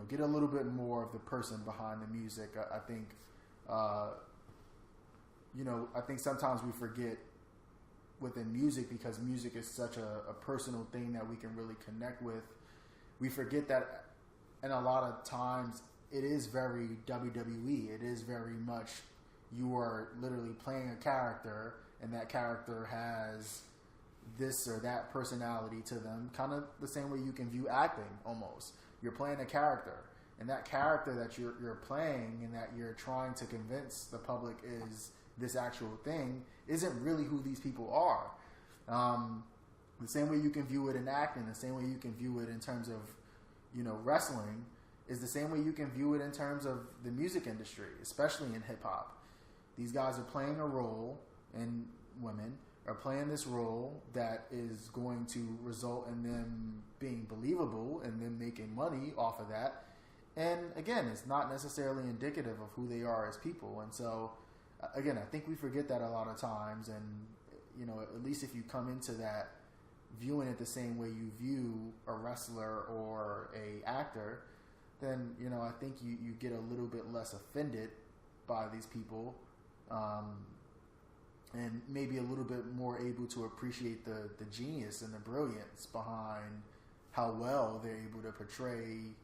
get a little bit more of the person behind the music. I think, I think sometimes we forget within music, because music is such a personal thing that we can really connect with. We forget that, and a lot of times it is very WWE. It is very much you are literally playing a character, and that character has this or that personality to them, kind of the same way you can view acting almost. You're playing a character, and that character that you're playing and that you're trying to convince the public is this actual thing isn't really who these people are. The same way you can view it in acting, the same way you can view it in terms of, wrestling, is the same way you can view it in terms of the music industry, especially in hip-hop. These guys are playing a role, and women are playing this role that is going to result in them being believable and them making money off of that. And again, it's not necessarily indicative of who they are as people. And so, again, I think we forget that a lot of times. And, at least if you come into that viewing it the same way you view a wrestler or a actor, then, I think you get a little bit less offended by these people, and maybe a little bit more able to appreciate the genius and the brilliance behind how well they're able to portray,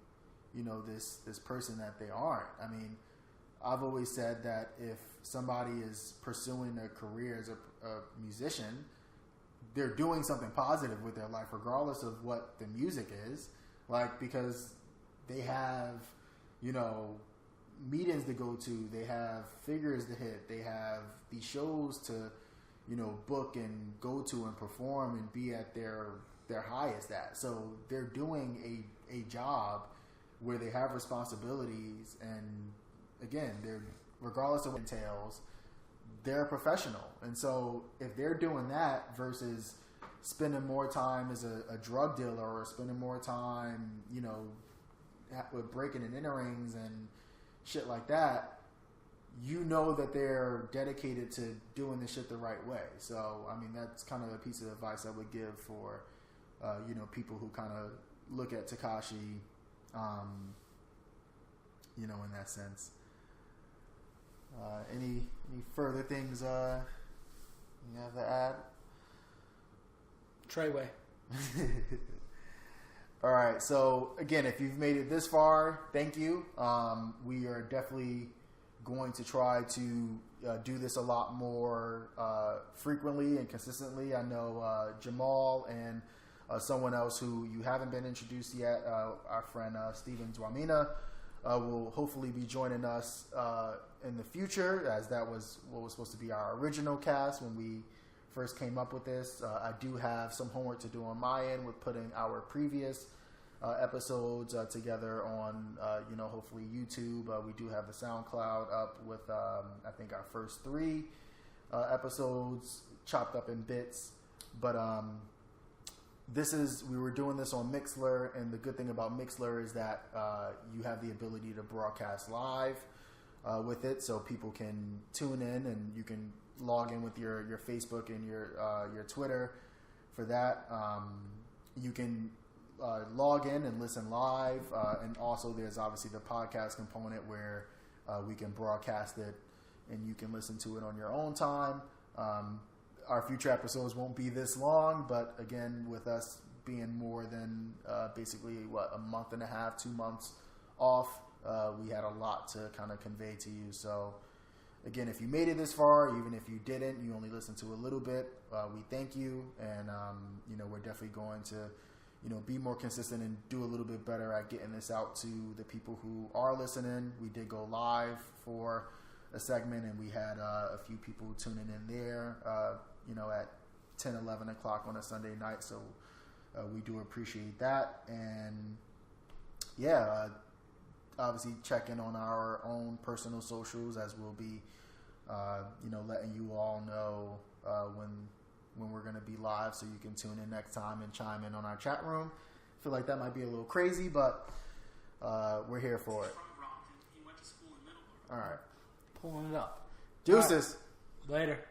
this person that they aren't. I mean, I've always said that if somebody is pursuing a career as a musician, they're doing something positive with their life, regardless of what the music is. Because they have, meetings to go to, they have figures to hit, they have these shows to, book and go to and perform and be at their highest at. So they're doing a job where they have responsibilities, and again, they're, regardless of what it entails, they're a professional. And so if they're doing that versus spending more time as a drug dealer, or spending more time, with breaking and enterings and shit like that, that they're dedicated to doing this shit the right way. So, that's kind of a piece of advice I would give for, people who kind of look at Tekashi, in that sense. Any further things you have to add? Treyway. All right. So again, if you've made it this far, thank you. We are definitely going to try to do this a lot more frequently and consistently. I know Jamal and someone else who you haven't been introduced yet, our friend Steven Dwamina, will hopefully be joining us in the future, as that was what was supposed to be our original cast when we first came up with this. I do have some homework to do on my end with putting our previous episodes together on, hopefully YouTube. We do have the SoundCloud up with, I think, our first 3 episodes chopped up in bits. But we were doing this on Mixlr, and the good thing about Mixlr is that you have the ability to broadcast live with it, so people can tune in, and you can log in with your Facebook and your Twitter for that. You can log in and listen live, and also there's obviously the podcast component where we can broadcast it and you can listen to it on your own time. our future episodes won't be this long, but again, with us being more than basically a month and a half, 2 months off, we had a lot to kind of convey to you. So again, if you made it this far, even if you didn't, you only listened to a little bit, we thank you, and we're definitely going to be more consistent and do a little bit better at getting this out to the people who are listening. We did go live for a segment, and we had a few people tuning in there at 10, 11 o'clock on a Sunday night, so we do appreciate that. And obviously check in on our own personal socials, as we'll be letting you all know when we're going to be live, so you can tune in next time and chime in on our chat room. I feel like that might be a little crazy, but we're here for it. He went to school in Middleburg. All right. Pulling it up. Deuces. Right. Later.